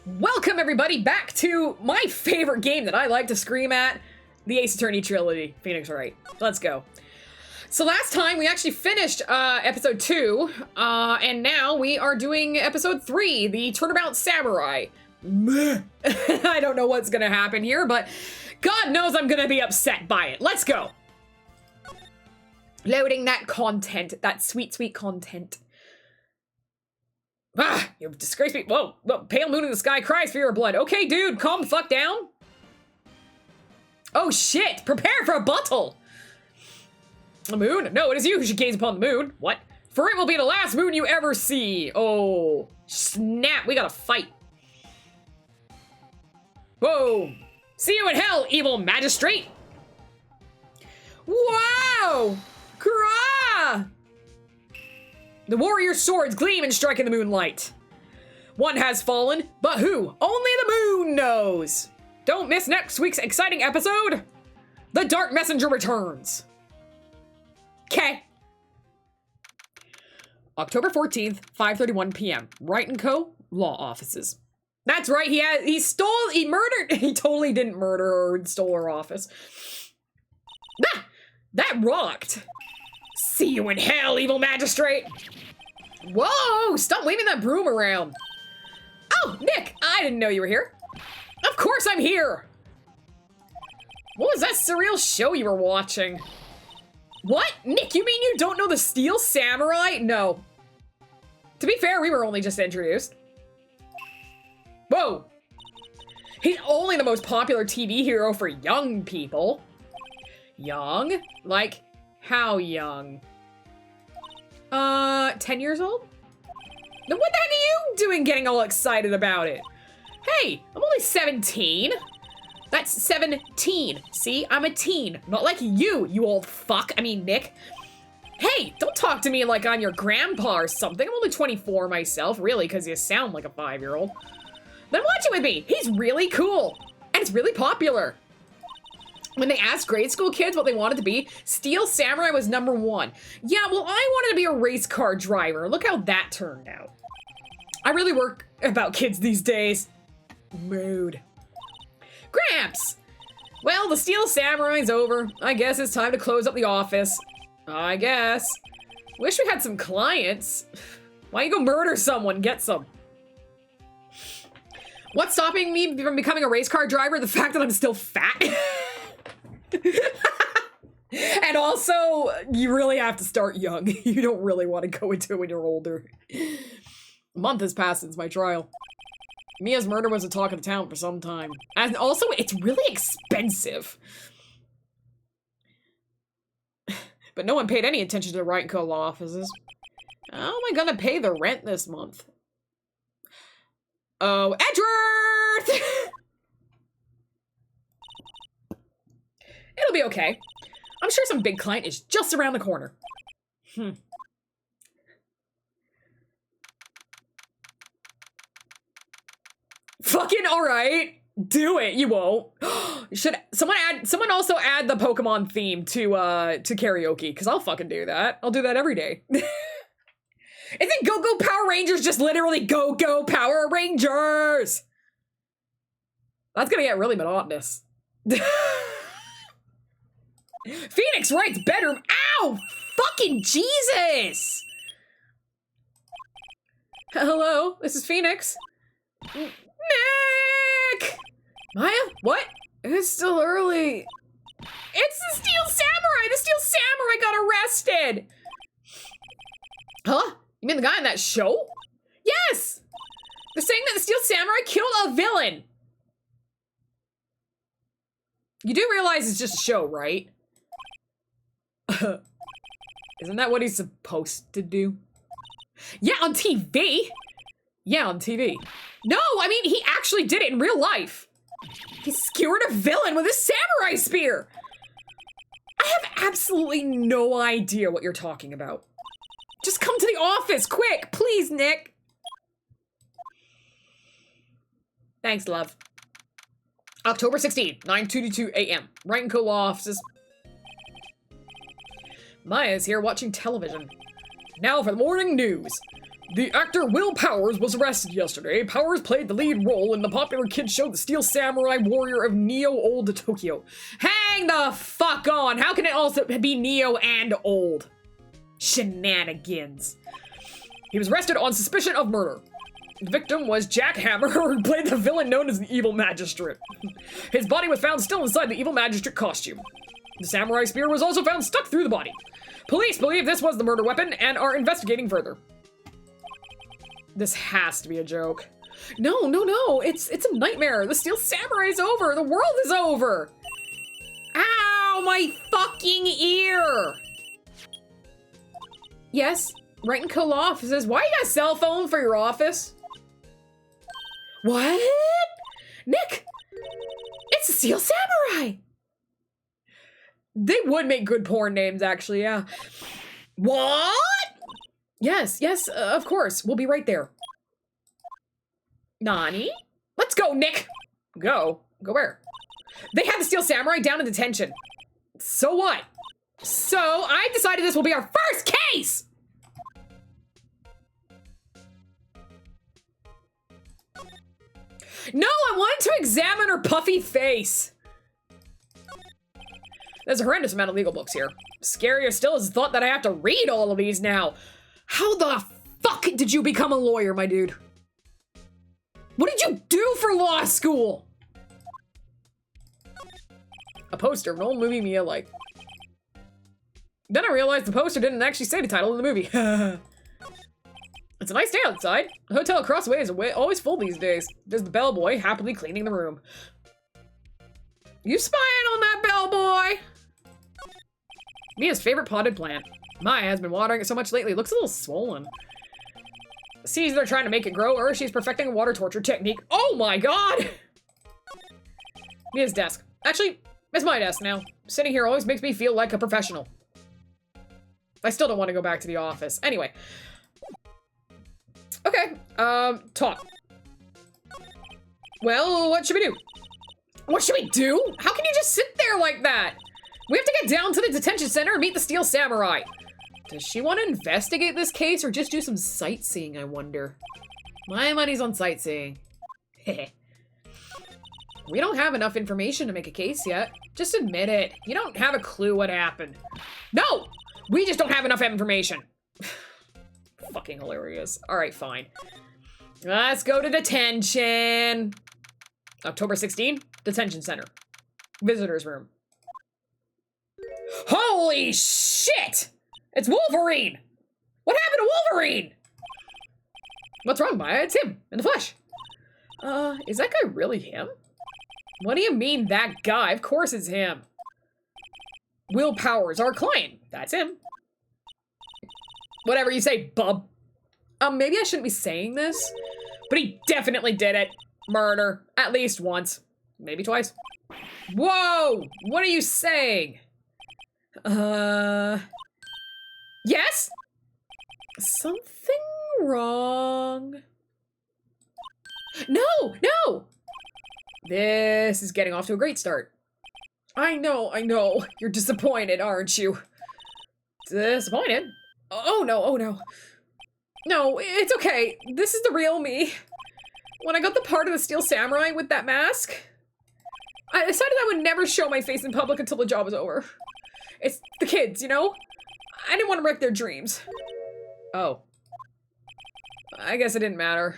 Welcome everybody back to my favorite game that I like to scream at, the Ace Attorney Trilogy, Phoenix Wright. Let's go. So last time we actually finished episode 2, and now we are doing episode 3, the Turnabout Samurai. I don't know what's gonna happen here, but God knows I'm gonna be upset by it. Let's go. Loading that content, that sweet, sweet content. Ah, you've disgraced me. Whoa, pale moon in the sky cries for your blood. Okay, dude, calm the fuck down. Oh shit, prepare for a battle. The moon? No, it is you who should gaze upon the moon. What? For it will be the last moon you ever see. Oh, snap, we gotta fight. Whoa. See you in hell, evil magistrate. Wow. Grah. The warrior's swords gleam and strike in the moonlight. One has fallen, but who? Only the moon knows. Don't miss next week's exciting episode. The Dark Messenger returns. Okay. October 14th, 5:31 p.m. Wright & Co. Law Offices. That's right, he murdered, he totally didn't murder her and stole her office. Ah, that rocked. See you in hell, evil magistrate. Whoa, stop waving that broom around. Oh, Nick, I didn't know you were here. Of course I'm here. What was that surreal show you were watching? What? Nick, you mean you don't know the Steel Samurai? No. To be fair, we were only just introduced. Whoa. He's only the most popular TV hero for young people. Young? Like, how young? 10 years old? Then what the heck are you doing getting all excited about it? Hey, I'm only 17. That's 17. See, I'm a teen. Not like you old fuck. I mean, Nick. Hey, don't talk to me like I'm your grandpa or something. I'm only 24 myself, really, because you sound like a 5-year-old. Then watch it with me. He's really cool. And it's really popular. When they asked grade school kids what they wanted to be, Steel Samurai was #1. Yeah, well, I wanted to be a race car driver. Look how that turned out. I really work about kids these days. Mood. Gramps! Well, the Steel Samurai's over. I guess it's time to close up the office. I guess. Wish we had some clients. Why don't you go murder someone? Get some. What's stopping me from becoming a race car driver? The fact that I'm still fat. And also, you really have to start young. You don't really want to go into it when you're older. A month has passed since my trial. Mia's murder was the talk of the town for some time. And also, it's really expensive. But no one paid any attention to the Wright & Co. law offices. How am I gonna pay the rent this month? Oh, Edgeworth! It'll be okay. I'm sure some big client is just around the corner. Fucking alright. Do it. You won't. Should someone also add the Pokemon theme to karaoke? Because I'll fucking do that. I'll do that every day. Isn't Go-Go Power Rangers just literally Go-Go Power Rangers? That's gonna get really monotonous. Phoenix Wright's bedroom. Ow! Fucking Jesus! Hello, this is Phoenix. Nick! Maya? What? It's still early. It's the Steel Samurai! The Steel Samurai got arrested! Huh? You mean the guy in that show? Yes! They're saying that the Steel Samurai killed a villain. You do realize it's just a show, right? Isn't that what he's supposed to do? Yeah, on TV. Yeah, on TV. No, I mean, he actually did it in real life. He skewered a villain with a samurai spear. I have absolutely no idea what you're talking about. Just come to the office, quick, please, Nick. Thanks, love. October 16th, 9:22 a.m. Wright & Co. law offices. Maya's here watching television. Now for the morning news. The actor Will Powers was arrested yesterday. Powers played the lead role in the popular kids show The Steel Samurai Warrior of Neo Old Tokyo. Hang the fuck on! How can it also be Neo and old? Shenanigans. He was arrested on suspicion of murder. The victim was Jack Hammer, who played the villain known as the Evil Magistrate. His body was found still inside the Evil Magistrate costume. The samurai spear was also found stuck through the body. Police believe this was the murder weapon and are investigating further. This has to be a joke. No, no, no, it's a nightmare. The Steel Samurai's over. The world is over. Ow, my fucking ear. Yes, Wright and Co. Law Office says, why you got a cell phone for your office? What? Nick, it's the Steel Samurai. They would make good porn names, actually, yeah. What? Yes, yes, of course. We'll be right there. Nani? Let's go, Nick! Go? Go where? They had the Steel Samurai down in detention. So what? So, I decided this will be our first case! No, I wanted to examine her puffy face. There's a horrendous amount of legal books here. Scarier still is the thought that I have to read all of these now. How the fuck did you become a lawyer, my dude? What did you do for law school? A poster of an old movie me alike. Then I realized the poster didn't actually say the title of the movie. It's a nice day outside. The hotel across the way is always full these days. There's the bellboy happily cleaning the room. You spying on that bellboy? Mia's favorite potted plant. Maya has been watering it so much lately, it looks a little swollen. She's either trying to make it grow or she's perfecting a water torture technique. Oh my god! Mia's desk. Actually, it's my desk now. Sitting here always makes me feel like a professional. I still don't want to go back to the office. Anyway. Okay, talk. Well, what should we do? What should we do? How can you just sit there like that? We have to get down to the detention center and meet the Steel Samurai. Does she want to investigate this case or just do some sightseeing, I wonder? My money's on sightseeing. We don't have enough information to make a case yet. Just admit it. You don't have a clue what happened. No! We just don't have enough information. Fucking hilarious. Alright, fine. Let's go to detention. October 16, detention center. Visitor's room. Holy shit! It's Wolverine! What happened to Wolverine? What's wrong, Maya? It's him, in the flesh. Is that guy really him? What do you mean, that guy? Of course it's him. Will Powers, our client. That's him. Whatever you say, bub. Maybe I shouldn't be saying this, but he definitely did it. Murder. At least once. Maybe twice. Whoa! What are you saying? Yes? Something wrong? No! No! This is getting off to a great start. I know. You're disappointed, aren't you? Disappointed? Oh no, oh no. No, it's okay. This is the real me. When I got the part of the Steel Samurai with that mask, I decided I would never show my face in public until the job was over. It's the kids, you know? I didn't want to wreck their dreams. Oh. I guess it didn't matter.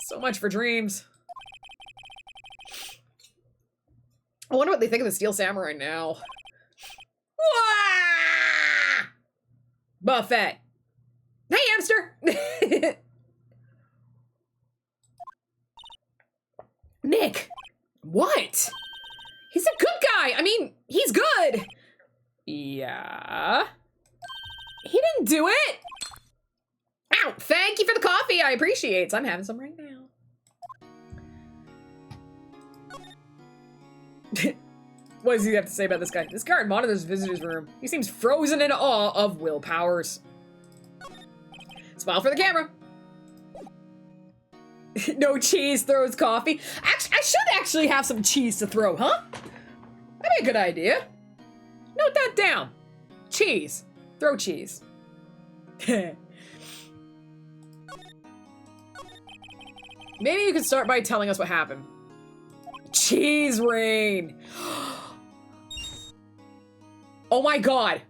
So much for dreams. I wonder what they think of the Steel Samurai now. Wah! Buffet. Hey, hamster! Nick! What? He's a good guy! I mean, he's good! Yeah? He didn't do it! Ow! Thank you for the coffee! I appreciate it. I'm having some right now. What does he have to say about this guy? This guard monitors visitor's room. He seems frozen in awe of Will Powers. Smile for the camera. No cheese throws coffee. Actually, I should actually have some cheese to throw, huh? That'd be a good idea. Note that down. Cheese. Throw cheese. Maybe you could start by telling us what happened. Cheese rain. Oh my god.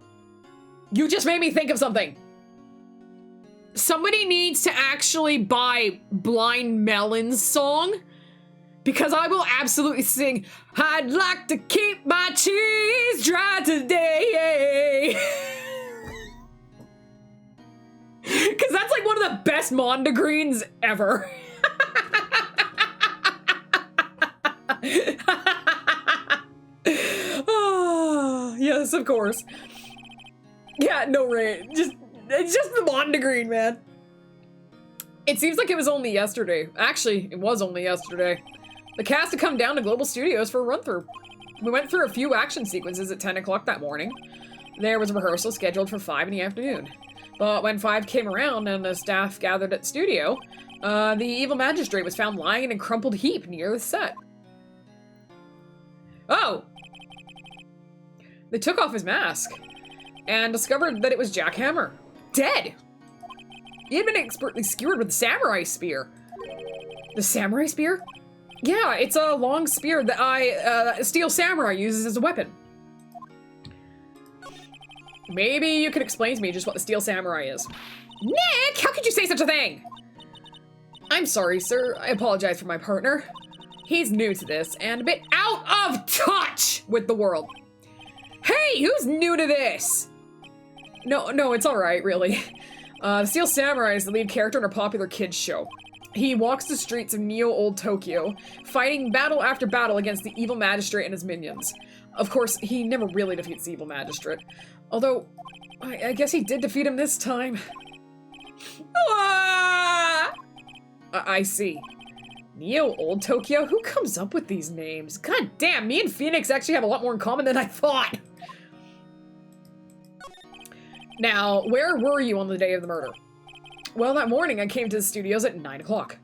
You just made me think of something. Somebody needs to actually buy Blind Melon's song, because I will absolutely sing, I'd like to keep my cheese dry today. Because that's like one of the best mondegreens ever. Oh, yes, of course. Yeah, no rain. It's just the mondegreen, man. It seems like it was only yesterday. Actually, it was only yesterday. The cast had come down to Global Studios for a run-through. We went through a few action sequences at 10 o'clock that morning. There was a rehearsal scheduled for 5 in the afternoon. But when 5 came around and the staff gathered at the studio, the evil magistrate was found lying in a crumpled heap near the set. Oh! They took off his mask and discovered that it was Jack Hammer. Dead! He had been expertly skewered with the samurai spear. The samurai spear? Yeah, it's a long spear that Steel Samurai uses as a weapon. Maybe you could explain to me just what the Steel Samurai is. Nick, how could you say such a thing? I'm sorry, sir. I apologize for my partner. He's new to this and a bit out of touch with the world. Hey, who's new to this? No, it's all right, really. The Steel Samurai is the lead character in a popular kids show. He walks the streets of Neo-Old Tokyo, fighting battle after battle against the evil magistrate and his minions. Of course, he never really defeats the evil magistrate. Although, I guess he did defeat him this time. Ah! I see. Neo-Old Tokyo? Who comes up with these names? God damn, me and Phoenix actually have a lot more in common than I thought. Now, where were you on the day of the murder? Well, that morning I came to the studios at 9 o'clock.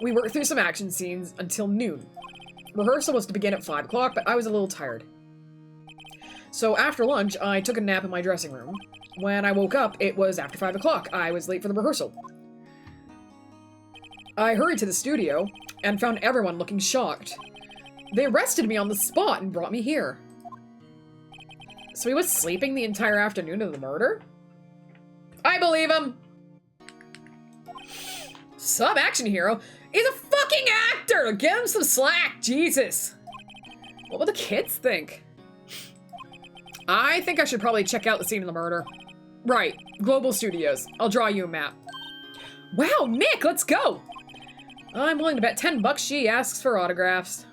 We worked through some action scenes until noon. Rehearsal was to begin at 5 o'clock, but I was a little tired. So after lunch, I took a nap in my dressing room. When I woke up, it was after 5 o'clock. I was late for the rehearsal. I hurried to the studio and found everyone looking shocked. They arrested me on the spot and brought me here. So he was sleeping the entire afternoon of the murder? I believe him! Some action hero? He's a fucking actor! Give him some slack, Jesus! What will the kids think? I think I should probably check out the scene of the murder. Right, Global Studios. I'll draw you a map. Wow, Nick, let's go! I'm willing to bet 10 bucks she asks for autographs.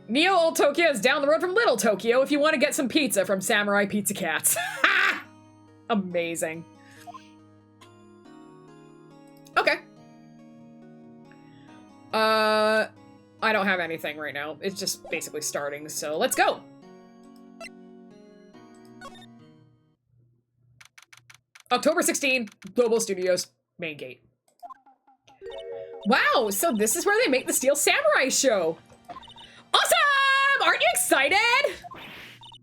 Neo-Old Tokyo is down the road from Little Tokyo if you want to get some pizza from Samurai Pizza Cats. Ha! Amazing. Okay. I don't have anything right now. It's just basically starting, so let's go. October 16, Global Studios, main gate. Wow, so this is where they make the Steel Samurai show. Awesome! Aren't you excited?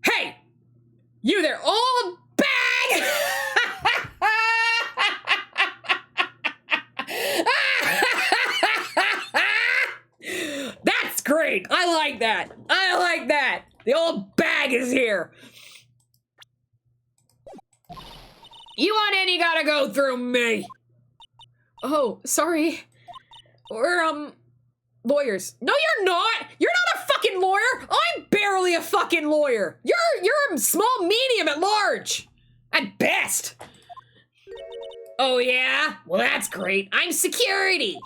Hey! You there, old bag! That's great! I like that! I like that! The old bag is here! You want in, you gotta go through me! Oh, sorry. We're, lawyers. No, you're not! You're not a fucking lawyer! I'm barely a fucking lawyer! You're a small medium at large! At best! Oh yeah? Well, that's great. I'm security!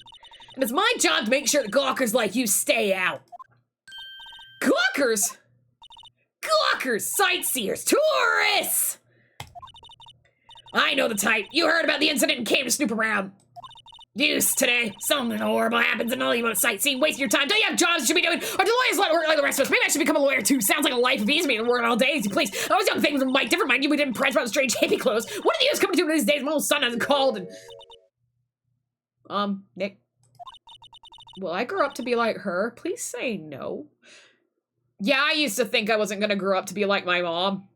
And it's my job to make sure that gawkers like you stay out. Gawkers? Gawkers! Sightseers! Tourists! I know the type. You heard about the incident and came to snoop around. Deuce, today, something horrible happens and all you want to sightseeing, wasting your time. Don't you have jobs you should be doing? Or do lawyers let work like the rest of us? Maybe I should become a lawyer too. Sounds like a life of ease me and working all day. Please, I was young things with Mike. Different mind you, we didn't press about the strange hippie clothes. What are the use coming to these days? My old son hasn't called and... Nick. Will I grow up to be like her? Please say no. Yeah, I used to think I wasn't gonna grow up to be like my mom.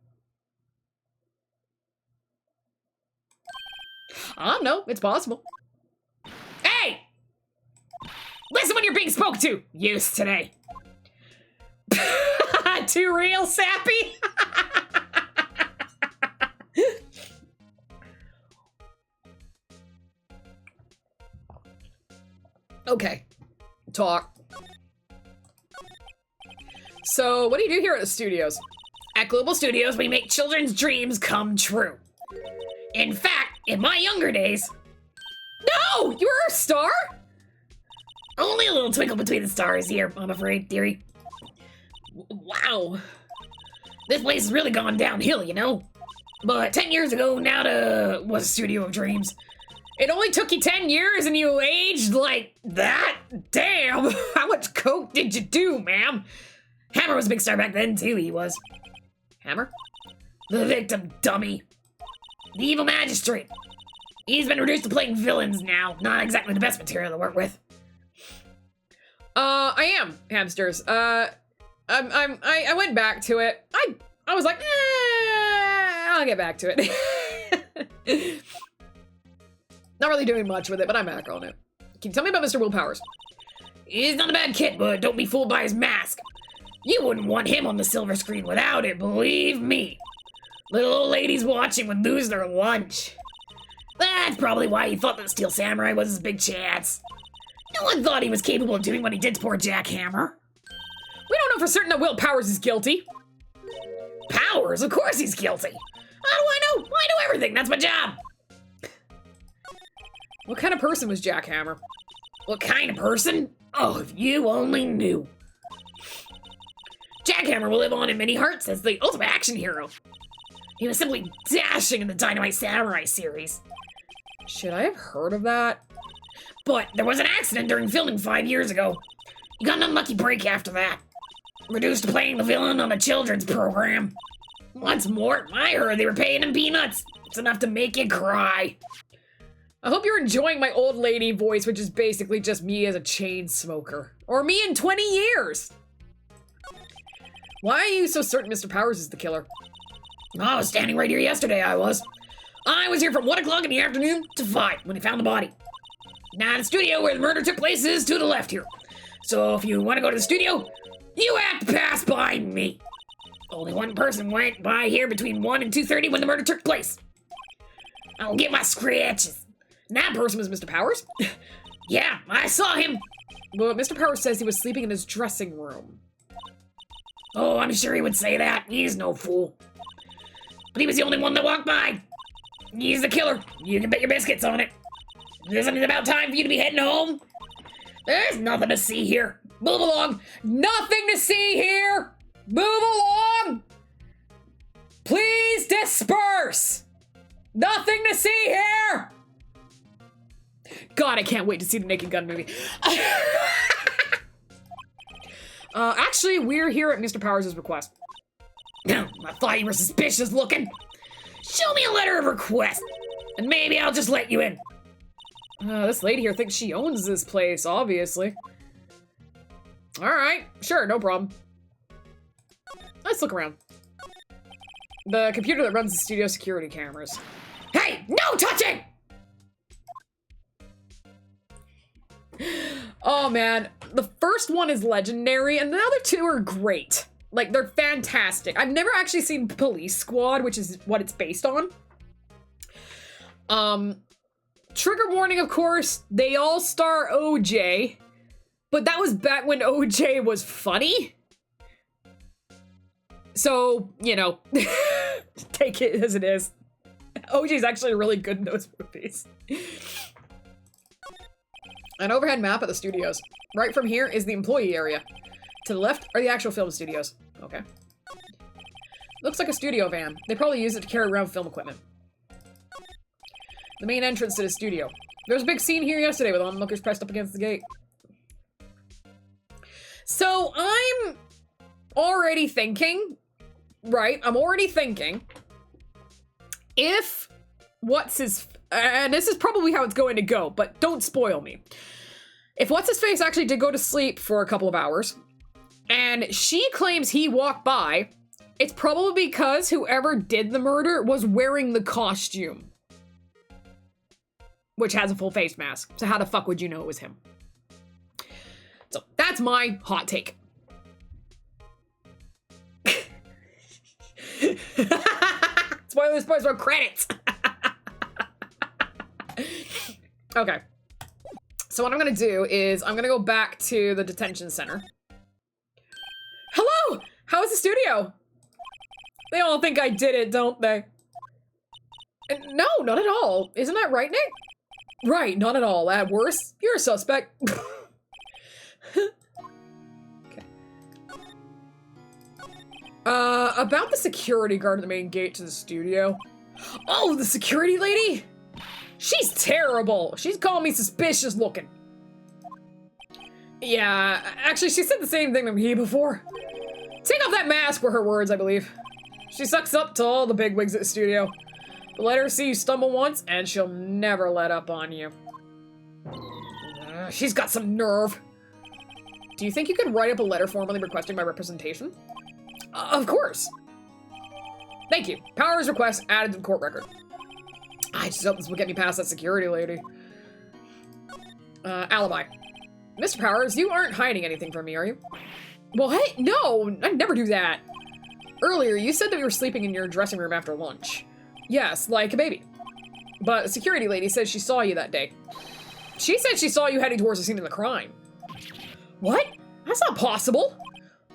I don't know, it's possible. being spoke to. Use today. Too real, Sappy. Okay. Talk. So, what do you do here at the studios? At Global Studios, we make children's dreams come true. In fact, in my younger days... No! You were a star? Only a little twinkle between the stars here, I'm afraid, dearie. Wow. This place has really gone downhill, you know? But 10 years ago, Nauta was a studio of dreams. It only took you 10 years and you aged like that? Damn! How much coke did you do, ma'am? Hammer was a big star back then, too, he was. Hammer? The victim, dummy. The evil magistrate. He's been reduced to playing villains now. Not exactly the best material to work with. I am, hamsters. I went back to it. I was like, I'll get back to it. Not really doing much with it, but I'm back on it. Can you tell me about Mr. Will Powers? He's not a bad kid, but don't be fooled by his mask. You wouldn't want him on the silver screen without it, believe me. Little old ladies watching would lose their lunch. That's probably why he thought that Steel Samurai was his big chance. No one thought he was capable of doing what he did to poor Jack Hammer. We don't know for certain that Will Powers is guilty. Powers? Of course he's guilty. How do I know? I know everything. That's my job. What kind of person was Jack Hammer? What kind of person? Oh, if you only knew. Jack Hammer will live on in many hearts as the ultimate action hero. He was simply dashing in the Dynamite Samurai series. Should I have heard of that? But there was an accident during filming 5 years ago. He got an unlucky break after that. Reduced to playing the villain on a children's program. Once more, I heard they were paying him peanuts. It's enough to make you cry. I hope you're enjoying my old lady voice, which is basically just me as a chain smoker. Or me in 20 years. Why are you so certain Mr. Powers is the killer? I was standing right here yesterday, I was here from 1 o'clock in the afternoon to 5 when they found the body. Now the studio where the murder took place is to the left here. So if you want to go to the studio, you have to pass by me. Only one person went by here between 1 and 2:30 when the murder took place. I'll get my scratches. And that person was Mr. Powers? Yeah, I saw him. Well, Mr. Powers says he was sleeping in his dressing room. Oh, I'm sure he would say that. He's no fool. But he was the only one that walked by. He's the killer. You can bet your biscuits on it. Isn't it about time for you to be heading home? There's nothing to see here. Move along. Nothing to see here. Move along. Please disperse. Nothing to see here. God, I can't wait to see the Naked Gun movie. Actually, we're here at Mr. Powers' request. I thought you were suspicious looking. Show me a letter of request, and maybe I'll just let you in. This lady here thinks she owns this place, obviously. Alright, sure, no problem. Let's look around. The computer that runs the studio security cameras. Hey, no touching! Oh man, the first one is legendary, and the other two are great. Like, they're fantastic. I've never actually seen Police Squad, which is what it's based on. Trigger warning, of course, they all star OJ, but that was back when OJ was funny. So, you know, take it as it is. OJ's actually really good in those movies. An overhead map of the studios. Right from here is the employee area. To the left are the actual film studios. Okay. Looks like a studio van. They probably use it to carry around film equipment. The main entrance to the studio. There was a big scene here yesterday with onlookers pressed up against the gate. So I'm already thinking, right, I'm already thinking if and this is probably how it's going to go, but don't spoil me. If What's-His-Face actually did go to sleep for a couple of hours, and she claims he walked by, it's probably because whoever did the murder was wearing the costume. Which has a full face mask. So how the fuck would you know it was him? So that's my hot take. Spoilers, credits. Okay. So what I'm gonna do is I'm gonna go back to the detention center. Hello! How is the studio? They all think I did it, don't they? No, not at all. Isn't that right, Nick? Right, not at all. At worst, you're a suspect. Okay. About the security guard at the main gate to the studio. Oh, the security lady? She's terrible. She's calling me suspicious looking. Yeah, actually, she said the same thing to me before. Take off that mask were her words, I believe. She sucks up to all the bigwigs at the studio. Let her see you stumble once, and she'll never let up on you. She's got some nerve. Do you think you could write up a letter formally requesting my representation? Of course. Thank you. Powers request added to the court record. I just hope this will get me past that security lady. Alibi. Mr. Powers, you aren't hiding anything from me, are you? What? No, I'd never do that. Earlier, you said that you were sleeping in your dressing room after lunch. Yes, like a baby. But the security lady said she saw you that day. She said she saw you heading towards the scene of the crime. What? That's not possible.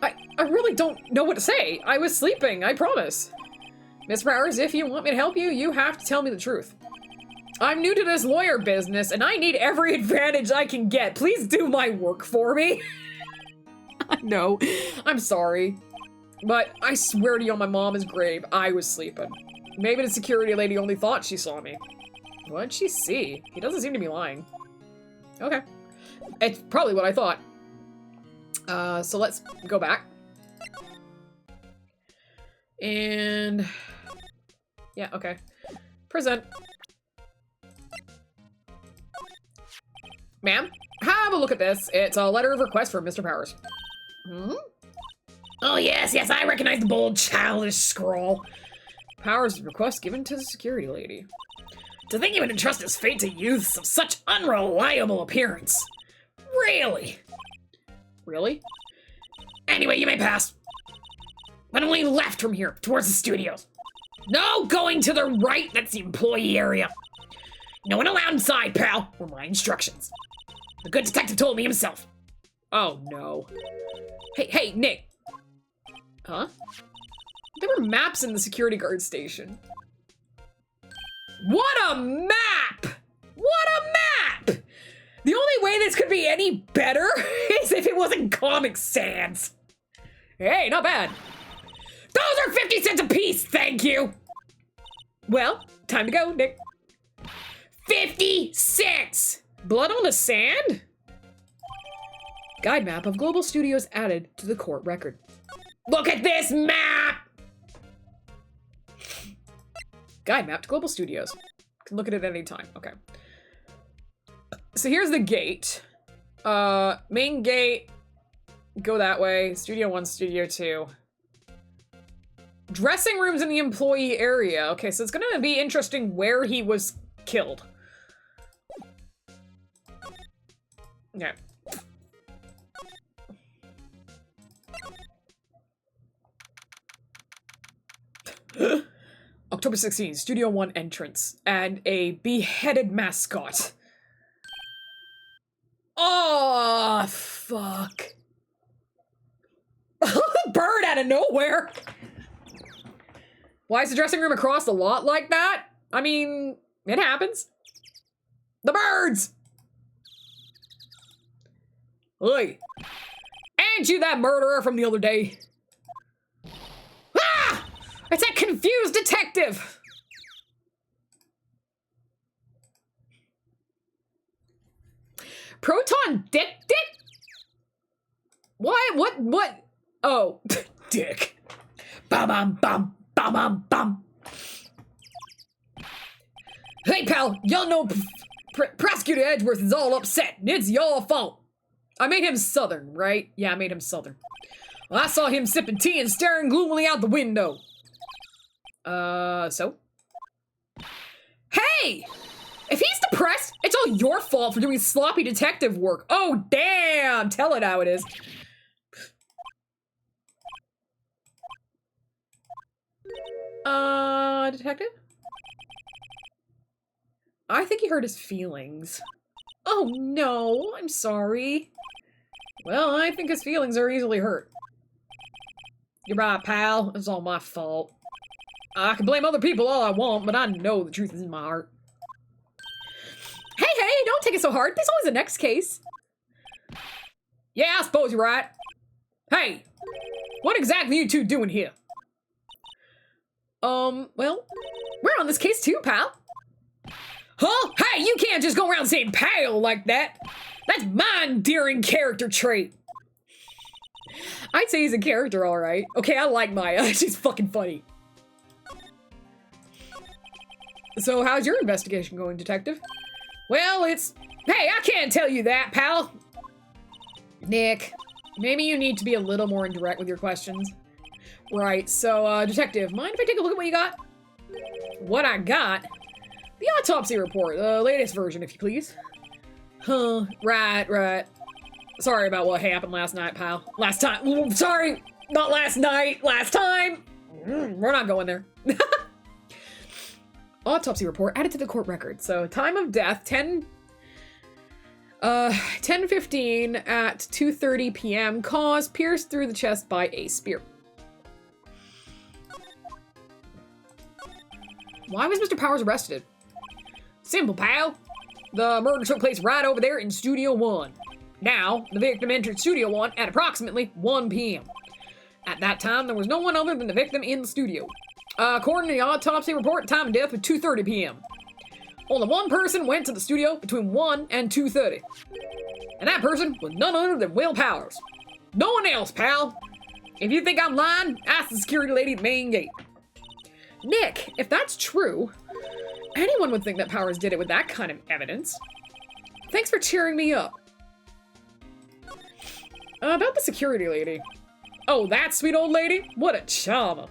I really don't know what to say. I was sleeping, I promise. Miss Powers, if you want me to help you, you have to tell me the truth. I'm new to this lawyer business, and I need every advantage I can get. Please do my work for me. No, I'm sorry. But I swear to you on my mama's grave, I was sleeping. Maybe the security lady only thought she saw me. What'd she see? He doesn't seem to be lying. Okay. It's probably what I thought. So let's go back. And... yeah, okay. Present. Ma'am, have a look at this. It's a letter of request from Mr. Powers. Hmm? Oh, yes, I recognize the bold, childish scrawl. Powers' request given to the security lady. To think he would entrust his fate to youths of such unreliable appearance. Really? Really? Anyway, you may pass. But only left from here, towards the studios. No going to the right, that's the employee area. No one allowed inside, pal, were my instructions. The good detective told me himself. Oh, no. Hey, Nick. Huh? There were maps in the security guard station. What a map! What a map! The only way this could be any better is if it wasn't Comic Sans. Hey, not bad. Those are 50 cents a piece, thank you! Well, time to go, Nick. 50 cents! Blood on the sand? Guide map of Global Studios added to the court record. Look at this map! Guide map to Global Studios. Can look at it at any time. Okay. So here's the gate. Main gate. Go that way. Studio 1, Studio 2. Dressing rooms in the employee area. Okay, so it's gonna be interesting where he was killed. Okay. October 16th, Studio 1 entrance, and a beheaded mascot. Oh, fuck. Bird out of nowhere. Why is the dressing room across the lot like that? I mean, it happens. The birds! Oi. Ain't you that murderer from the other day? Ah! It's that confused detective! Proton dick? Why? What? Oh, dick. Bum. Hey, pal, y'all know Prosecutor Edgeworth is all upset, and it's y'all fault. I made him Southern, right? Yeah, I made him Southern. Well, I saw him sipping tea and staring gloomily out the window. So? Hey! If he's depressed, it's all your fault for doing sloppy detective work. Oh, damn! Tell it how it is. Detective? I think he hurt his feelings. Oh, no. I'm sorry. Well, I think his feelings are easily hurt. You're right, pal. It's all my fault. I can blame other people all I want, but I know the truth is in my heart. Hey, don't take it so hard. There's always the next case. Yeah, I suppose you're right. Hey, what exactly are you two doing here? Well, we're on this case too, pal. Huh? Hey, you can't just go around saying pal like that. That's my endearing character trait. I'd say he's a character, all right. Okay, I like Maya. She's fucking funny. So, how's your investigation going, detective? Well, it's... Hey, I can't tell you that, pal. Nick, maybe you need to be a little more indirect with your questions. Right, so, detective, mind if I take a look at what you got? What I got? The autopsy report, the latest version, if you please. Huh, right. Sorry about what happened last night, pal. Last time. Sorry, not last night. Last time. We're not going there. Autopsy report added to the court record. So, time of death, 10:15 at 2:30 p.m. Cause pierced through the chest by a spear. Why was Mr. Powers arrested? Simple, pal. The murder took place right over there in Studio 1. Now, the victim entered Studio 1 at approximately 1 p.m. At that time, there was no one other than the victim in the studio. According to the autopsy report, time of death was 2:30 p.m. Only one person went to the studio between 1 and 2:30. And that person was none other than Will Powers. No one else, pal. If you think I'm lying, ask the security lady at the main gate. Nick, if that's true, anyone would think that Powers did it with that kind of evidence. Thanks for cheering me up. About the security lady. Oh, that sweet old lady? What a charmer.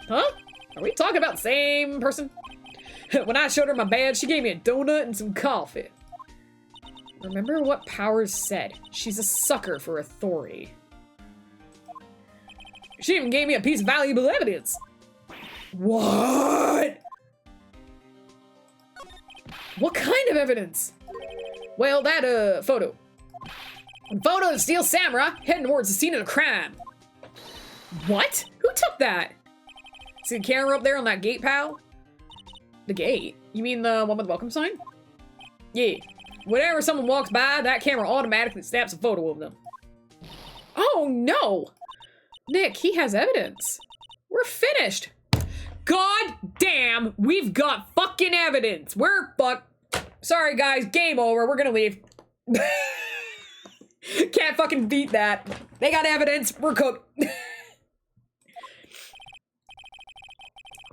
Huh? Are we talking about the same person? When I showed her my badge, she gave me a donut and some coffee. Remember what Powers said. She's a sucker for authority. She even gave me a piece of valuable evidence. What? What kind of evidence? Well, that, photo. A photo of Steel Samurai heading towards the scene of the crime. What? Who took that? See the camera up there on that gate, pal? The gate? You mean the one with the welcome sign? Yeah. Whenever someone walks by, that camera automatically snaps a photo of them. Oh, no! Nick, he has evidence. We're finished. God damn, we've got fucking evidence. We're Sorry, guys, game over. We're gonna leave. Can't fucking beat that. They got evidence. We're cooked.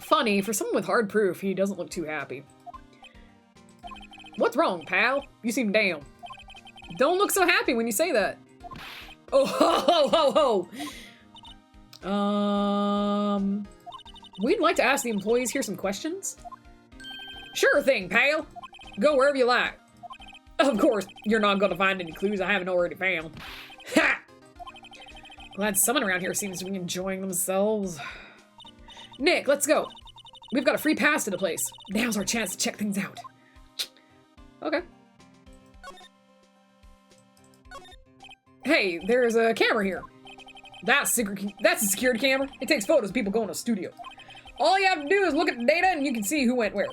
Funny, for someone with hard proof, he doesn't look too happy. What's wrong, pal? You seem down. Don't look so happy when you say that. Oh, ho. We'd like to ask the employees here some questions. Sure thing, pal. Go wherever you like. Of course, you're not gonna find any clues I haven't already found. Ha! Glad someone around here seems to be enjoying themselves. Nick, let's go. We've got a free pass to the place. Now's our chance to check things out. Okay. Hey, there's a camera here. That's a security camera. It takes photos of people going to the studio. All you have to do is look at the data and you can see who went where.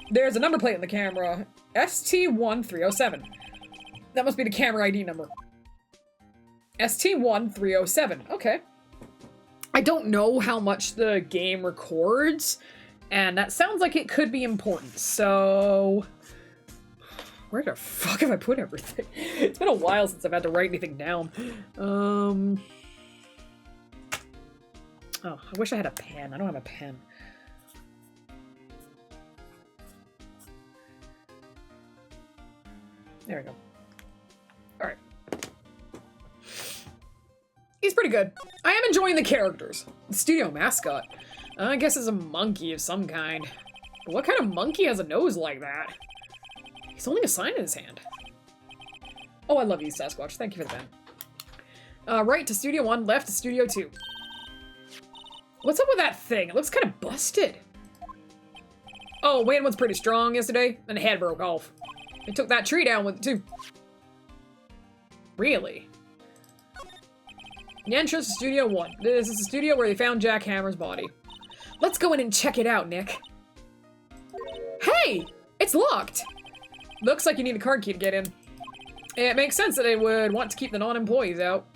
There's a number plate on the camera. ST1307. That must be the camera ID number. ST1307. Okay. I don't know how much the game records, and that sounds like it could be important, so... Where the fuck have I put everything? It's been a while since I've had to write anything down. Oh, I wish I had a pen. I don't have a pen. There we go. Alright. He's pretty good. I am enjoying the characters. The studio mascot. I guess it's a monkey of some kind. But what kind of monkey has a nose like that? He's holding a sign in his hand. Oh, I love you, Sasquatch. Thank you for the pen. Right to Studio 1, left to Studio 2. What's up with that thing? It looks kind of busted. Oh, wind was pretty strong yesterday, and the head broke off. It took that tree down with it, too. Really? The entrance to Studio 1. This is the studio where they found Jack Hammer's body. Let's go in and check it out, Nick. Hey! It's locked! Looks like you need a card key to get in. It makes sense that they would want to keep the non-employees out.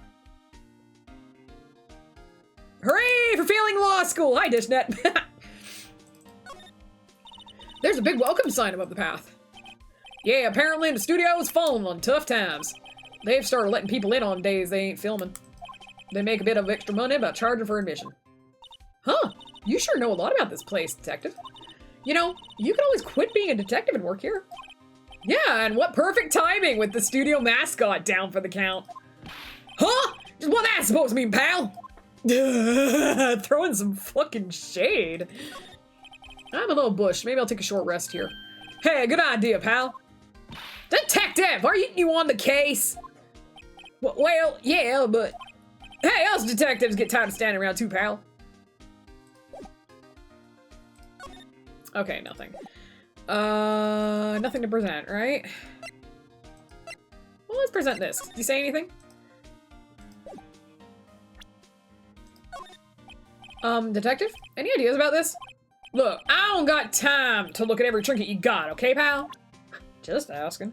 Hooray for failing law school! Hi, Dishnet! There's a big welcome sign above the path. Yeah, apparently the studio is falling on tough times. They've started letting people in on days they ain't filming. They make a bit of extra money by charging for admission. Huh, you sure know a lot about this place, detective. You know, you could always quit being a detective and work here. Yeah, and what perfect timing with the studio mascot down for the count. Huh? Just what that's supposed to mean, pal? Throwing some fucking shade. I'm a little bushed. Maybe I'll take a short rest here. Hey, good idea, pal. Detective, are you on the case? Well, yeah, but... Hey, us detectives get tired of standing around too, pal. Okay, nothing. Nothing to present, right? Well, let's present this. Did you say anything? Detective? Any ideas about this? Look, I don't got time to look at every trinket you got, okay, pal? Just asking.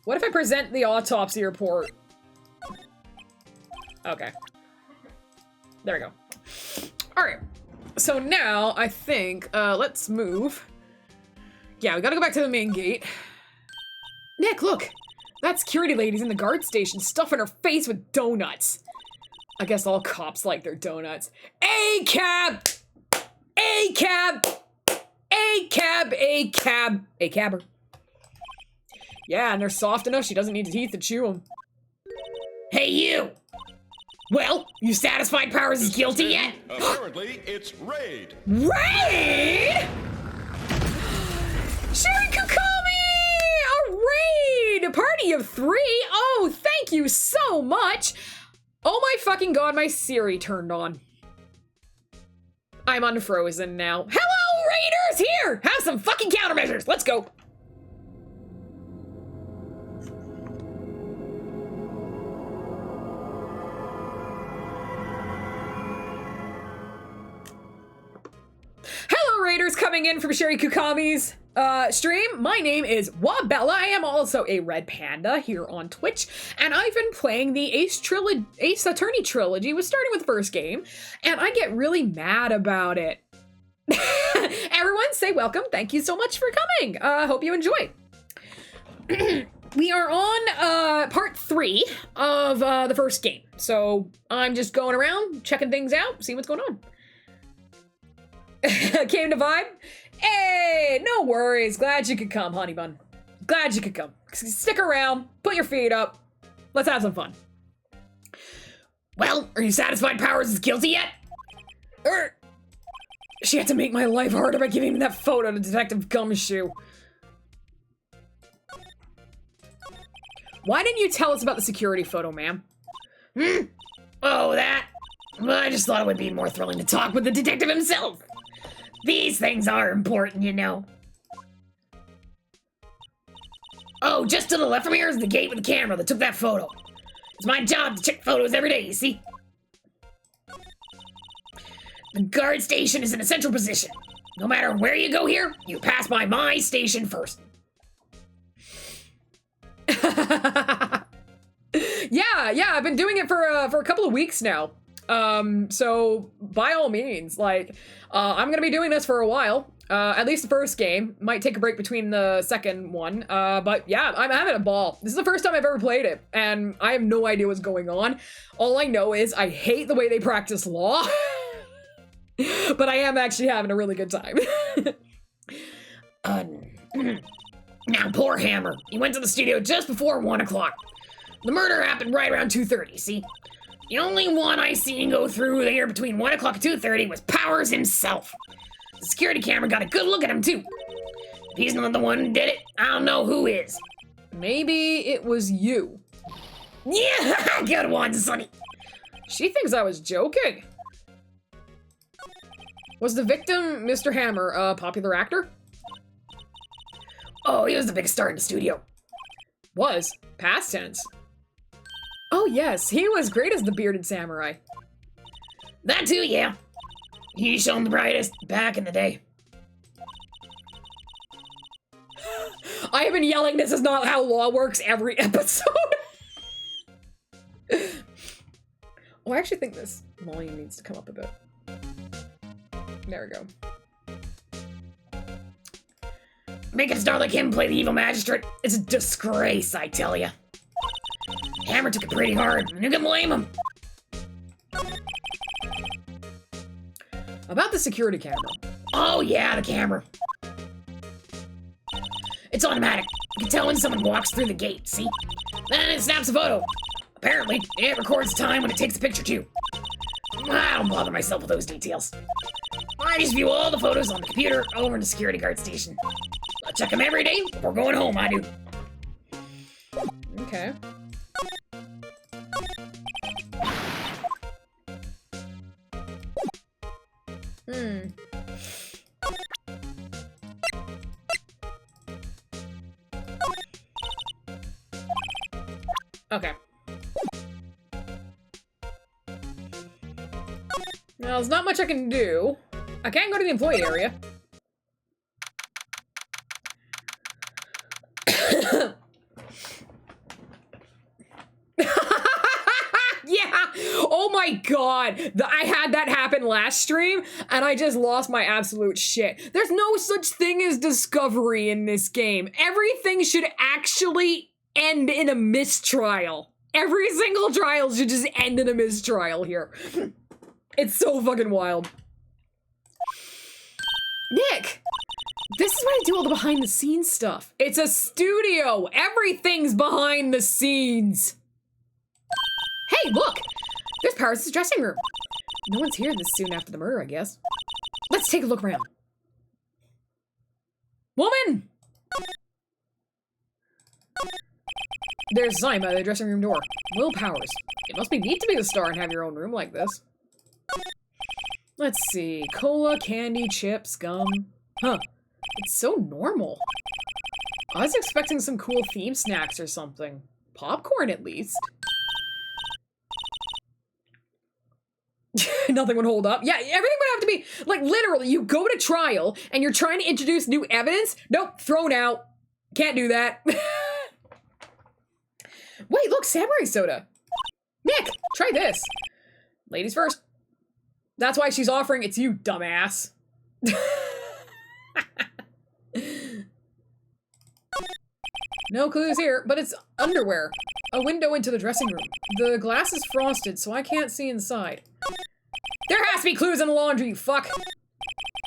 What if I present the autopsy report? Okay. There we go. Alright. So now, I think, let's move. Yeah, we gotta go back to the main gate. Nick, look! That security lady's in the guard station stuffing her face with donuts. I guess all cops like their donuts. A-cab! A-cab! A-cab! A-cab! A-cabber. Yeah, and they're soft enough she doesn't need teeth to chew them. Hey, you! Well, you satisfied Powers is guilty yet? Apparently, it's Raid. Raid? Sherry Kukami! A raid! A party of 3? Oh, thank you so much! Oh my fucking god, my Siri turned on. I'm unfrozen now. Hello, raiders! Here! Have some fucking countermeasures! Let's go! Hello, raiders coming in from Sherry Kukami's stream. My name is Wahbella. I am also a Red Panda here on Twitch, and I've been playing the Ace Attorney Trilogy. Was starting with the first game, and I get really mad about it. Everyone say welcome. Thank you so much for coming. Hope you enjoy. We are on part 3 of the first game, so I'm just going around, checking things out, seeing what's going on. Came to vibe? Hey, no worries. Glad you could come, honey bun. Glad you could come. Stick around, put your feet up. Let's have some fun. Well, are you satisfied Powers is guilty yet? She had to make my life harder by giving me that photo to Detective Gumshoe. Why didn't you tell us about the security photo, ma'am? Oh, that? Well, I just thought it would be more thrilling to talk with the detective himself. These things are important, you know. Oh, just to the left from here is the gate with the camera that took that photo. It's my job to check photos every day, you see? The guard station is in a central position. No matter where you go here, you pass by my station first. Yeah, I've been doing it for a couple of weeks now. So by all means, like, I'm gonna be doing this for a while. At least the first game. Might take a break between the second one. But yeah, I'm having a ball. This is the first time I've ever played it, and I have no idea what's going on. All I know is I hate the way they practice law. But I am actually having a really good time. Now, poor Hammer. He went to the studio just before 1 o'clock. The murder happened right around 2:30, see? The only one I seen go through there between 1 o'clock and 2:30 was Powers himself. The security camera got a good look at him, too. he's not the one who did it, I don't know who is. Maybe it was you. Yeah, good one, Sonny. She thinks I was joking. Was the victim Mr. Hammer a popular actor? Oh, he was the biggest star in the studio. Was. Past tense. Oh yes, he was great as the bearded samurai. That too, yeah. He shone the brightest back in the day. I have been yelling this is not how law works every episode. Oh, I actually think this volume needs to come up a bit. There we go. Making a star like him play the evil magistrate, it's a disgrace, I tell ya. Hammer took it pretty hard, and you can blame him. About the security camera. Oh yeah, the camera. It's automatic. You can tell when someone walks through the gate, see? Then it snaps a photo. Apparently, it records the time when it takes the picture too. I don't bother myself with those details. I just view all the photos on the computer over in the security guard station. I check them every day before going home, I do. Okay. Okay. Now, there's not much I can do. I can't go to the employee area. Yeah! Oh my god! I had that happen last stream, and I just lost my absolute shit. There's no such thing as discovery in this game. Everything should actually end in a mistrial. Every single trial should just end in a mistrial here. It's so fucking wild. Nick! This is why I do all the behind the scenes stuff. It's a studio! Everything's behind the scenes! Hey, look! There's Paris' dressing room. No one's here this soon after the murder, I guess. Let's take a look around. Woman! There's a sign by the dressing room door. Will Powers. It must be neat to be the star and have your own room like this. Let's see. Cola, candy, chips, gum. Huh. It's so normal. I was expecting some cool theme snacks or something. Popcorn, at least. Nothing would hold up. Yeah, everything would have to be, like, literally, you go to trial, and you're trying to introduce new evidence. Nope, thrown out. Can't do that. Wait, look, samurai soda. Nick, try this. Ladies first. That's why she's offering it to you, dumbass. No clues here, but it's underwear. A window into the dressing room. The glass is frosted, so I can't see inside. There has to be clues in the laundry, you fuck.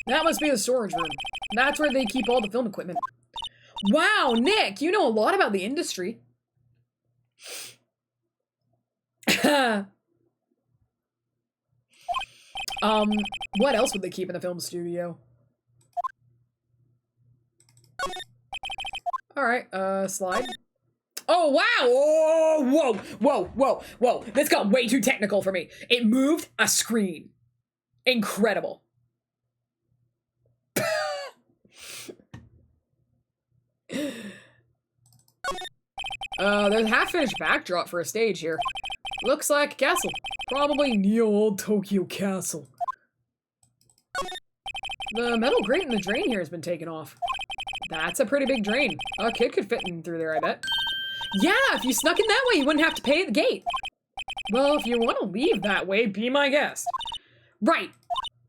That must be the storage room. That's where they keep all the film equipment. Wow, Nick, you know a lot about the industry. What else would they keep in a film studio? Alright, slide. Oh, wow! Oh, whoa, whoa, whoa, whoa. This got way too technical for me. It moved a screen. Incredible. There's a half-finished backdrop for a stage here. Looks like a castle. Probably Neo-Old Tokyo Castle. The metal grate in the drain here has been taken off. That's a pretty big drain. A kid could fit in through there, I bet. Yeah, if you snuck in that way, you wouldn't have to pay at the gate. Well, if you want to leave that way, be my guest. Right.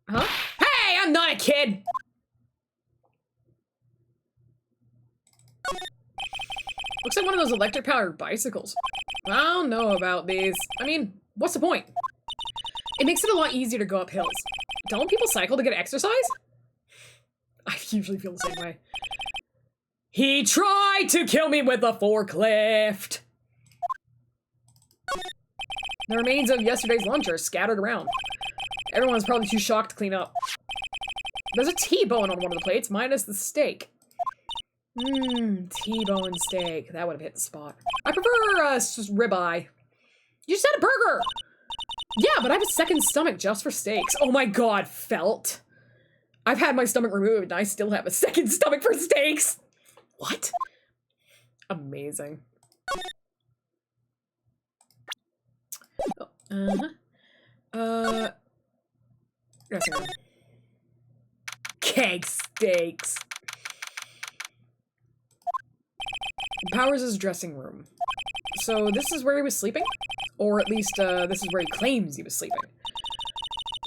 Huh? Hey, I'm not a kid! Looks like one of those electric-powered bicycles. I don't know about these. I mean, what's the point? It makes it a lot easier to go up hills. Don't people cycle to get exercise? I usually feel the same way. He tried to kill me with a forklift! The remains of yesterday's lunch are scattered around. Everyone's probably too shocked to clean up. There's a T-bone on one of the plates, minus the steak. T-bone steak. That would have hit the spot. I prefer, just ribeye. You just had a burger! Yeah, but I have a second stomach just for steaks. Oh my god, felt. I've had my stomach removed and I still have a second stomach for steaks! What? Amazing. Dressing room. Keg steaks. Powers' dressing room. So this is where he was sleeping? Or at least, this is where he claims he was sleeping.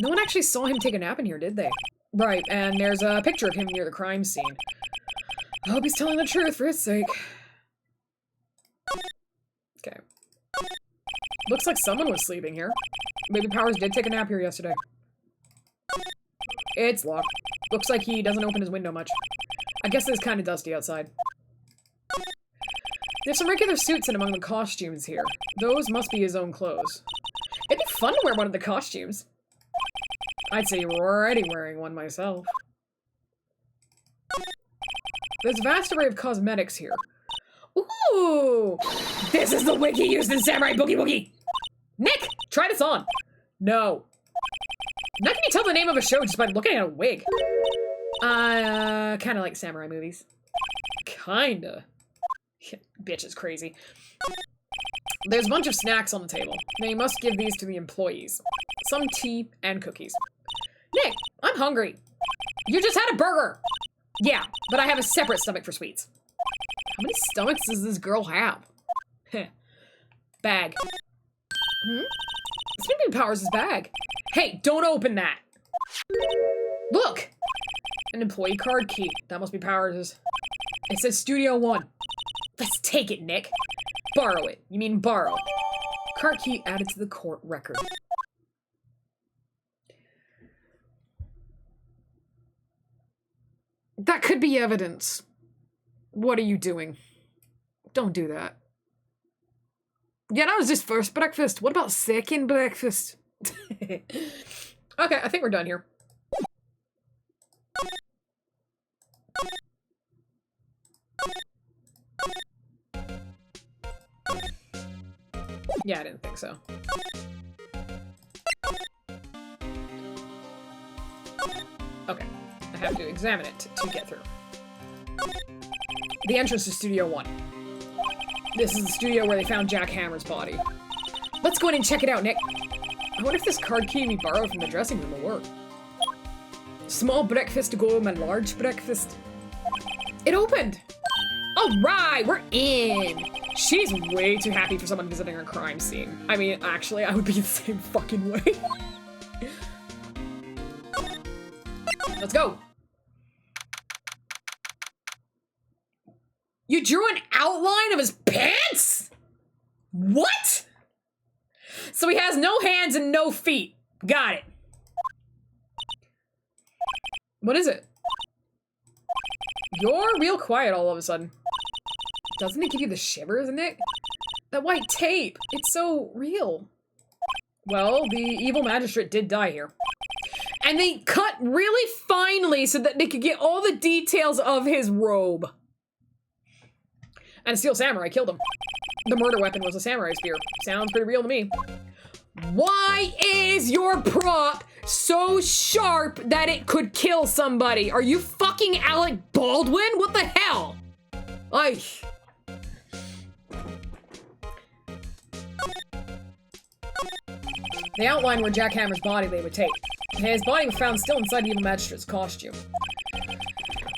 No one actually saw him take a nap in here, did they? Right, and there's a picture of him near the crime scene. I hope he's telling the truth for his sake. Okay. Looks like someone was sleeping here. Maybe Powers did take a nap here yesterday. It's locked. Looks like he doesn't open his window much. I guess it's kind of dusty outside. There's some regular suits in among the costumes here. Those must be his own clothes. It'd be fun to wear one of the costumes. I'd say you were already wearing one myself. There's a vast array of cosmetics here. Ooh! This is the wig he used in Samurai Boogie Woogie! Nick! Try this on! No. Now can you tell the name of a show just by looking at a wig? Kinda like samurai movies. Kinda. Bitch is crazy. There's a bunch of snacks on the table. Now you must give these to the employees. Some tea and cookies. Nick, I'm hungry. You just had a burger! Yeah, but I have a separate stomach for sweets. How many stomachs does this girl have? Heh. Bag. This may be Powers' bag. Hey, don't open that! Look! An employee card key. That must be Powers'. It says Studio 1. Let's take it, Nick. Borrow it. You mean borrow. Card key added to the court record. That could be evidence. What are you doing? Don't do that. Yeah, that was just first breakfast. What about second breakfast? Okay, I think we're done here. Yeah, I didn't think so. Okay, I have to examine it to get through. The entrance to Studio 1. This is the studio where they found Jack Hammer's body. Let's go in and check it out, Nick. I wonder if this card key we borrowed from the dressing room will work. Small breakfast to go with my large breakfast. It opened! Alright, we're in! She's way too happy for someone visiting her crime scene. I mean, actually, I would be the same fucking way. Let's go! You drew an outline of his pants? What? So he has no hands and no feet. Got it. What is it? You're real quiet all of a sudden. Doesn't it give you the shivers, Nick? That white tape, it's so real. Well, the evil magistrate did die here. And they cut really finely so that they could get all the details of his robe. And a steel samurai killed him. The murder weapon was a samurai spear. Sounds pretty real to me. Why is your prop so sharp that it could kill somebody? Are you fucking Alec Baldwin? What the hell? Ay. The outline where Jack Hammer's body lay with tape. His body was found still inside the evil magistrate's costume.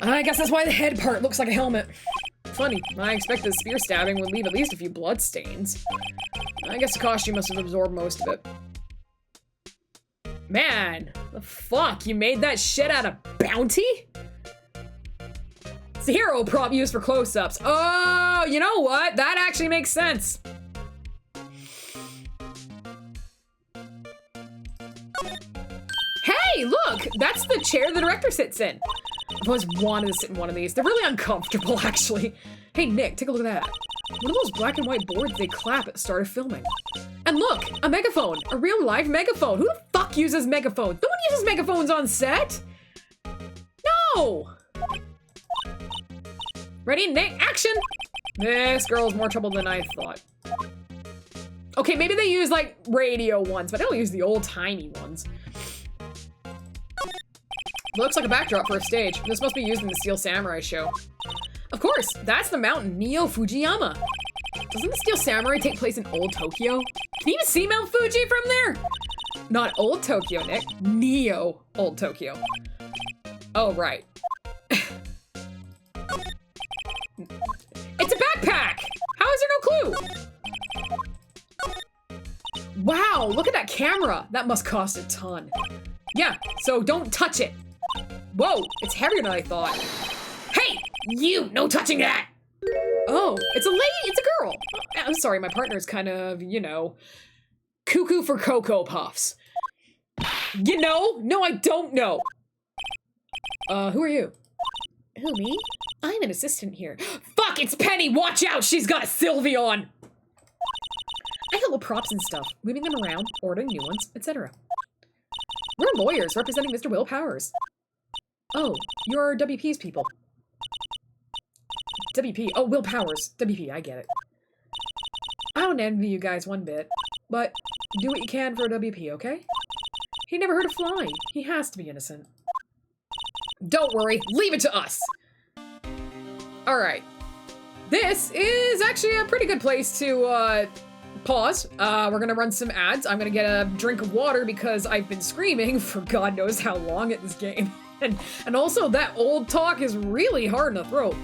I guess that's why the head part looks like a helmet. Funny, I expected the spear stabbing would leave at least a few blood stains. I guess the costume must have absorbed most of it. Man, the fuck? You made that shit out of bounty? It's a hero prop used for close-ups. Oh, you know what? That actually makes sense. Hey, look! That's the chair the director sits in. I've always wanted to sit in one of these. They're really uncomfortable, actually. Hey, Nick, take a look at that. One of those black and white boards they clap at the start of filming. And look, a megaphone. A real live megaphone. Who the fuck uses megaphones? No one uses megaphones on set. No! Ready, Nick, action! This girl's more trouble than I thought. Okay, maybe they use, like, radio ones, but they don't use the old-timey ones. Looks like a backdrop for a stage. This must be used in the Steel Samurai show. Of course, that's the mountain, Neo Fujiyama. Doesn't the Steel Samurai take place in Old Tokyo? Can you even see Mount Fuji from there? Not Old Tokyo, Nick. Neo Old Tokyo. Oh, right. It's a backpack! How is there no clue? Wow, look at that camera. That must cost a ton. Yeah, so don't touch it. Whoa, it's heavier than I thought. Hey, you, no touching that. Oh, it's a lady, it's a girl. I'm sorry, my partner's kind of, you know, cuckoo for Cocoa Puffs. You know? No, I don't know. Who are you? Who, me? I'm an assistant here. Fuck, it's Penny! Watch out! She's got a Sylvie on! I handle props and stuff, moving them around, ordering new ones, etc. We're lawyers representing Mr. Will Powers. Oh, you're WP's people. WP, oh, Will Powers. WP, I get it. I don't envy you guys one bit, but do what you can for WP, okay? He never heard of flying. He has to be innocent. Don't worry, leave it to us! Alright. This is actually a pretty good place to, pause. We're gonna run some ads. I'm gonna get a drink of water because I've been screaming for God knows how long at this game. And also, that old talk is really hard in the throat.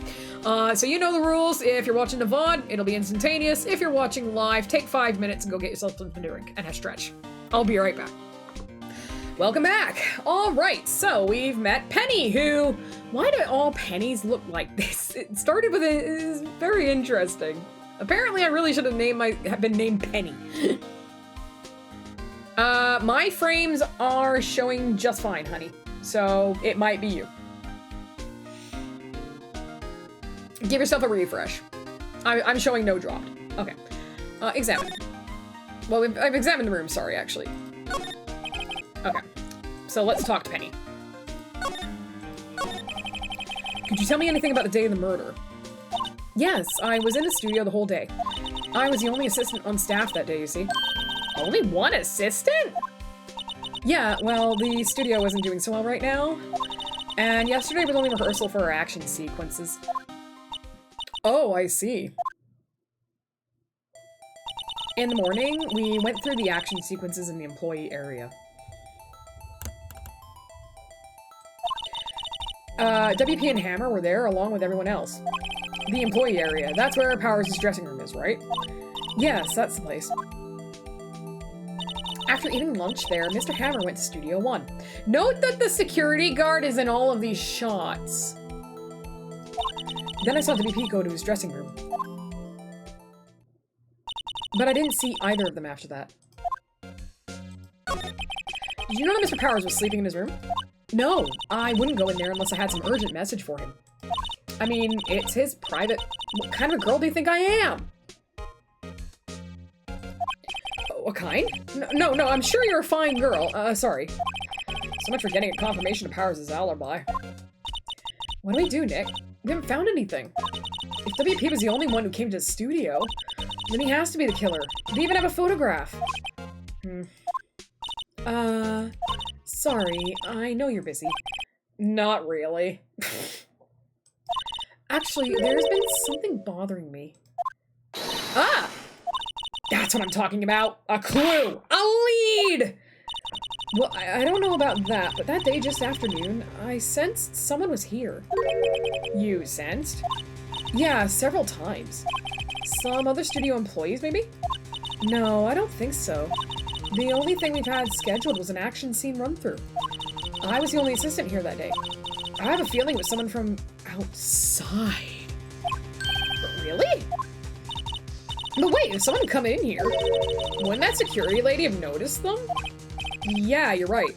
So you know the rules. If you're watching the VOD, it'll be instantaneous. If you're watching live, take 5 minutes and go get yourself something to drink and a stretch. I'll be right back. Welcome back. All right, so we've met Penny, who... Why do all pennies look like this? It started with it's very interesting. Apparently, I really should have been named Penny. My frames are showing just fine, honey. So it might be you. Give yourself a refresh. I'm showing no dropped. Okay. Examine. Well, I've examined the room, sorry, actually. Okay. So let's talk to Penny. Could you tell me anything about the day of the murder? Yes, I was in the studio the whole day. I was the only assistant on staff that day, you see. Only one assistant? Yeah, well, the studio wasn't doing so well right now. And yesterday was only rehearsal for our action sequences. Oh, I see. In the morning, we went through the action sequences in the employee area. WP and Hammer were there along with everyone else. The employee area, that's where Powers' dressing room is, right? Yes, that's the place. After eating lunch there, Mr. Hammer went to Studio 1. Note that the security guard is in all of these shots. Then I saw WP go to his dressing room. But I didn't see either of them after that. Did you know that Mr. Powers was sleeping in his room? No, I wouldn't go in there unless I had some urgent message for him. I mean, it's his private... What kind of a girl do you think I am? What kind? No, I'm sure you're a fine girl. Sorry. So much for getting a confirmation of Powers' alibi. What do we do, Nick? We haven't found anything. If WP was the only one who came to the studio, then he has to be the killer. Did he even have a photograph? Sorry, I know you're busy. Not really. Actually, there's been something bothering me. Ah! That's what I'm talking about! A clue! A lead! Well, I don't know about that, but that day just afternoon, I sensed someone was here. You sensed? Yeah, several times. Some other studio employees, maybe? No, I don't think so. The only thing we've had scheduled was an action scene run-through. I was the only assistant here that day. I have a feeling it was someone from outside. Really? But wait, if someone had come in here, wouldn't that security lady have noticed them? Yeah, you're right.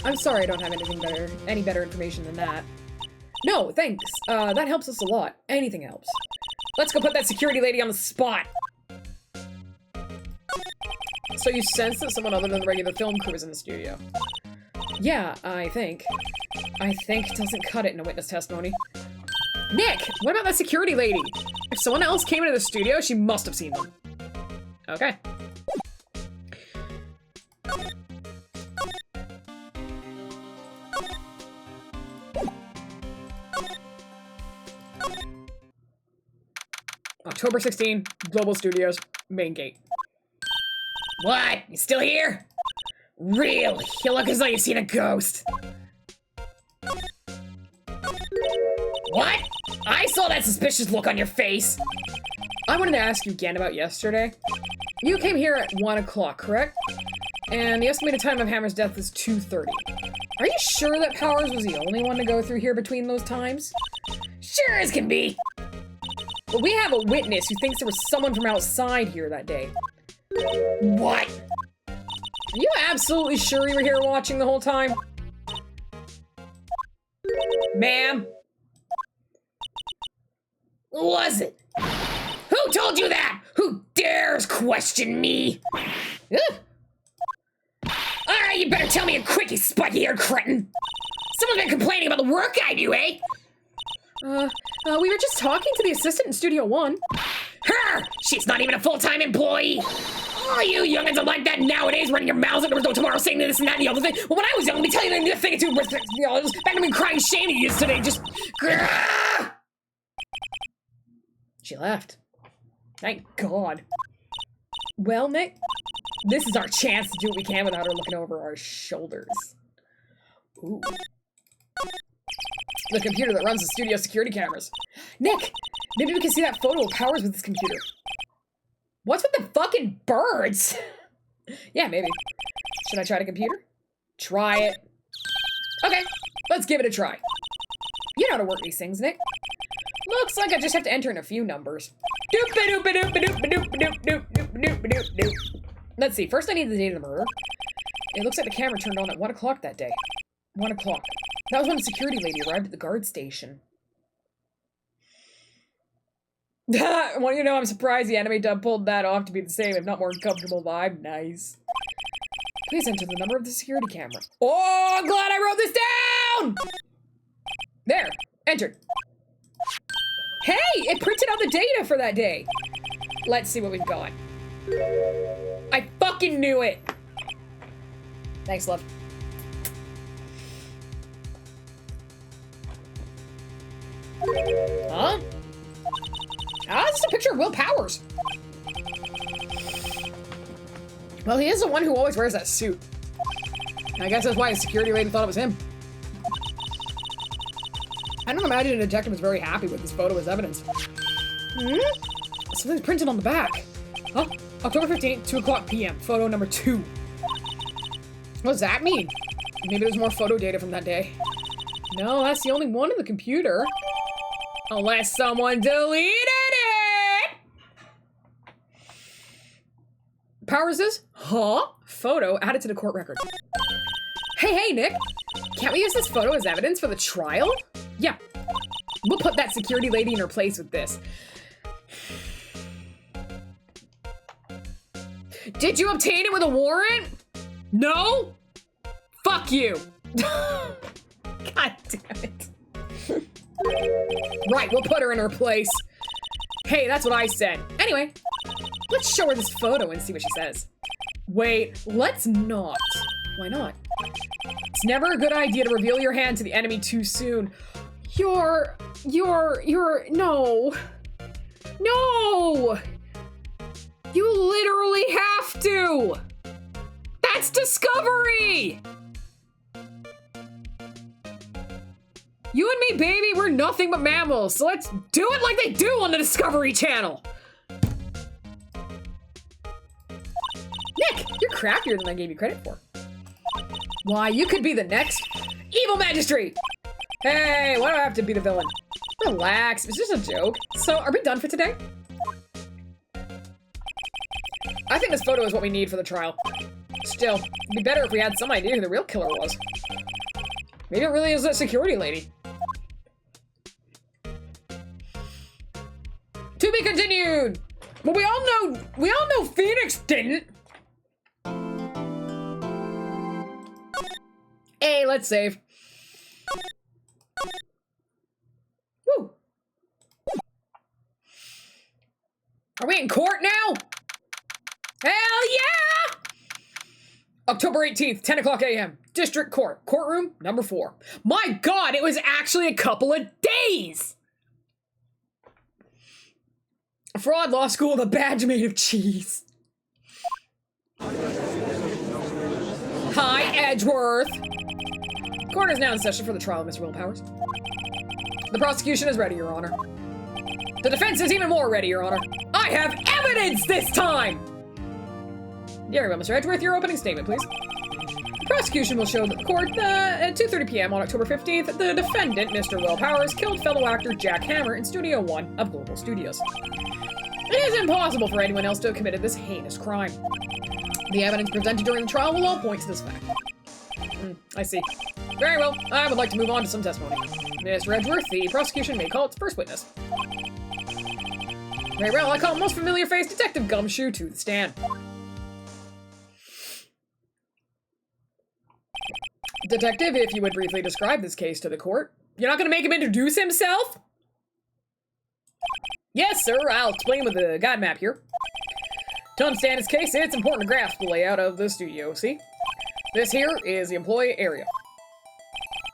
I'm sorry I don't have any better information than that. No, thanks. That helps us a lot. Anything helps. Let's go put that security lady on the spot. So you sense that someone other than the regular film crew is in the studio? Yeah, I think. I think doesn't cut it in a witness testimony. Nick, what about that security lady? If someone else came into the studio, she must have seen them. Okay. October 16, Global Studios, main gate. What? You still here? Really? You look as though you've seen a ghost. What? I saw that suspicious look on your face. I wanted to ask you again about yesterday. You came here at 1 o'clock, correct? And the estimated time of Hammer's death is 2:30. Are you sure that Powers was the only one to go through here between those times? Sure as can be. But we have a witness who thinks there was someone from outside here that day. What? Are you absolutely sure you were here watching the whole time? Ma'am? Was it? Who told you that? Who dares question me? Ugh. Alright, you better tell me a quick, you spiky-haired cretin. Someone's been complaining about the work I do, eh? We were just talking to the assistant in Studio 1. Her! She's not even a full-time employee! Oh, you youngins are like that nowadays, running your mouths like there was no tomorrow, saying this and that and the other thing. Well, when I was young, let me tell you a thing or two, you know, back to me crying shame to you yesterday, just... Grrr! She left. Thank God. Well, Nick, this is our chance to do what we can without her looking over our shoulders. Ooh. The computer that runs the studio security cameras. Nick, maybe we can see that photo of Powers with this computer. What's with the fucking birds? Yeah, maybe. Should I try the computer? Try it. Okay, let's give it a try. You know how to work these things, Nick. Looks like I just have to enter in a few numbers. Let's see, first I need the date of the murder. It looks like the camera turned on at 1 o'clock that day. 1 o'clock. That was when the security lady arrived at the guard station. Well, you know, I'm surprised the anime dub pulled that off to be the same, if not more comfortable vibe. Nice. Please enter the number of the security camera. Oh, I'm glad I wrote this down! There, entered. Hey, it printed out the data for that day. Let's see what we've got. I fucking knew it. Thanks, love. Huh? Ah, this is a picture of Will Powers. Well, he is the one who always wears that suit. I guess that's why the security lady thought it was him. I don't imagine a detective is very happy with this photo as evidence. Hmm? Something's printed on the back. Huh? October 15th, 2 o'clock p.m. Photo number 2. What does that mean? Maybe there's more photo data from that day. No, that's the only one in the computer. Unless someone deleted it! Powers is? Huh? Photo added to the court record. Hey, Nick. Can't we use this photo as evidence for the trial? Yeah. We'll put that security lady in her place with this. Did you obtain it with a warrant? No? Fuck you. God damn it. Right, we'll put her in her place. Hey, that's what I said. Anyway, let's show her this photo and see what she says. Wait, let's not. Why not? It's never a good idea to reveal your hand to the enemy too soon. No. No! You literally have to! That's discovery! You and me, baby, we're nothing but mammals, so let's do it like they do on the Discovery Channel! Nick, you're crappier than I gave you credit for. Why, you could be the next evil magistrate! Hey, why do I have to be the villain? Relax, it's just a joke. So, are we done for today? I think this photo is what we need for the trial. Still, it'd be better if we had some idea who the real killer was. Maybe it really is that security lady. To be continued! But we all know Phoenix didn't! Hey, let's save. Woo! Are we in court now? Hell yeah! October 18th, 10 o'clock a.m. District Court, courtroom number 4. My God, it was actually a couple of days! Fraud law school with a badge made of cheese. Hi, Edgeworth. Court is now in session for the trial of Mr. Will Powers. The prosecution is ready, Your Honor. The defense is even more ready, Your Honor. I have evidence this time! Very well, Mr. Edgeworth, your opening statement, please. The prosecution will show that the court, at 2:30 p.m. on October 15th, the defendant, Mr. Will Powers, killed fellow actor Jack Hammer in Studio 1 of Global Studios. It is impossible for anyone else to have committed this heinous crime. The evidence presented during the trial will all point to this fact. I see. Very well, I would like to move on to some testimony. Mr. Edgeworth, the prosecution may call its first witness. Very well, I call most familiar face Detective Gumshoe to the stand. Detective, if you would briefly describe this case to the court. You're not gonna make him introduce himself? Yes, sir, I'll explain with the guide map here. To understand this case, it's important to grasp the layout of the studio, see? This here is the employee area.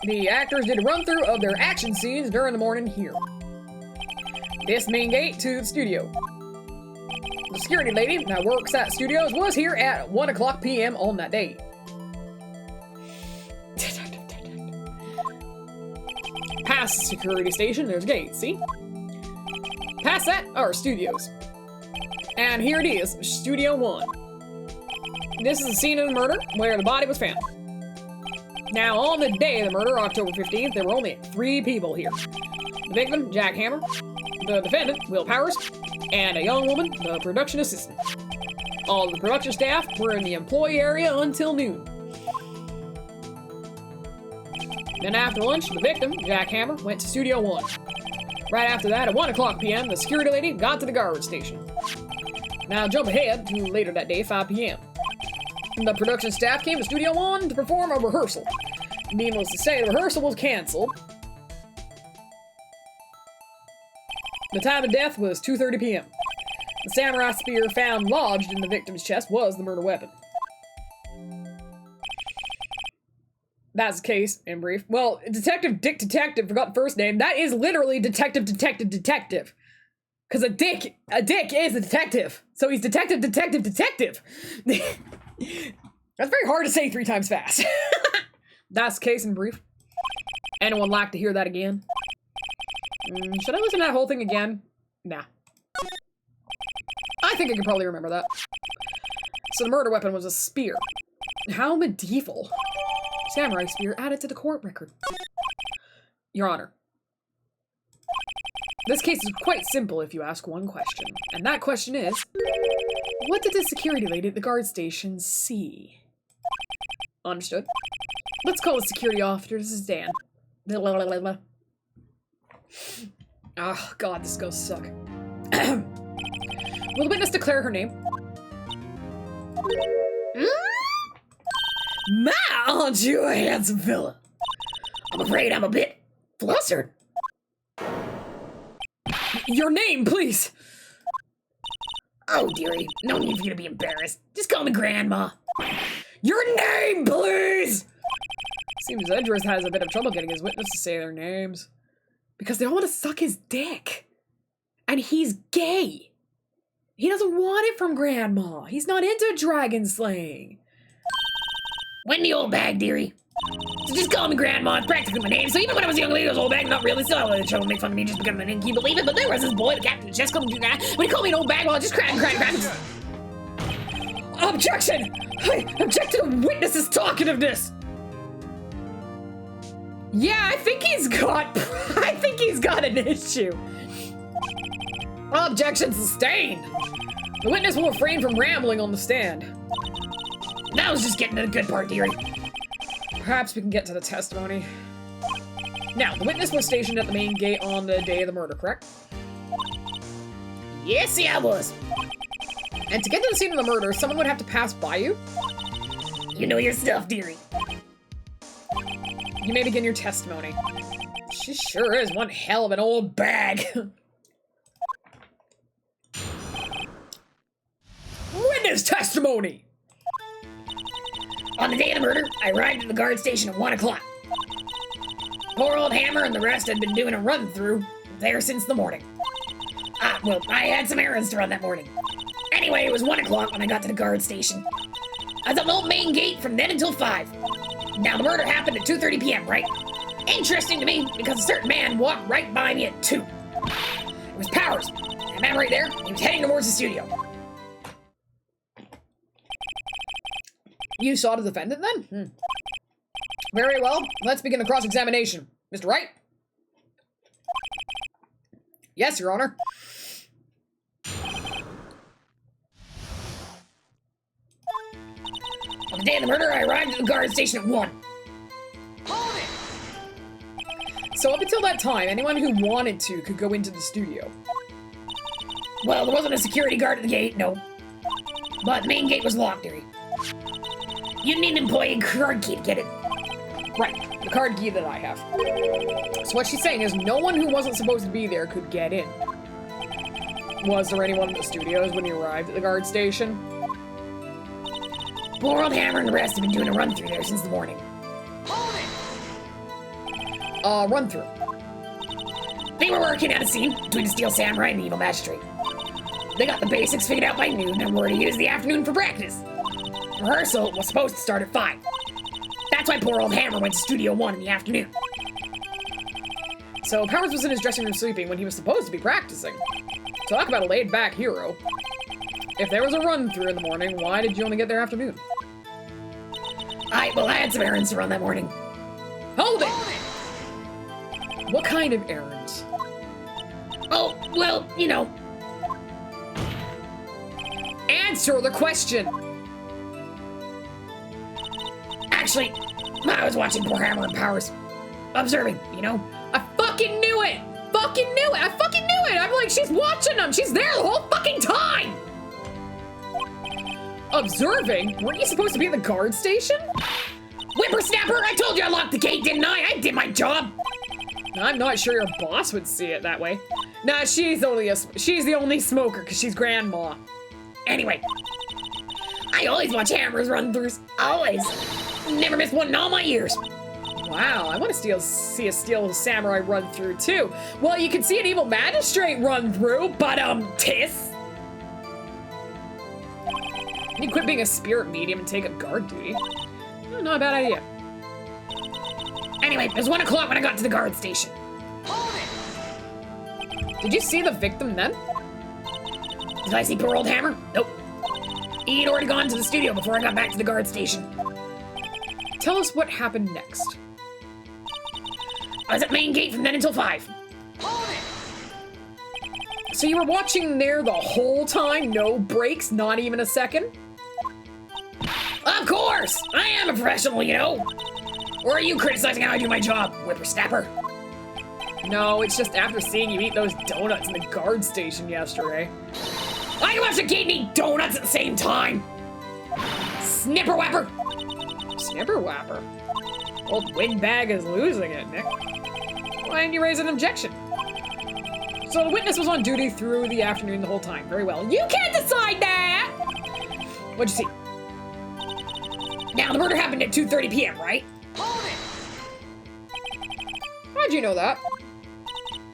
The actors did a run-through of their action scenes during the morning here. This main gate to the studio. The security lady that works at studios was here at 1 o'clock p.m. on that day. Past the security station, there's a gate, see? Past that are studios. And here it is, Studio 1. This is the scene of the murder, where the body was found. Now, on the day of the murder, October 15th, there were only 3 people here. The victim, Jack Hammer, the defendant, Will Powers, and a young woman, the production assistant. All the production staff were in the employee area until noon. Then after lunch, the victim, Jack Hammer, went to Studio 1. Right after that, at 1 o'clock p.m., the security lady got to the guard station. Now jump ahead to later that day, 5 p.m. The production staff came to Studio 1 to perform a rehearsal. Needless to say, the rehearsal was canceled. The time of death was 2:30 p.m. The samurai spear found lodged in the victim's chest was the murder weapon. That's the case, in brief. Well, Detective Dick Detective, forgot the first name. That is literally Detective Detective Detective. Because a dick is a detective. So he's Detective Detective Detective. That's very hard to say 3 times fast. That's the case in brief. Anyone like to hear that again? Should I listen to that whole thing again? Nah. I think I could probably remember that. So the murder weapon was a spear. How medieval. Samurai spear added to the court record. Your Honor. This case is quite simple if you ask one question. And that question is, what did the security lady at the guard station see? Understood. Let's call the security officer. This is Dan. Oh, God, this is gonna suck. Will the witness declare her name? My, aren't you a handsome fella? I'm afraid I'm a bit flustered. Your name, please! Oh, dearie, no need for you to be embarrassed. Just call me Grandma. Your name, please! Seems Edgeworth has a bit of trouble getting his witness to say their names. Because they all want to suck his dick. And he's gay. He doesn't want it from Grandma. He's not into dragon slaying. Wendy OldBag, dearie. So just call me Grandma. It's practically my name. So even when I was a young lady, I was OldBag. Not really. So I let the trouble make fun of me just because I didn't keep believe it. But there was this boy, the captain of the chess club, when he called me an OldBag, well, I just cried. Objection! I object to the witness's talkativeness! Yeah, I think he's got an issue. Objection sustained. The witness will refrain from rambling on the stand. That was just getting to the good part, dearie. Perhaps we can get to the testimony. Now, the witness was stationed at the main gate on the day of the murder, correct? Yes, yeah, I was. And to get to the scene of the murder, someone would have to pass by you? You know your stuff, dearie. You may begin your testimony. She sure is one hell of an old bag. witness testimony! On the day of the murder, I arrived at the guard station at 1 o'clock. Poor old Hammer and the rest had been doing a run-through there since the morning. Well, I had some errands to run that morning. Anyway, it was 1 o'clock when I got to the guard station. I was at the old main gate from then until 5. Now, the murder happened at 2:30 p.m., right? Interesting to me, because a certain man walked right by me at 2. It was Powers. That man right there, he was heading towards the studio. You saw the defendant then? Very well. Let's begin the cross-examination. Mr. Wright? Yes, Your Honor. On the day of the murder, I arrived at the guard station at 1. So up until that time, anyone who wanted to could go into the studio. Well, there wasn't a security guard at the gate, no. But the main gate was locked, dearie. You need an employee card key to get in. Right, the card key that I have. So what she's saying is no one who wasn't supposed to be there could get in. Was there anyone in the studios when you arrived at the guard station? Poor old Hammer and the rest have been doing a run-through there since the morning. Run through. They were working out a scene between the Steel Samurai and the Evil Magistrate. They got the basics figured out by noon and were to use the afternoon for practice. Rehearsal was supposed to start at 5. That's why poor old Hammer went to Studio 1 in the afternoon. So Powers was in his dressing room sleeping when he was supposed to be practicing. Talk about a laid-back hero. If there was a run-through in the morning, why did you only get there afternoon? I had some errands to run that morning. Hold it! What kind of errands? Oh, well, you know. Answer the question! Actually, I was watching poor Hammer and Powers. Observing, you know. I fucking knew it! Fucking knew it! I fucking knew it! I'm like, she's watching them! She's there the whole fucking time! Observing? Weren't you supposed to be in the guard station? Whippersnapper! I told you I locked the gate, didn't I? I did my job! I'm not sure your boss would see it that way. Nah, she's the only smoker because she's grandma. Anyway, I always watch Hammer's run-throughs. Always. Never missed one in all my years. Wow, I want to see a Steel Samurai run through too. Well, you can see an Evil Magistrate run through, but Tiss. You quit being a spirit medium and take up guard duty. Oh, not a bad idea. Anyway, it was 1 o'clock when I got to the guard station. Did you see the victim then? Did I see poor old Hammer? Nope. He'd already gone to the studio before I got back to the guard station. Tell us what happened next. I was at main gate from then until 5. So you were watching there the whole time? No breaks? Not even a second? Of course! I am a professional, you know. Or are you criticizing how I do my job, whippersnapper? No, it's just after seeing you eat those donuts in the guard station yesterday. I can watch the gate and eat donuts at the same time! Snipper whapper! Snipper whapper? Old windbag is losing it, Nick. Why didn't you raise an objection? So the witness was on duty through the afternoon the whole time. Very well. You can't decide that! What'd you see? Now, the murder happened at 2:30 p.m., right? How'd you know that?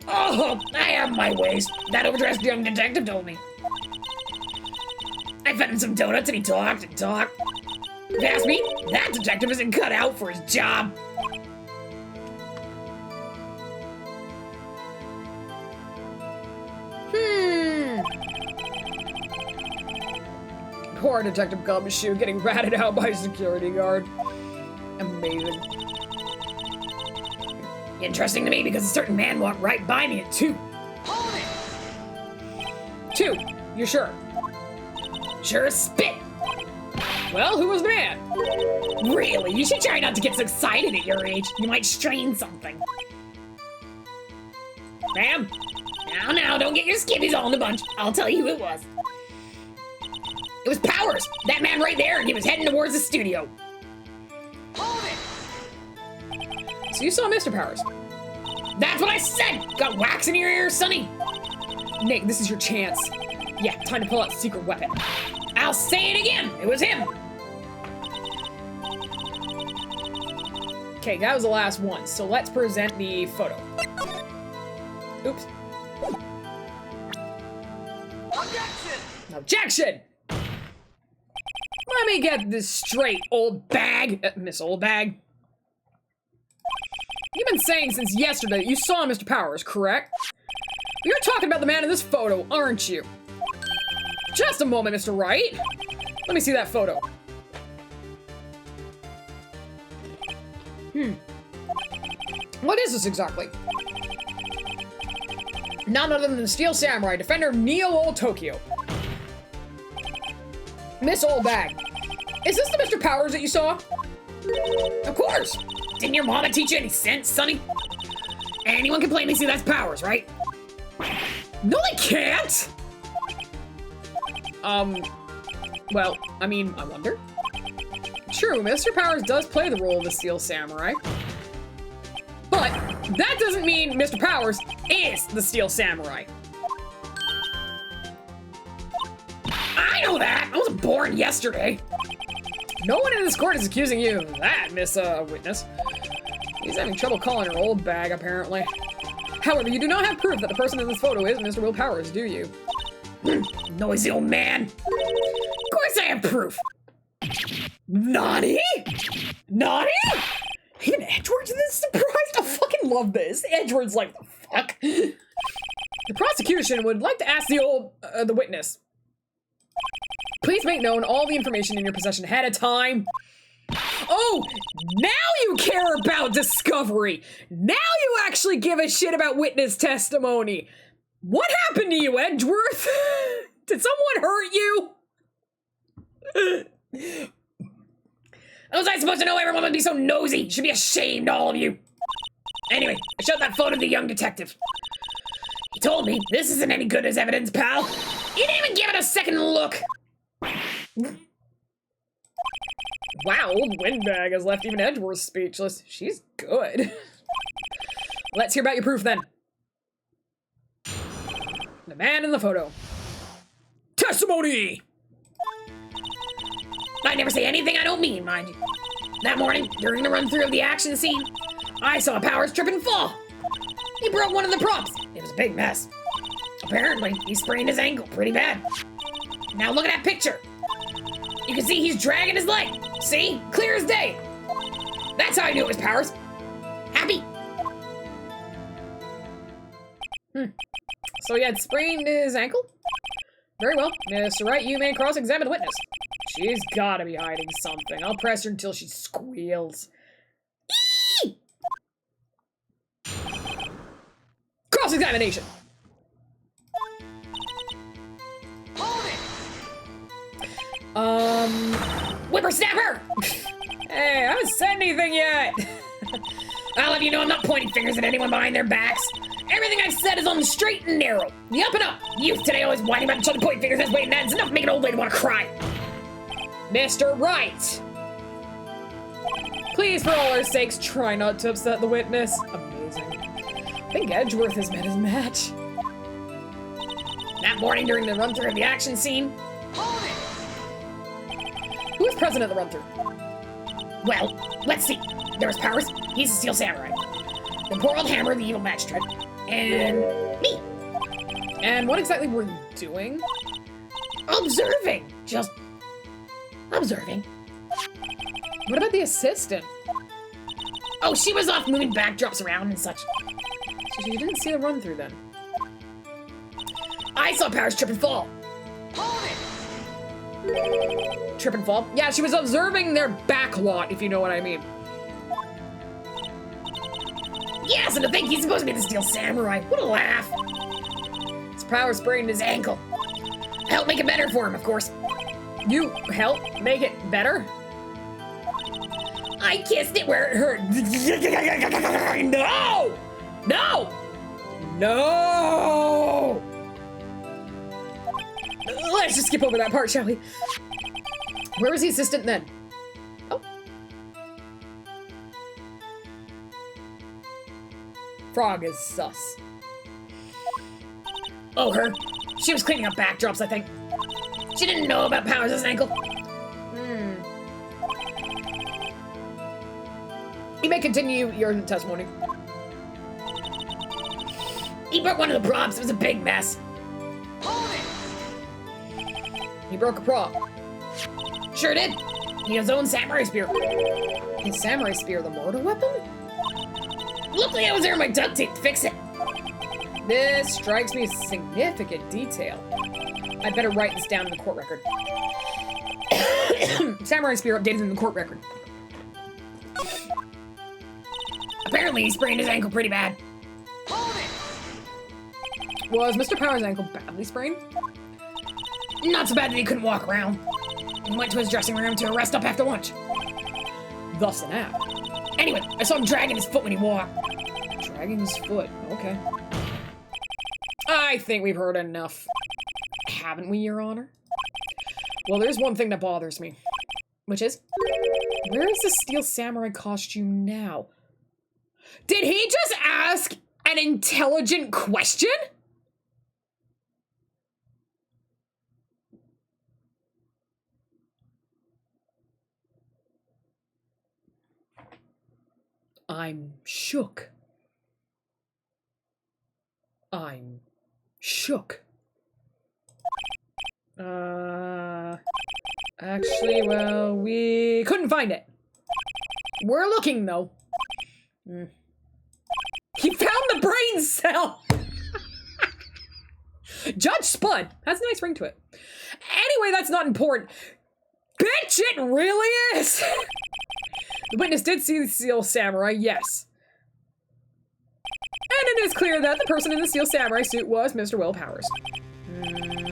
Oh, I have my ways. That overdressed young detective told me. I fed him some donuts and he talked and talked. If you ask me, that detective isn't cut out for his job. Poor Detective Gumshoe getting ratted out by a security guard. Amazing. Interesting to me because a certain man walked right by me at 2. 2? You sure? Sure as spit. Well, who was the man? Really? You should try not to get so excited at your age. You might strain something. Ma'am? Now, don't get your skivvies all in a bunch. I'll tell you who it was. It was Powers, that man right there, and he was heading towards the studio. So you saw Mr. Powers? That's what I said! Got wax in your ear, sonny? Nick, this is your chance. Yeah, time to pull out the secret weapon. I'll say it again. It was him. Okay, that was the last one. So let's present the photo. Oops. Objection! Let me get this straight, OldBag. Miss OldBag. You've been saying since yesterday that you saw Mr. Powers, correct? You're talking about the man in this photo, aren't you? Just a moment, Mr. Wright. Let me see that photo. What is this exactly? None other than the Steel Samurai, defender of Neo-Old Tokyo. Miss OldBag, is this the Mr. Powers that you saw? Of course. Didn't your mama teach you any sense, Sonny? Anyone can plainly see that's Powers, right? No, they can't! Well, I mean, I wonder. True, Mr. Powers does play the role of the Steel Samurai. But that doesn't mean Mr. Powers is the Steel Samurai. I know that! I wasn't born yesterday. No one in this court is accusing you of that, Miss, Witness. He's having trouble calling her OldBag, apparently. However, you do not have proof that the person in this photo is Mr. Will Powers, do you? Noisy old man. Of course I have proof. Naughty? Naughty? Even Edward's this surprised? I fucking love this. Edward's like, the fuck? The prosecution would like to ask the witness. Please make known all the information in your possession ahead of time. Oh, now you care about discovery. Now you actually give a shit about witness testimony. What happened to you, Edgeworth? Did someone hurt you? How was I supposed to know everyone would be so nosy? You should be ashamed, all of you. Anyway, I showed that photo to the young detective. He told me this isn't any good as evidence, pal. He didn't even give it a second look. Wow, old Windbag has left even Edgeworth speechless. She's good. Let's hear about your proof then. The man in the photo. Testimony! I never say anything I don't mean, mind you. That morning, during the run-through of the action scene, I saw Powers trip and fall. He broke one of the props. It was a big mess. Apparently, he sprained his ankle pretty bad. Now look at that picture. You can see he's dragging his leg. See? Clear as day. That's how I knew it was Powers. Happy? So he had sprained his ankle? Very well. Mr. Wright, you may cross-examine the witness. She's gotta be hiding something. I'll press her until she squeals. Eee! Cross-examination! Whippersnapper! Hey, I haven't said anything yet! I'll have you know I'm not pointing fingers at anyone behind their backs. Everything I've said is on the straight and narrow. The up and up. Youth today always whining about each other pointing fingers. That's way that's enough to make an old lady want to cry. Mr. Wright! Please, for all our sakes, try not to upset the witness. Amazing. I think Edgeworth has met his match. That morning during the run-through of the action scene. Who was present at the run-through? Well, let's see. There was Powers. He's a Steel Samurai. The poor old Hammer, the evil magistrate. And me. And what exactly were you doing? Observing. Just observing. What about the assistant? Oh, she was off moving backdrops around and such. So you didn't see the run-through then? I saw Powers trip and fall. Trip and fall? Yeah, she was observing their back lot, if you know what I mean. Yes, and to think he's supposed to be the Steel Samurai. What a laugh. His Powers sprained his ankle. I helped make it better for him, of course. You helped make it better? I kissed it where it hurt. No! No! No! Let's just skip over that part, shall we? Where was the assistant then? Oh. Frog is sus. Oh, her. She was cleaning up backdrops, I think. She didn't know about Powers' ankle. You may continue your testimony. He broke one of the props. It was a big mess. He broke a prop. Sure did. He had his own samurai spear. His samurai spear, the mortar weapon? Luckily, I was there with my duct tape to fix it. This strikes me as significant detail. I better write this down in the court record. Samurai spear updated in the court record. Apparently, he sprained his ankle pretty bad. Was Mr. Powers' ankle badly sprained? Not so bad that he couldn't walk around. He went to his dressing room to rest up after lunch. Thus an app. Anyway, I saw him dragging his foot when he walked. Dragging his foot, okay. I think we've heard enough. Haven't we, Your Honor? Well, there's one thing that bothers me. Which is? Where is the steel samurai costume now? Did he just ask an intelligent question? I'm shook. I'm shook. Actually, well, we couldn't find it. We're looking, though. He found the brain cell! Judge Spud. Has a nice ring to it. Anyway, that's not important. Bitch, it really is! The witness did see the steel samurai, yes. And it is clear that the person in the steel samurai suit was Mr. Will Powers.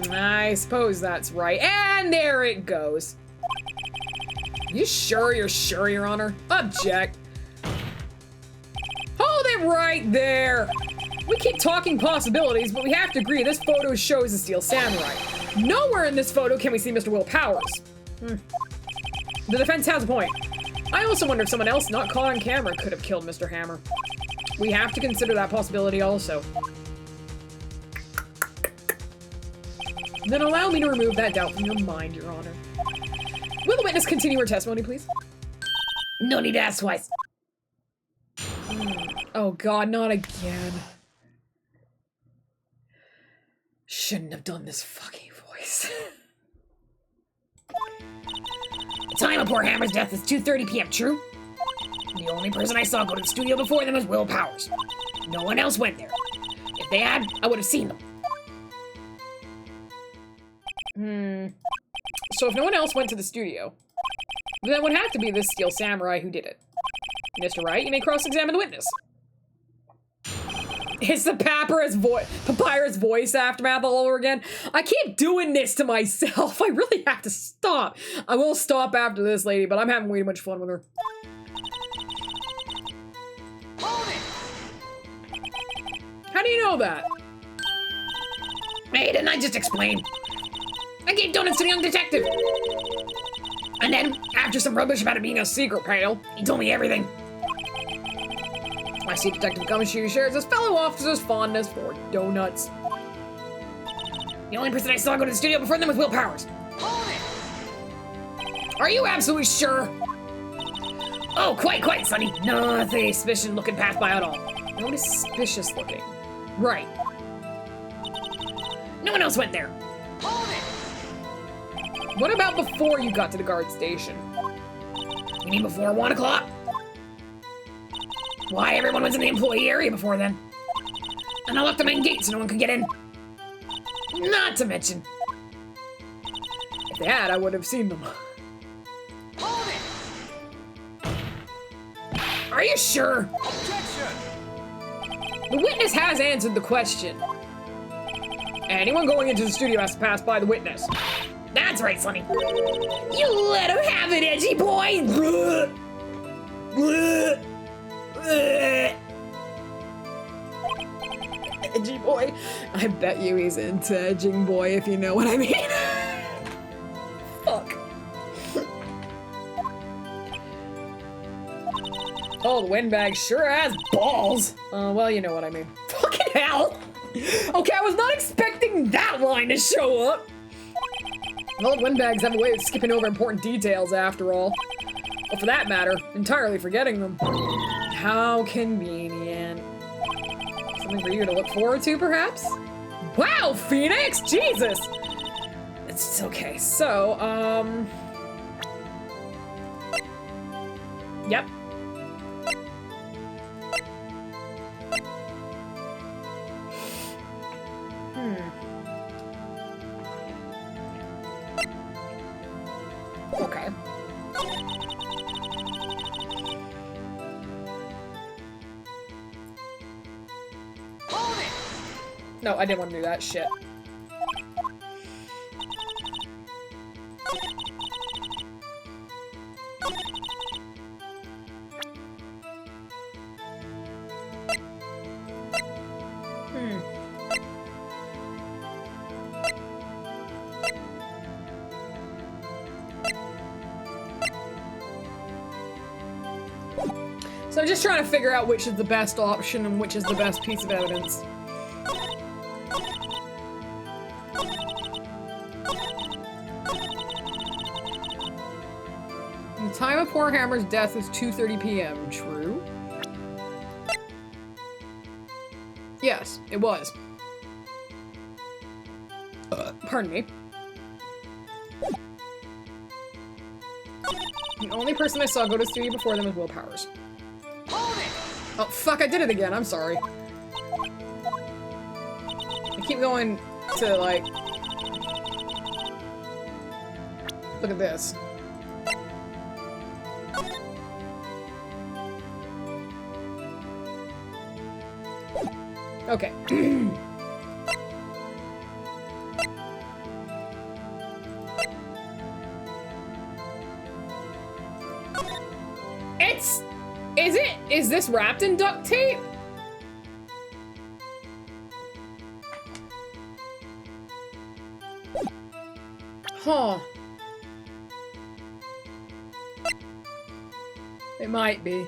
I suppose that's right. And there it goes. You sure you're sure, Your Honor? Object. Hold it right there. We keep talking possibilities, but we have to agree this photo shows the steel samurai. Nowhere in this photo can we see Mr. Will Powers. The defense has a point. I also wonder if someone else not caught on camera could have killed Mr. Hammer. We have to consider that possibility also. Then allow me to remove that doubt from your mind, Your Honor. Will the witness continue her testimony, please? No need to ask twice. Oh God, not again. Shouldn't have done this fucking voice. The time of poor Hammer's death is 2:30 p.m., true? The only person I saw go to the studio before them was Will Powers. No one else went there. If they had, I would have seen them. So if no one else went to the studio, then it would have to be this steel samurai who did it. Mr. Wright, you may cross-examine the witness. It's the papyrus voice aftermath all over again. I keep doing this to myself. I really have to stop. I will stop after this lady, but I'm having way too much fun with her. How do you know that? Hey, didn't I just explain? I gave donuts to the young detective. And then, after some rubbish about it being a secret pale, he told me everything. I see Detective Gumshoe shares his fellow officer's fondness for donuts. The only person I saw go to the studio before them was Will Powers. Are you absolutely sure? Oh, quite, Sonny. Nothing suspicious looking passed by at all. No suspicious looking. Right. No one else went there. What about before you got to the guard station? You mean before 1 o'clock? Why, everyone was in the employee area before then. And I locked the main gate so no one could get in. Not to mention. If they had, I would have seen them. Are you sure? Objection! The witness has answered the question. Anyone going into the studio has to pass by the witness. That's right, Sonny. You let him have it, edgy boy! Edgy boy. I bet you he's into edging boy, if you know what I mean. Fuck. Oh, the windbag sure has balls. Well, you know what I mean. Fucking hell. Okay, I was not expecting that line to show up. Well, windbags have a way of skipping over important details after all. Or for that matter, entirely forgetting them. How convenient. Something for you to look forward to, perhaps? Wow, Phoenix! Jesus! It's okay. So, yep. Okay. Hold it! No, I didn't want to do that shit. So I'm just trying to figure out which is the best option and which is the best piece of evidence. The time of poor Hammer's death is 2:30 p.m. True? Yes, it was. Pardon me. The only person I saw go to studio before them was Will Powers. Hold it! Oh, fuck, I did it again. I'm sorry. I keep going to, like... Look at this. Okay. Is this wrapped in duct tape? Huh. It might be.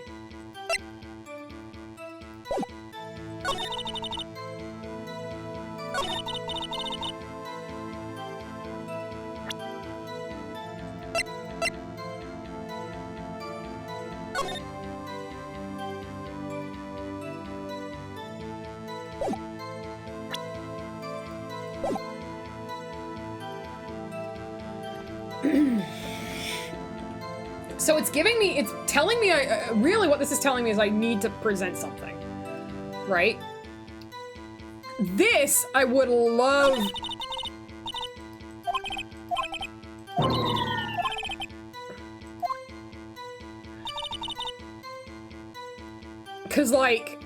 So it's telling me, really what this is telling me is I need to present something, right? This, I would love... Cause like...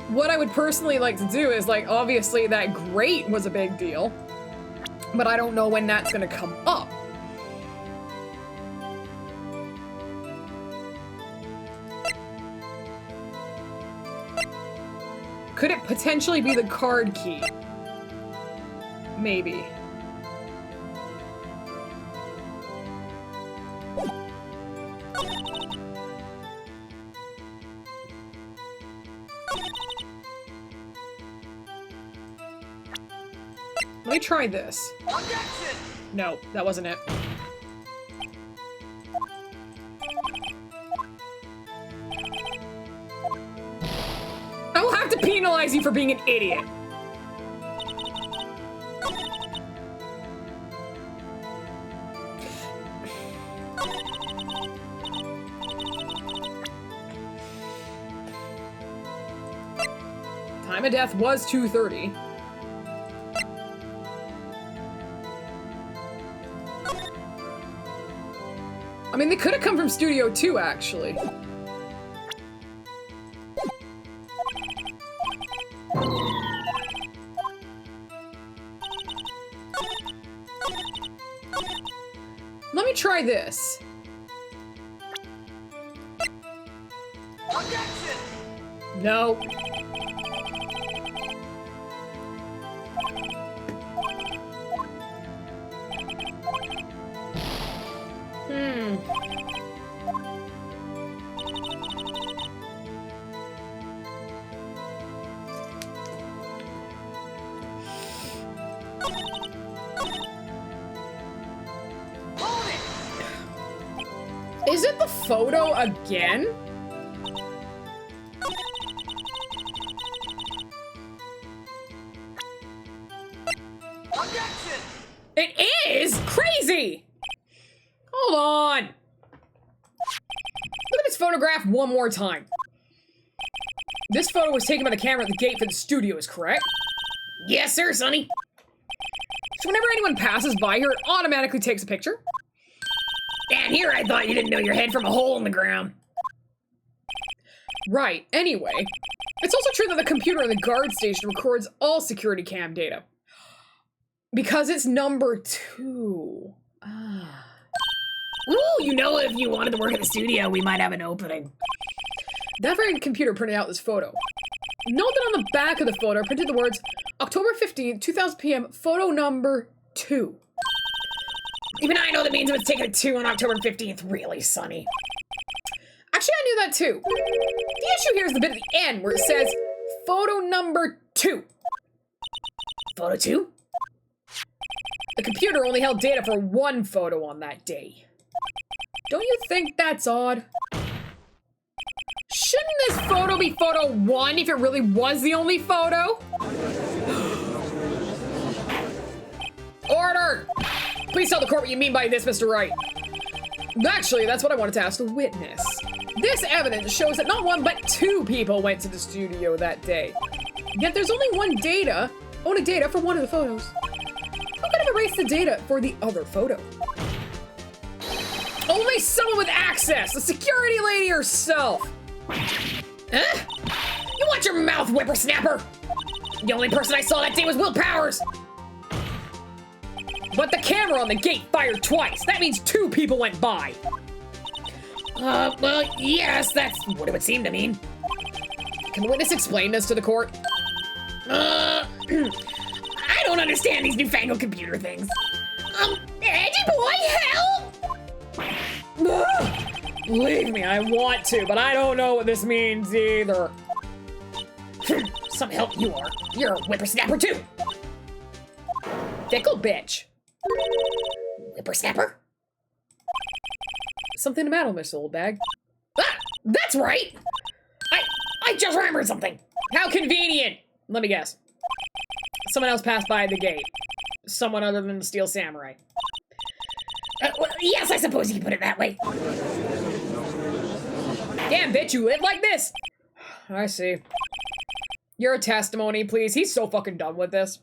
What I would personally like to do is like, obviously that grate was a big deal. But I don't know when that's gonna come up. Could it potentially be the card key? Maybe. Let me try this. Objection! No, that wasn't it. I will have to penalize you for being an idiot. Time of death was 2:30. I mean, they could have come from Studio 2, actually. Let me try this. Objection! No. Is it the photo again? Objection! It is? Crazy! Hold on. Look at this photograph one more time. This photo was taken by the camera at the gate for the studios, correct? Yes, sir, Sonny. So whenever anyone passes by here, it automatically takes a picture? And here I thought you didn't know your head from a hole in the ground. Right, anyway. It's also true that the computer in the guard station records all security cam data. Because it's number 2. Ah. Ooh, you know, if you wanted to work at the studio, we might have an opening. That very computer printed out this photo. Note that on the back of the photo printed the words October 15th, 2000 p.m., photo number 2. Even I know that means it was taken at 2 on October 15th. Really, Sonny? Actually, I knew that too. The issue here is the bit at the end where it says photo number 2. Photo 2? The computer only held data for 1 photo on that day. Don't you think that's odd? Shouldn't this photo be photo 1 if it really was the only photo? Order! Please tell the court what you mean by this, Mr. Wright. Actually, that's what I wanted to ask the witness. This evidence shows that not 1 but 2 people went to the studio that day. Yet there's only only data for 1 of the photos. Who could have erased the data for the other photo? Only someone with access! The security lady herself! Huh? You watch your mouth, whippersnapper! The only person I saw that day was Will Powers! But the camera on the gate fired twice. That means 2 people went by. Well, yes, that's what it would seem to mean. Can the witness explain this to the court? I don't understand these newfangled computer things. Edgy boy, help! Believe me, I want to, but I don't know what this means either. Some help you are. You're a whippersnapper too. Fickle bitch. Whippersnapper? Something the matter, Miss OldBag. Ah, that's right. I just remembered something. How convenient. Let me guess. Someone else passed by the gate. Someone other than the Steel Samurai. Well, yes, I suppose you can put it that way. Damn, bitch, you live like this? I see. Your testimony, please. He's so fucking done with this.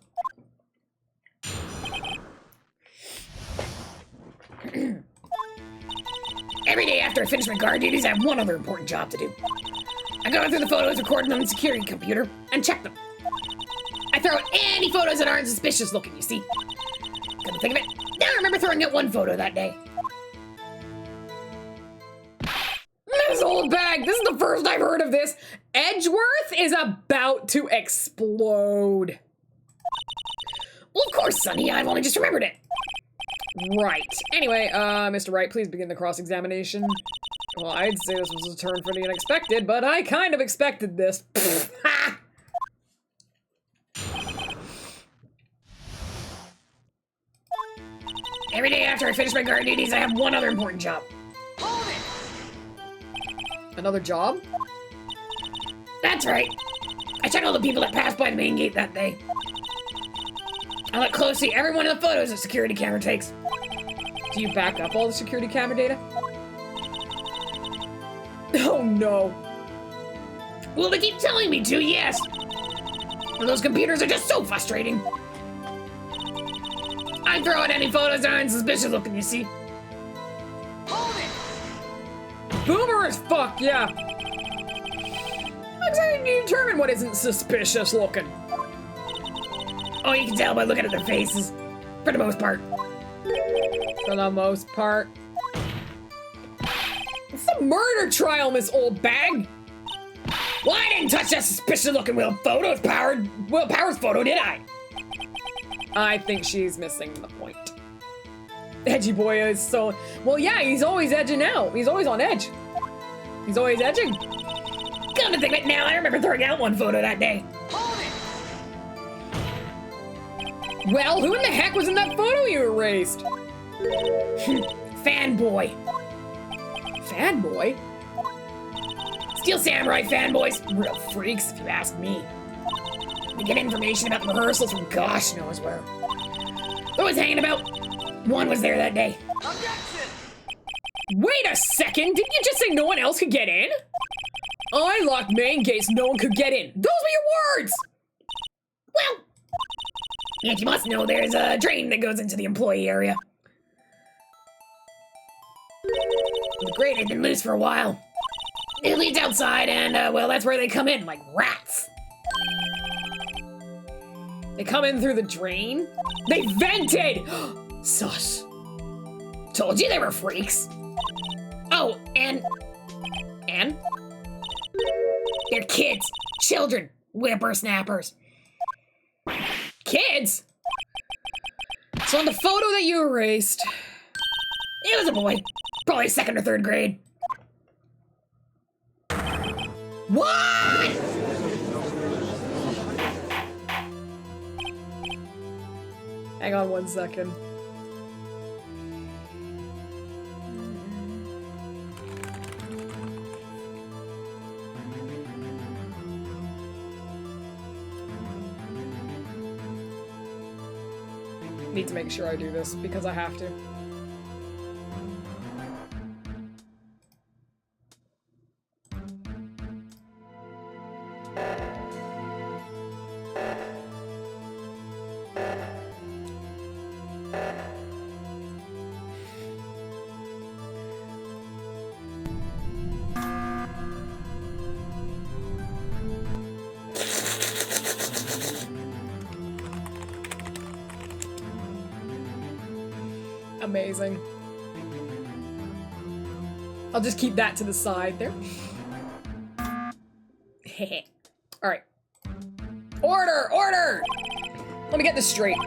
Every day after I finish my guard duties, I have one other important job to do. I go through the photos recorded on the security computer and check them. I throw out any photos that aren't suspicious looking, you see. Come to think of it, now I remember throwing out 1 photo that day. Miss OldBag, this is the first I've heard of this. Edgeworth is about to explode. Well, of course, Sonny, I've only just remembered it. Right. Anyway, Mr. Wright, please begin the cross-examination. Well, I'd say this was a turn for the unexpected, but I kind of expected this. Ha! Every day after I finish my guard duties, I have one other important job. Hold it! Another job? That's right. I check all the people that passed by the main gate that day. I look closely at every one of the photos the security camera takes. Do you back up all the security camera data? Oh no. Well, they keep telling me to, yes. And those computers are just so frustrating. I throw out any photos that aren't suspicious looking, you see. Hold it! Boomer as fuck, yeah. How do you determine what isn't suspicious looking? Oh, you can tell by looking at their faces. For the most part. For the most part. It's a murder trial, Miss OldBag. Well, I didn't touch that suspicious-looking Will Powers photo, did I? I think she's missing the point. Edgy boy is so... Well, yeah, he's always edging out. He's always on edge. He's always edging. Come to think of it now, I remember throwing out 1 photo that day. Hold it! Well, who in the heck was in that photo you erased? Fanboy. fanboy? Steel Samurai fanboys, real freaks if you ask me. They get information about the rehearsals from gosh knows where. They're always hanging about. One was there that day. Objection! Wait a second, didn't you just say no one else could get in? I locked main gates, no one could get in. Those were your words! Well, and you must know there's a drain that goes into the employee area. The grate had been loose for a while. It leads outside and, well, that's where they come in, like rats. They come in through the drain? They vented! Sus. Told you they were freaks. Oh, and they're kids, children, whippersnappers. Kids? So on the photo that you erased, It was a boy, probably 2nd or 3rd grade. what? Hang on 1 second. Need to make sure I do this because I have to. Amazing. I'll just keep that to the side there. Alright. Order! Order! Let me get this straight.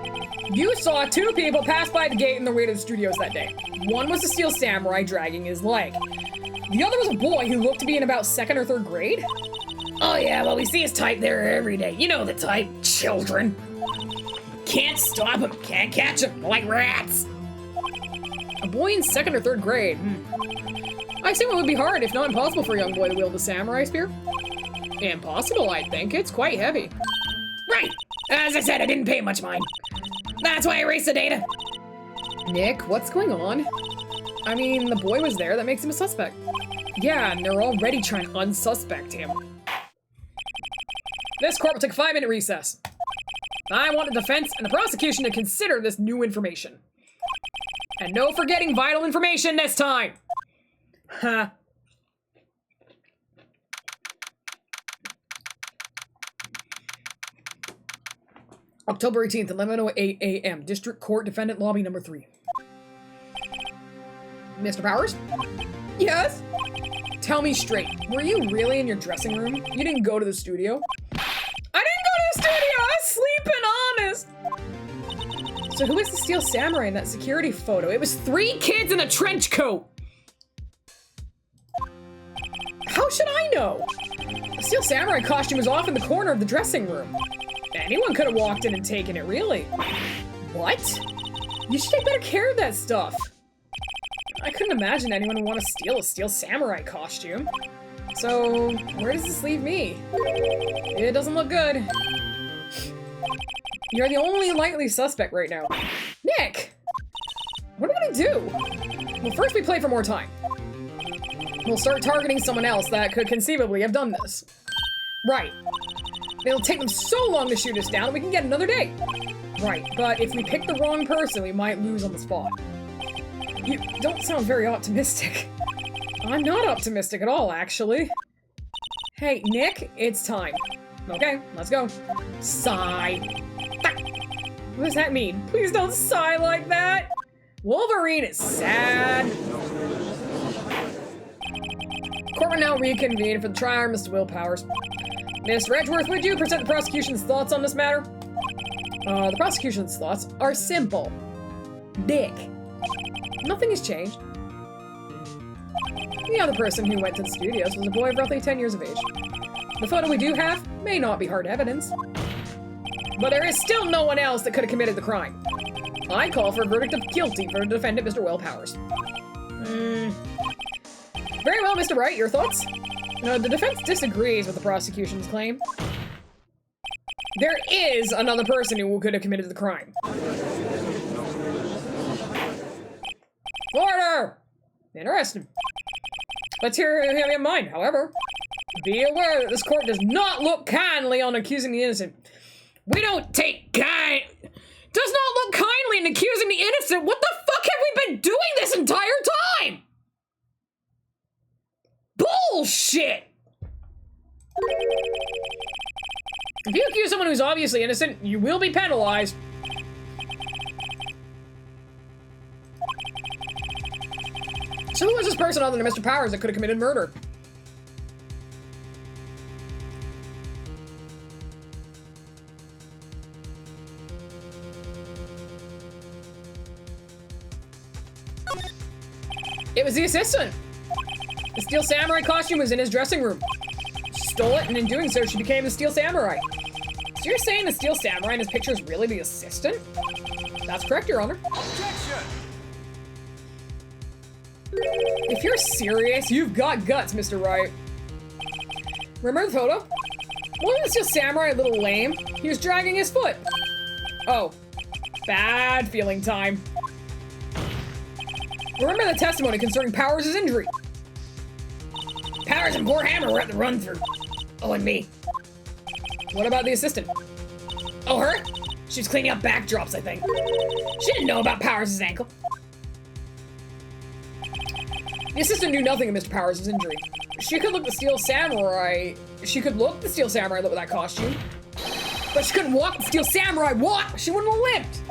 You saw 2 people pass by the gate on their way to the studios that day. One was a Steel Samurai dragging his leg. The other was a boy who looked to be in about 2nd or 3rd grade. Oh yeah, well we see his type there every day. You know the type, children. Can't stop them, can't catch them, like rats. A boy in 2nd or 3rd grade. I assume it would be hard, if not impossible, for a young boy to wield a samurai spear. Impossible, I think. It's quite heavy. Right! As I said, I didn't pay much mind. That's why I erased the data. Nick, what's going on? I mean, the boy was there. That makes him a suspect. Yeah, and they're already trying to unsuspect him. This court will take a 5-minute recess. I want the defense and the prosecution to consider this new information. And no forgetting vital information this time! Huh. October 18th, 11:08 a.m. District Court Defendant Lobby number 3. Mr. Powers? Yes? Tell me straight, were you really in your dressing room? You didn't go to the studio? I didn't go to the studio! I was sleeping, honest! So who is the Steel Samurai in that security photo? It was 3 kids in a trench coat! How should I know? The Steel Samurai costume was off in the corner of the dressing room. Anyone could have walked in and taken it, really. What? You should take better care of that stuff. I couldn't imagine anyone would want to steal a Steel Samurai costume. So, where does this leave me? It doesn't look good. You're the only likely suspect right now. Nick! What are we gonna do? Well, first we play for more time. We'll start targeting someone else that could conceivably have done this. Right. It'll take them so long to shoot us down that we can get another day. Right, but if we pick the wrong person, we might lose on the spot. You don't sound very optimistic. I'm not optimistic at all, actually. Hey, Nick, it's time. Okay, let's go. Sigh. What does that mean? Please don't sigh like that. Wolverine is sad. Court will now reconvene for the trial, Mr. Will Powers. Mr. Edgeworth, would you present the prosecution's thoughts on this matter? The prosecution's thoughts are simple. Dick. Nothing has changed. The other person who went to the studios was a boy of roughly 10 years of age. The photo we do have may not be hard evidence, but there is still no one else that could have committed the crime. I call for a verdict of guilty for the defendant, Mr. Will Powers. Very well, Mr. Wright, your thoughts? No, the defense disagrees with the prosecution's claim. There is another person who could have committed the crime. Order! Interesting. Let's hear him in mind, however. Be aware that this court does not look kindly on accusing the innocent. We don't take kind... Does not look kindly in accusing the innocent? What the fuck have we been doing this entire time? Bullshit! If you accuse someone who's obviously innocent, you will be penalized. So who was this person other than Mr. Powers that could have committed murder? It was the assistant. The Steel Samurai costume was in his dressing room. She stole it, and in doing so, she became the Steel Samurai. So you're saying the Steel Samurai in his picture is really the assistant? That's correct, Your Honor. Objection! If you're serious, you've got guts, Mr. Wright. Remember the photo? Wasn't the Steel Samurai a little lame? He was dragging his foot. Oh. Bad feeling time. Remember the testimony concerning Powers' injury? Powers and poor Hammer were at the run-through. Oh, and me. What about the assistant? Oh, her? She was cleaning up backdrops, I think. She didn't know about Powers' ankle. The assistant knew nothing of Mr. Powers' injury. She could look the Steel Samurai. She could look the Steel Samurai with that costume. But she couldn't walk the Steel Samurai walk. She wouldn't have limped.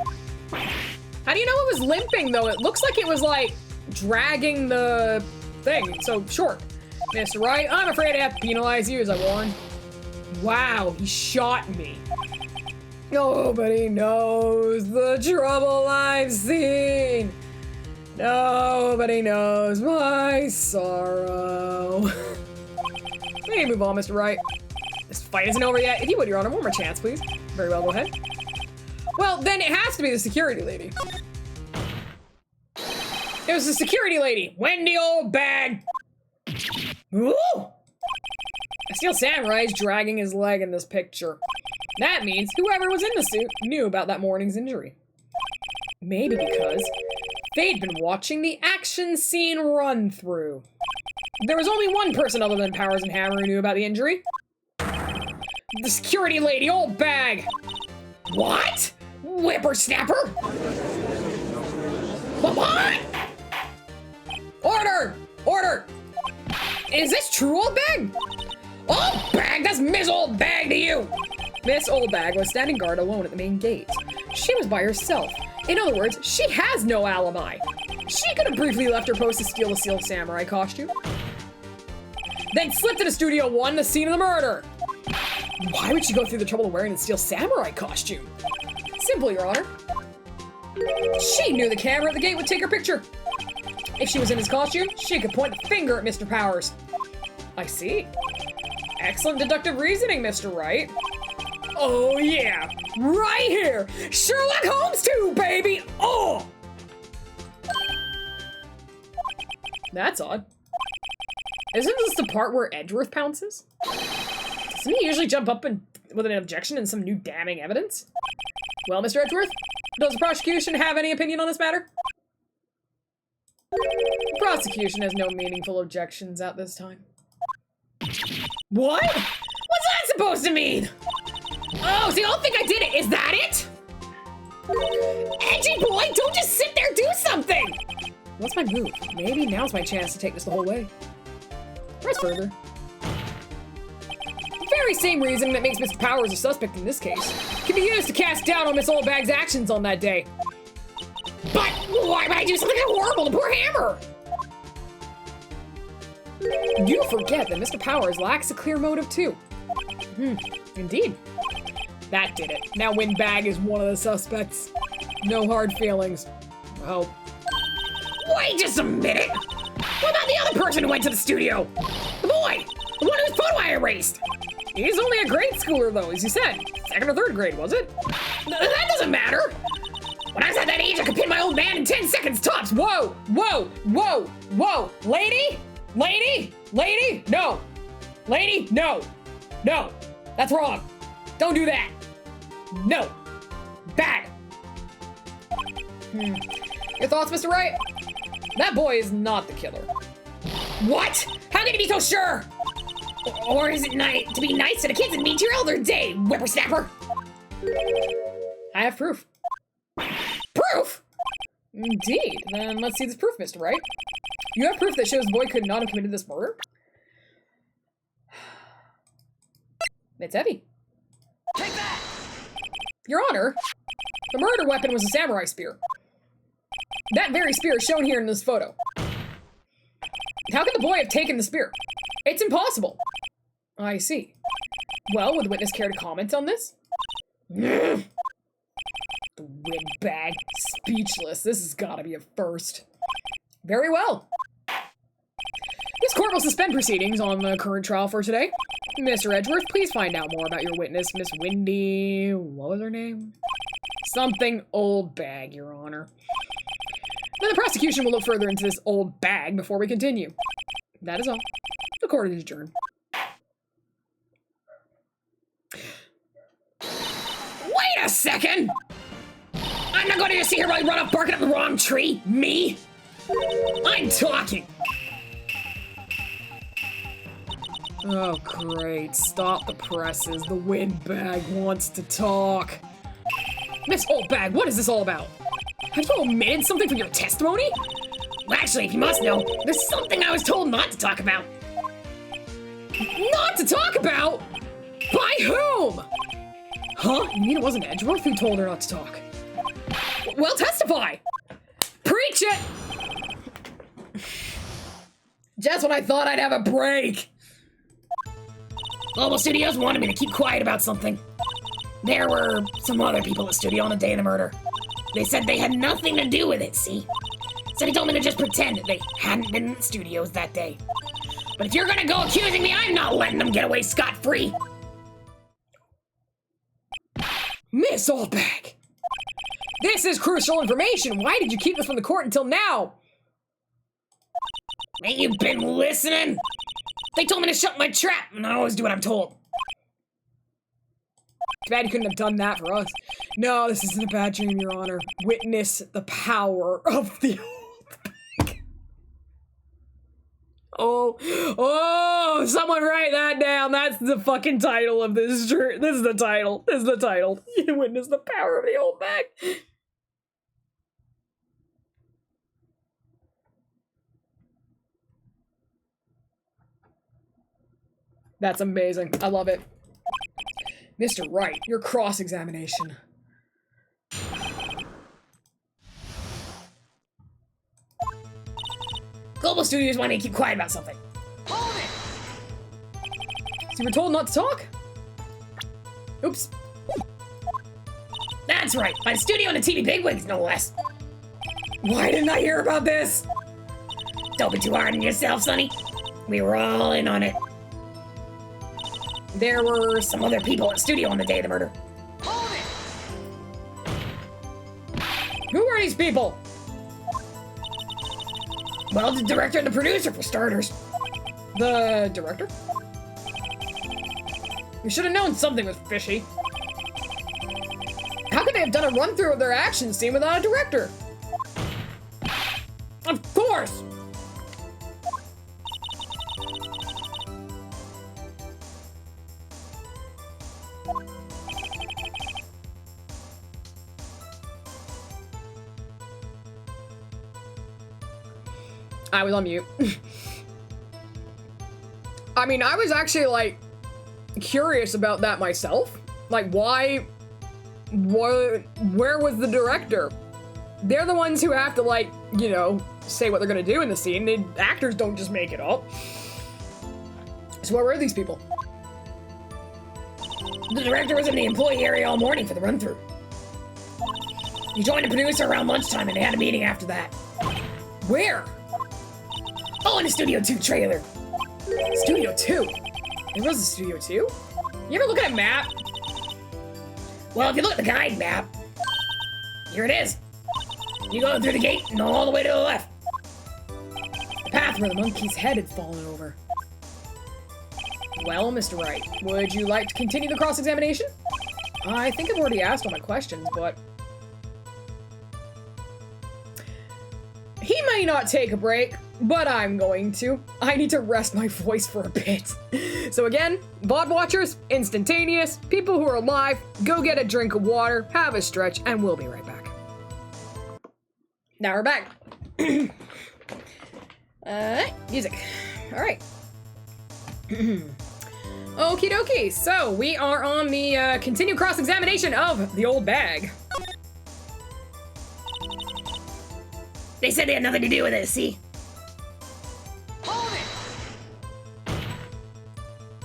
How do you know it was limping, though? It looks like it was, like, dragging the thing. So, short. Mr. Wright, I'm afraid I have to penalize you, as I warned. Wow, he shot me. Nobody knows the trouble I've seen. Nobody knows my sorrow. We need to move on, Mr. Wright. This fight isn't over yet. If you would, Your Honor, one more chance, please. Very well, go ahead. Well, then it has to be the security lady. It was the security lady, Wendy OldBag. Ooh! A Steel Samurai is dragging his leg in this picture. That means whoever was in the suit knew about that morning's injury. Maybe because they'd been watching the action scene run through. There was only one person other than Powers and Hammer who knew about the injury. The security lady, OldBag. What? Whippersnapper? What? Order! Order! Is this true, OldBag? OldBag! That's Miss OldBag to you! Miss OldBag was standing guard alone at the main gate. She was by herself. In other words, she has no alibi. She could have briefly left her post to steal the Steel Samurai costume. Then slipped into Studio 1, the scene of the murder. Why would she go through the trouble of wearing the Steel Samurai costume? Simple, Your Honor. She knew the camera at the gate would take her picture. If she was in his costume, she could point a finger at Mr. Powers. I see. Excellent deductive reasoning, Mr. Wright. Oh yeah, right here! Sherlock Holmes 2, baby! Oh! That's odd. Isn't this the part where Edgeworth pounces? Doesn't he usually jump up and with an objection and some new damning evidence? Well, Mr. Edgeworth, does the prosecution have any opinion on this matter? The prosecution has no meaningful objections at this time. What? What's that supposed to mean? Oh, so you don't think I did it? Is that it? Edgy boy, don't just sit there, do something! What's my move? Maybe now's my chance to take this the whole way. Press further. The very same reason that makes Mr. Powers a suspect in this case can be used to cast doubt on Miss OldBag's actions on that day. But why would I do something that horrible to poor Hammer? You forget that Mr. Powers lacks a clear motive too. Indeed. That did it. Now Windbag is one of the suspects. No hard feelings. Oh. Wait just a minute! What about the other person who went to the studio? The boy! The one whose photo I erased! He's only a grade schooler though, as you said. 2nd or 3rd grade, was it? That doesn't matter! When I was at that age, I could pin my old man in 10 seconds tops! Whoa! Whoa! Whoa! Whoa! Lady? Lady? Lady? No. Lady? No. No. That's wrong. Don't do that. No. Bad. Your thoughts, Mr. Wright? That boy is not the killer. What? How can you be so sure? Or is it to be nice to the kids and mean to your elder day, whippersnapper? I have proof. Proof? Indeed. Then let's see this proof, Mr. Wright. You have proof that shows the boy could not have committed this murder? It's heavy. Take that! Your Honor, the murder weapon was a samurai spear. That very spear is shown here in this photo. How could the boy have taken the spear? It's impossible. I see. Well, would the witness care to comment on this? The windbag. Speechless. This has got to be a first. Very well. This court will suspend proceedings on the current trial for today. Mr. Edgeworth, please find out more about your witness, Miss Wendy... What was her name? Something OldBag, Your Honor. Then the prosecution will look further into this old bag before we continue. That is all. The court is adjourned. Wait a second! I'm not going to just sit here while you run up barking up the wrong tree. Me? I'm talking. Oh, great. Stop the presses. The windbag wants to talk. Miss OldBag, what is this all about? Have you omitted something from your testimony? Well, actually, if you must know, there's something I was told not to talk about. Not to talk about? By whom? Huh? You mean it wasn't Edgeworth who told her not to talk? Well, testify! Preach it! Just when I thought I'd have a break. Global Studios wanted me to keep quiet about something. There were some other people at the studio on the day of the murder. They said they had nothing to do with it, see? So they told me to just pretend that they hadn't been in the studios that day. But if you're gonna go accusing me, I'm not letting them get away scot-free. Miss OldBag, this is crucial information. Why did you keep this from the court until now? Ain't you been listening? They told me to shut my trap, and I always do what I'm told. Too bad you couldn't have done that for us. No, this isn't a bad dream, Your Honor. Witness the power of the OldBag. Oh, someone write that down. That's the fucking title of this shirt. This is the title. This is the title. You witness the power of the OldBag. That's amazing. I love it. Mr. Wright, your cross-examination. Global Studios wanted me to keep quiet about something. Hold it! So you were told not to talk? Oops. That's right, by the studio and the TV bigwigs, no less. Why didn't I hear about this? Don't be too hard on yourself, Sonny. We were all in on it. There were some other people at the studio on the day of the murder. Hold it! Who are these people? Well, the director and the producer, for starters. The director? We should have known something was fishy. How could they have done a run-through of their action scene without a director? Of course! I was on mute. I mean, I was actually, like, curious about that myself. Like, where was the director? They're the ones who have to, like, you know, say what they're gonna do in the scene. The actors don't just make it up. So where were these people? The director was in the employee area all morning for the run-through. He joined the producer around lunchtime and they had a meeting after that. Where? Oh, in the Studio 2 trailer. Studio 2? There was a Studio 2? You ever look at a map? Well, if you look at the guide map, here it is. You go through the gate and all the way to the left. path where the monkey's head had fallen over. Well, Mr. Wright, would you like to continue the cross-examination? I think I've already asked all my questions, but... He may not take a break, but I'm going to. I need to rest my voice for a bit. So again, VOD watchers, instantaneous, people who are alive, go get a drink of water, have a stretch, and we'll be right back. Now we're back. Music. All right. Okie dokie, so we are on the continued cross-examination of the old bag. They said they had nothing to do with it, see? Hold it!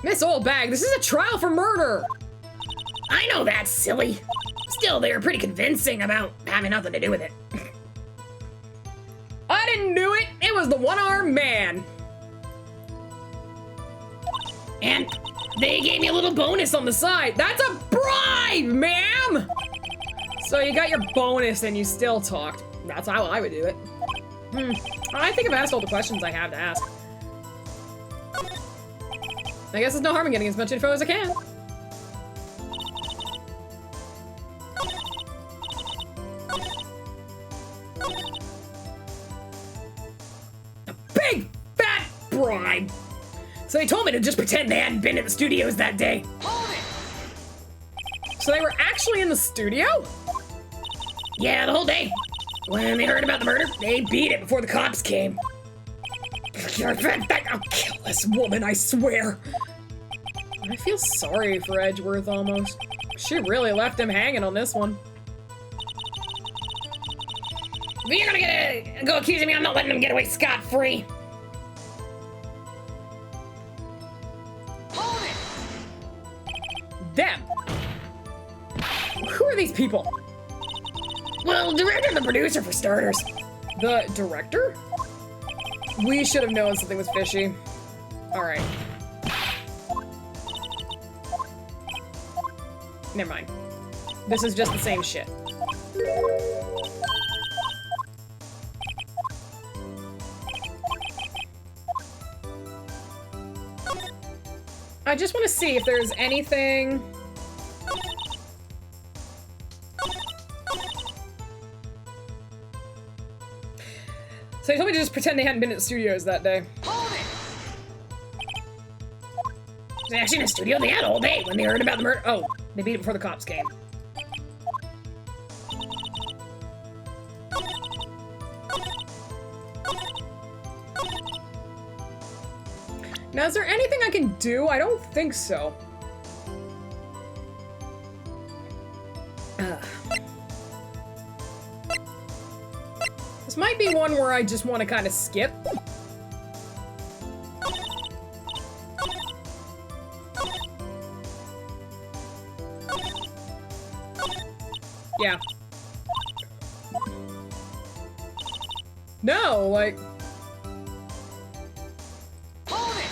Miss Old Bag, this is a trial for murder! I know that's silly. Still, they were pretty convincing about having nothing to do with it. I didn't do it! It was the one-armed man! And they gave me a little bonus on the side. That's a bribe, ma'am! So you got your bonus and you still talked. That's how I would do it. I think I've asked all the questions I have to ask. I guess there's no harm in getting as much info as I can. A big, fat bribe! So they told me to just pretend they hadn't been at the studios that day. Hold it! So they were actually in the studio? Yeah, the whole day. When they heard about the murder, they beat it before the cops came. I'll kill this woman, I swear. I feel sorry for Edgeworth, almost. She really left him hanging on this one. But you're gonna go accusing me, I'm not letting them get away scot-free. Hold it! Them! Who are these people? Well, director and the producer for starters. The director? We should have known something was fishy. Alright. Never mind. This is just the same shit. I just want to see if there's anything... So they told me to just pretend they hadn't been at the studios that day. Hold it! They actually in the studio, they had all day when they heard about the murder. Oh, they beat it before the cops came. Now, is there anything I can do? I don't think so. This might be one where I just want to kind of skip. Yeah. No, like... Hold it!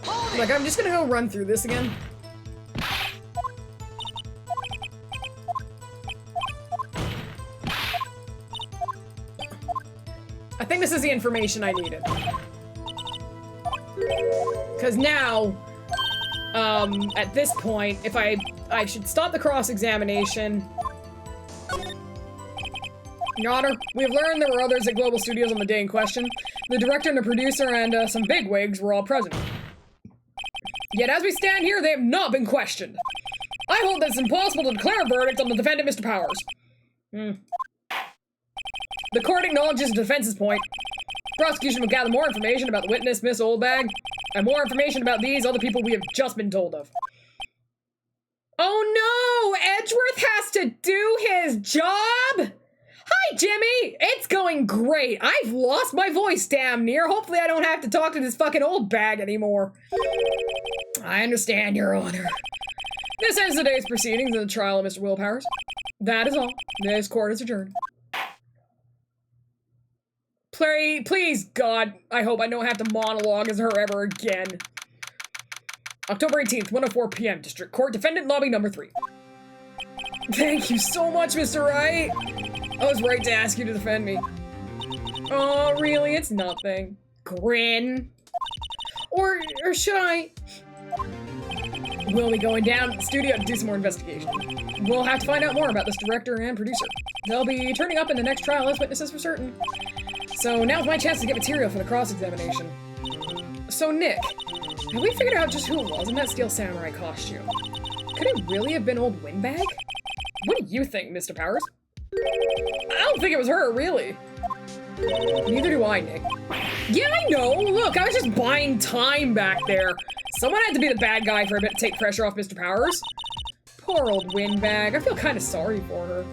Hold it! Like, I'm just gonna go run through this again. I think this is the information I needed. Because now, at this point, if I should stop the cross-examination. Your Honor, we have learned there were others at Global Studios on the day in question. The director and the producer and some bigwigs were all present. Yet as we stand here, they have not been questioned. I hold that it's impossible to declare a verdict on the defendant, Mr. Powers. The court acknowledges the defense's point. Prosecution will gather more information about the witness, Miss Oldbag, and more information about these other people we have just been told of. Oh no! Edgeworth has to do his job? Hi, Jimmy! It's going great. I've lost my voice damn near. Hopefully I don't have to talk to this fucking old bag anymore. I understand, Your Honor. This ends today's proceedings in the trial of Mr. Will Powers. That is all. This court is adjourned. Please, God, I hope I don't have to monologue as her ever again. October 18th, 1:04 p.m. District Court, Defendant Lobby number 3. Thank you so much, Mr. Wright. I was right to ask you to defend me. Oh, really? It's nothing. Grin. Or should I? We'll be going down to the studio to do some more investigation. We'll have to find out more about this director and producer. They'll be turning up in the next trial as witnesses for certain. So now's my chance to get material for the cross-examination. So Nick, have we figured out just who it was in that Steel Samurai costume? Could it really have been old Windbag? What do you think, Mr. Powers? I don't think it was her, really. Neither do I, Nick. Yeah, I know. Look, I was just buying time back there. Someone had to be the bad guy for a bit to take pressure off Mr. Powers. Poor old Windbag. I feel kind of sorry for her.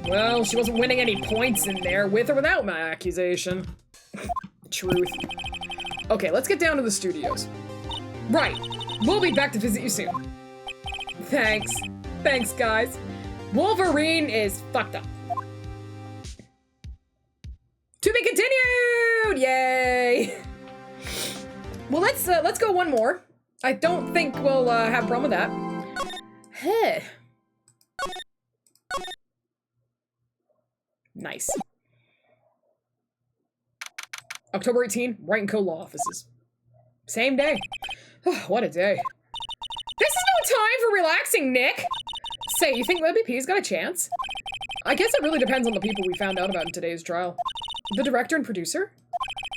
Well, she wasn't winning any points in there, with or without my accusation. Truth. Okay, let's get down to the studios. Right. We'll be back to visit you soon. Thanks. Thanks, guys. Wolverine is fucked up. To be continued! Yay! Well, let's go one more. I don't think we'll have a problem with that. Hey. Nice. October 18, Wright & Co. Law Offices. Same day. Oh, what a day. This is no time for relaxing, Nick! Say, you think WebBP's got a chance? I guess it really depends on the people we found out about in today's trial. The director and producer?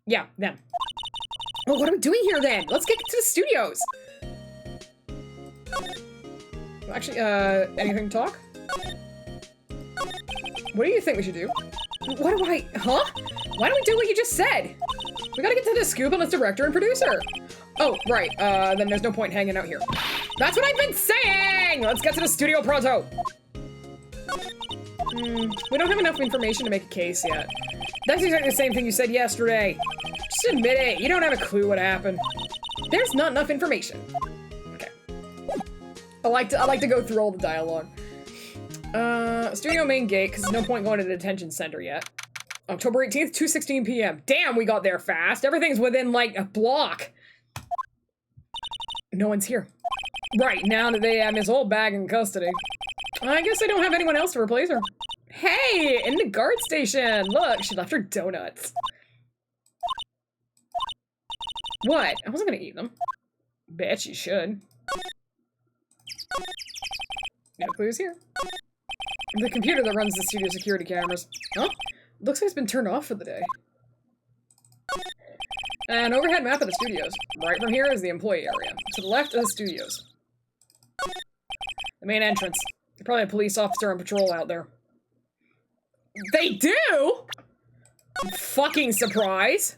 Yeah, them. Well, what are we doing here then? Let's get to the studios! Actually, anything to talk? What do you think we should do? What do I... Huh? Why don't we do what you just said? We gotta get to the scoop on this director and producer. Oh, right, then there's no point hanging out here. That's what I've been saying! Let's get to the studio pronto! We don't have enough information to make a case yet. That's exactly the same thing you said yesterday. Just admit it, you don't have a clue what happened. There's not enough information. Okay. I like to go through all the dialogue. Studio main gate, because there's no point going to the detention center yet. October 18th, 2:16 p.m. Damn, we got there fast. Everything's within, like, a block. No one's here. Right, now that they have Miss OldBag in custody. I guess I don't have anyone else to replace her. Hey, in the guard station. Look, she left her donuts. What? I wasn't gonna eat them. Bet you should. No clues here. The computer that runs the studio security cameras. Huh? Looks like it's been turned off for the day. An overhead map of the studios. Right from here is the employee area. To the left are the studios. The main entrance. There's probably a police officer on patrol out there. They do?! Fucking surprise!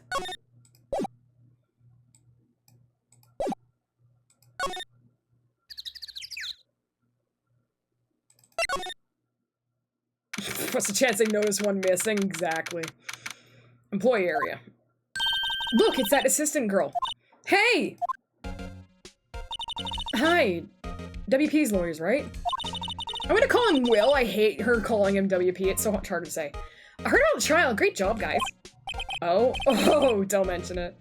What's the chance they notice one missing? Exactly. Employee area. Look, it's that assistant girl. Hey! Hi. WP's lawyers, right? I'm gonna call him Will. I hate her calling him WP. It's so much harder to say. I heard about the trial. Great job, guys. Oh, don't mention it.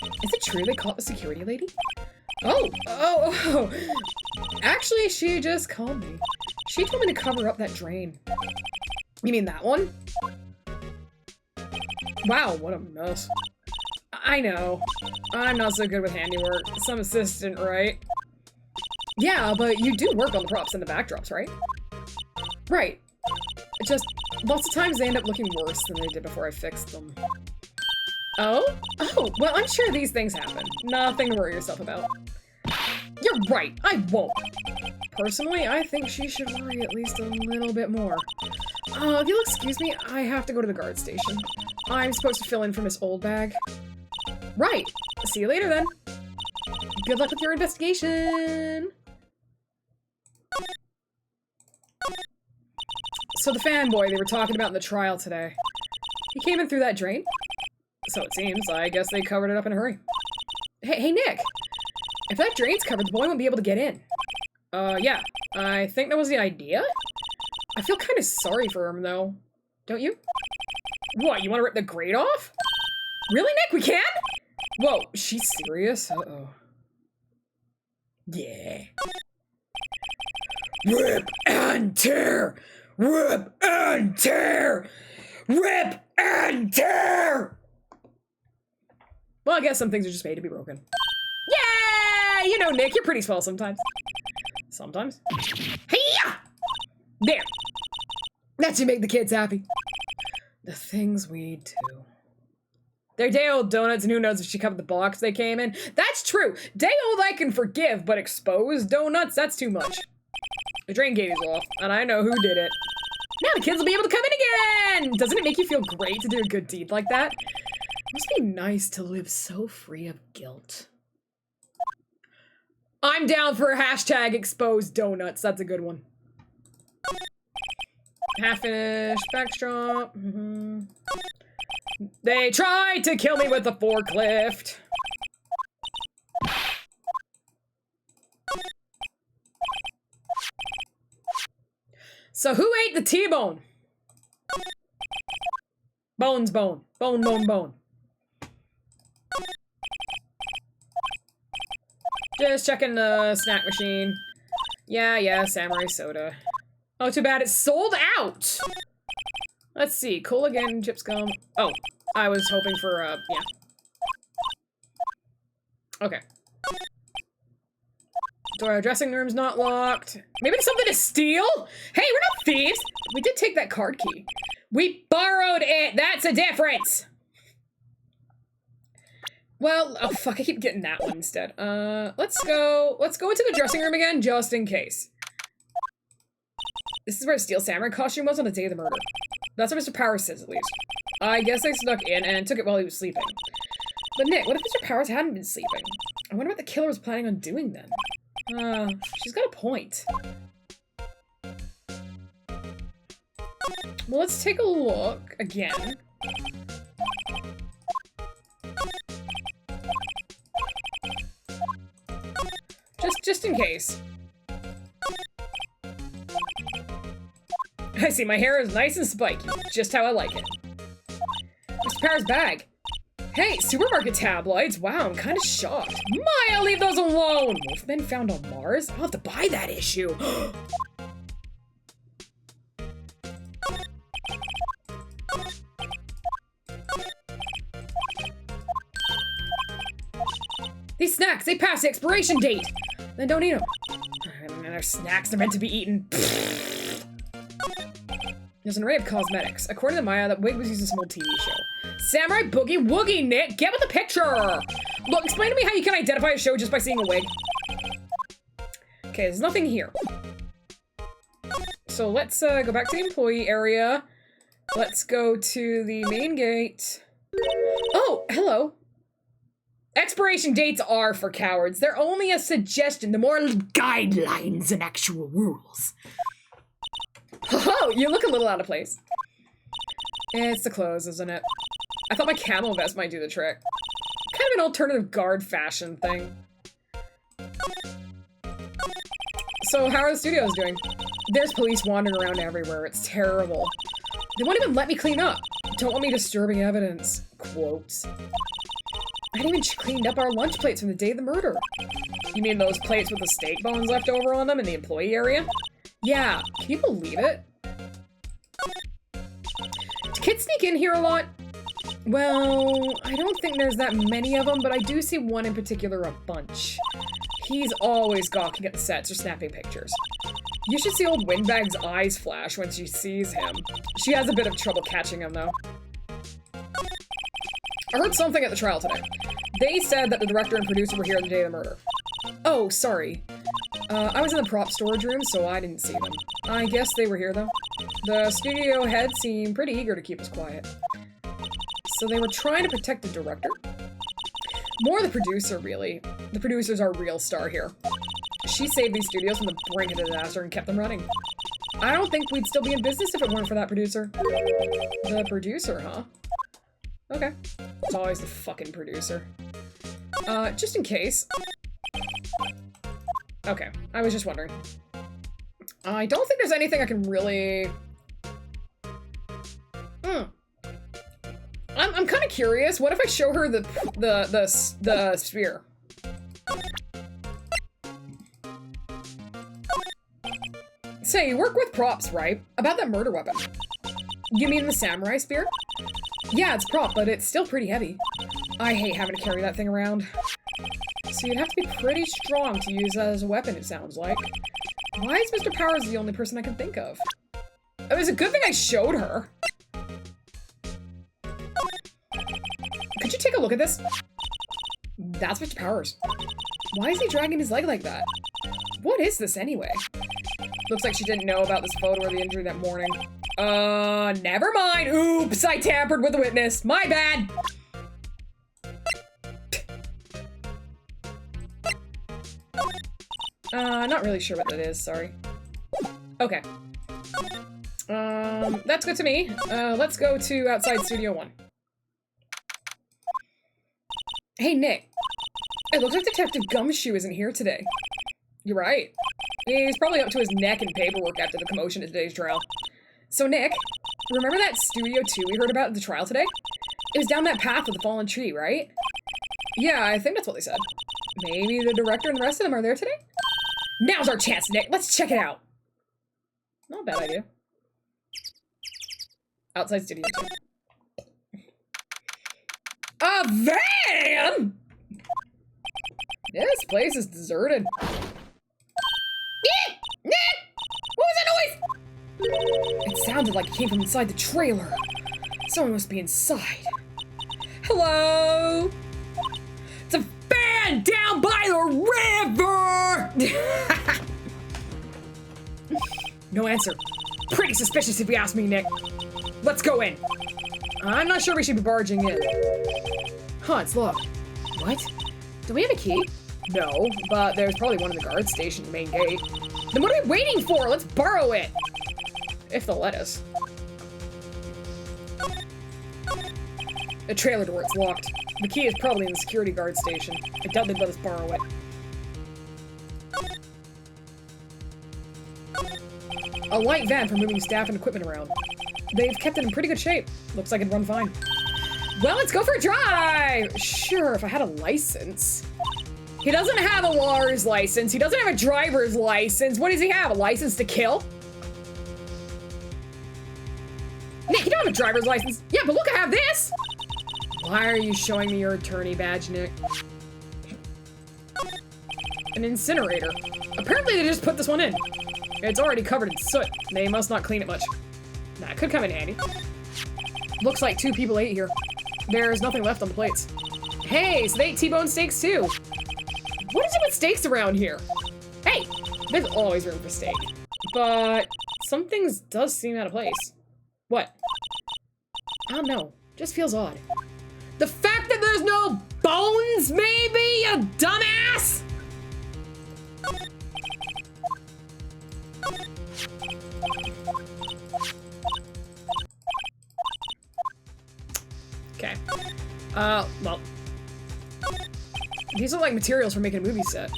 Is it true they caught the security lady? Oh. Actually, she just called me. She told me to cover up that drain. You mean that one? Wow, what a mess. I know. I'm not so good with handiwork. Some assistant, right? Yeah, but you do work on the props and the backdrops, right? Right. Just, lots of times they end up looking worse than they did before I fixed them. Oh, well, I'm sure these things happen. Nothing to worry yourself about. You're right, I won't. Personally, I think she should worry at least a little bit more. If you'll excuse me, I have to go to the guard station. I'm supposed to fill in for Miss OldBag. Right. See you later, then. Good luck with your investigation. So the fanboy they were talking about in the trial today. He came in through that drain? So it seems. I guess they covered it up in a hurry. Hey, Nick! If that drain's covered, the boy won't be able to get in. Yeah. I think that was the idea? I feel kind of sorry for him, though. Don't you? What, you want to rip the grate off? Really, Nick? We can? Whoa, she's serious? Uh-oh. Yeah. Rip and tear! Rip and tear! Rip and tear! Well, I guess some things are just made to be broken. Yeah! You know, Nick, you're pretty swell sometimes. Sometimes. Hey-ya! There. That should make the kids happy. The things we do. They're day-old donuts, and who knows if she covered the box they came in. That's true. Day-old I can forgive, but exposed donuts, that's too much. The drain gate is off, and I know who did it. Now the kids will be able to come in again! Doesn't it make you feel great to do a good deed like that? It must be nice to live so free of guilt. I'm down for a hashtag exposed donuts. That's a good one. Half-finished backstrap. They tried to kill me with a forklift. So who ate the T-bone? Bones, bone. Bone, bone, bone. Just checking the snack machine. Yeah, samurai soda. Oh, too bad it's sold out! Let's see, cool again, chips gum. Oh, I was hoping for, yeah. Okay. Door dressing room's not locked. Maybe it's something to steal? Hey, we're not thieves! We did take that card key. We borrowed it! That's a difference! Well, oh fuck, I keep getting that one instead. Let's go into the dressing room again, just in case. This is where Steel Samurai costume was on the day of the murder. That's what Mr. Powers says, at least. I guess I snuck in and took it while he was sleeping. But Nick, what if Mr. Powers hadn't been sleeping? I wonder what the killer was planning on doing then. She's got a point. Well, let's take a look again. Just in case. I see, my hair is nice and spiky, just how I like it. Mr. Powers' bag. Hey, supermarket tabloids. Wow, I'm kind of shocked. Maya, leave those alone! Wolfmen found on Mars? I'll have to buy that issue. These snacks, they pass the expiration date. Then don't eat them. And our snacks are meant to be eaten. There's an array of cosmetics. According to Maya, that wig was used in some old TV show. Samurai Boogie Woogie, Nick! Get with the picture! Look, explain to me how you can identify a show just by seeing a wig. Okay, there's nothing here. So let's go back to the employee area. Let's go to the main gate. Oh, hello. Expiration dates are for cowards. They're only a suggestion. The more guidelines than actual rules. Oh, you look a little out of place. It's the clothes, isn't it? I thought my camel vest might do the trick. Kind of an alternative guard fashion thing. So how are the studios doing? There's police wandering around everywhere. It's terrible. They won't even let me clean up. Don't want me disturbing evidence. Quotes. I hadn't even cleaned up our lunch plates from the day of the murder. You mean those plates with the steak bones left over on them in the employee area? Yeah, can you believe it? Do kids sneak in here a lot? Well, I don't think there's that many of them, but I do see one in particular a bunch. He's always gawking at the sets or snapping pictures. You should see old Windbag's eyes flash when she sees him. She has a bit of trouble catching him, though. I heard something at the trial today. They said that the director and producer were here the day of the murder. Oh, sorry. I was in the prop storage room, so I didn't see them. I guess they were here, though. The studio head seemed pretty eager to keep us quiet. So they were trying to protect the director? More the producer, really. The producer's our real star here. She saved these studios from the brink of disaster and kept them running. I don't think we'd still be in business if it weren't for that producer. The producer, huh? Okay. It's always the fucking producer. Just in case. Okay, I was just wondering. I don't think there's anything I can really... I'm kind of curious. What if I show her the sphere? Say, you work with props, right? About that murder weapon. You mean the samurai spear? Yeah, it's prop, but it's still pretty heavy. I hate having to carry that thing around. So you'd have to be pretty strong to use that as a weapon, it sounds like. Why is Mr. Powers the only person I can think of? It was a good thing I showed her. Could you take a look at this? That's Mr. Powers. Why is he dragging his leg like that? What is this anyway? Looks like she didn't know about this photo or the injury that morning. Never mind. Oops, I tampered with the witness. My bad. Not really sure what that is, sorry. Okay. That's good to me. Let's go to outside Studio 1. Hey, Nick. It looks like Detective Gumshoe isn't here today. You're right. He's probably up to his neck in paperwork after the commotion at today's trial. So, Nick, remember that Studio 2 we heard about at the trial today? It was down that path with the fallen tree, right? Yeah, I think that's what they said. Maybe the director and the rest of them are there today? Now's our chance, Nick. Let's check it out. Not a bad idea. Outside Studio 2. A van?! This place is deserted. Nick! Nick! What was that noise? It sounded like it came from inside the trailer. Someone must be inside. Hello? It's a van down by the river! No answer. Pretty suspicious if you ask me, Nick. Let's go in. I'm not sure we should be barging in. Huh, it's locked. What? Do we have a key? No, but there's probably one in the guard station main gate. Then what are we waiting for? Let's borrow it! If they'll let us. The trailer door, it's locked. The key is probably in the security guard station. I doubt they'd let us borrow it. A light van for moving staff and equipment around. They've kept it in pretty good shape. Looks like it'd run fine. Well, let's go for a drive! Sure, if I had a license. He doesn't have a lawyer's license. He doesn't have a driver's license. What does he have? A license to kill? Nick, you don't have a driver's license. Yeah, but look, I have this! Why are you showing me your attorney badge, Nick? An incinerator. Apparently they just put this one in. It's already covered in soot. They must not clean it much. Nah, it could come in handy. Looks like 2 people ate here. There's nothing left on the plates. Hey, so they ate T-bone steaks too. What is it with steaks around here? Hey, there's always room for steak. But some things does seem out of place. What? I don't know. Just feels odd. The fact that there's no bones, maybe, you dumbass? Okay. Well. These look like materials for making a movie set.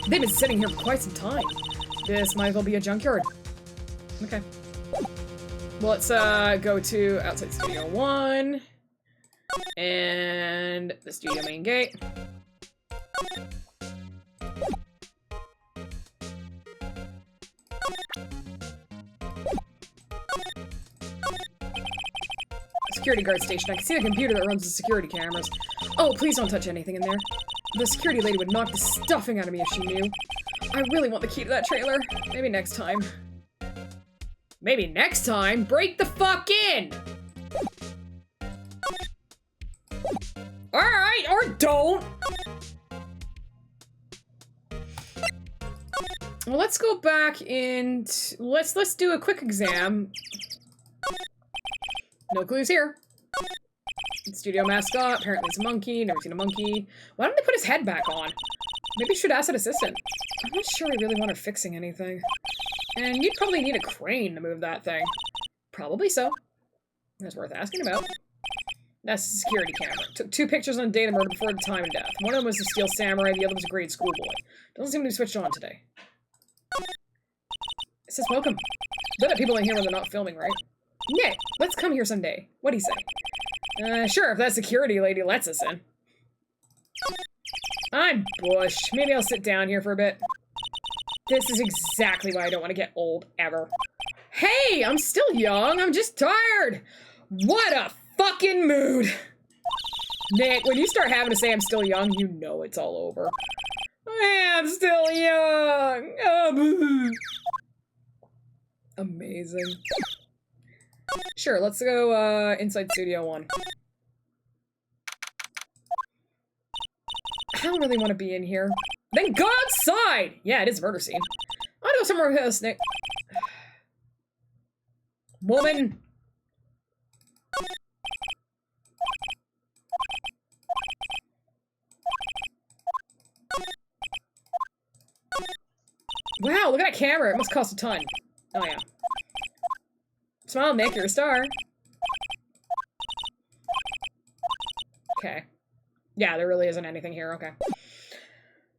They've been sitting here for quite some time. This might as well be a junkyard. Okay. Well, let's go to outside Studio 1. And the studio main gate. Security guard station. I can see the computer that runs the security cameras. Oh, please don't touch anything in there. The security lady would knock the stuffing out of me if she knew. I really want the key to that trailer. Maybe next time. Maybe next time? Break the fuck in! Alright, or don't! Well, let's go back and let's do a quick exam. No clues here. Studio mascot, apparently it's a monkey, never seen a monkey. Why don't they put his head back on? Maybe we should ask an assistant. I'm not sure we really want her fixing anything. And you'd probably need a crane to move that thing. Probably so. That's worth asking about. That's the security camera. Took 2 pictures on the day of the murder before the time of death. One of them was the steel samurai, the other was a grade school boy. Doesn't seem to be switched on today. It says welcome. Don't let people in here when they're not filming, right? Nick, let's come here someday. What do you say? Sure, if that security lady lets us in. I'm bushed. Maybe I'll sit down here for a bit. This is exactly why I don't want to get old, ever. Hey, I'm still young, I'm just tired! What a fucking mood! Nick, when you start having to say I'm still young, you know it's all over. I'm still young! Oh, amazing. Sure, let's go, inside Studio 1. I don't really want to be in here. Then go outside! Yeah, it is a murder scene. I'll go somewhere with us, Nick. Woman! Wow, look at that camera. It must cost a ton. Oh, yeah. Smile, Nick. You're a star. Okay. Yeah, there really isn't anything here. Okay.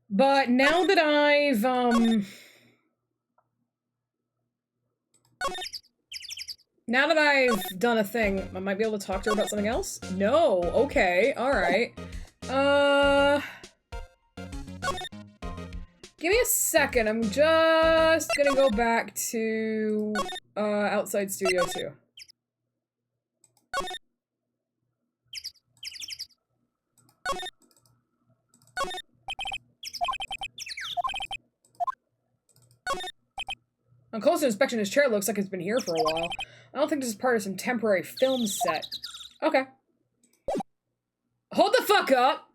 But now that I've, now that I've done a thing, I might be able to talk to her about something else? No. Okay. Alright. Give me a second. I'm just gonna go back to, outside Studio 2. On closer inspection, his chair looks like it's been here for a while. I don't think this is part of some temporary film set. Okay. Hold the fuck up!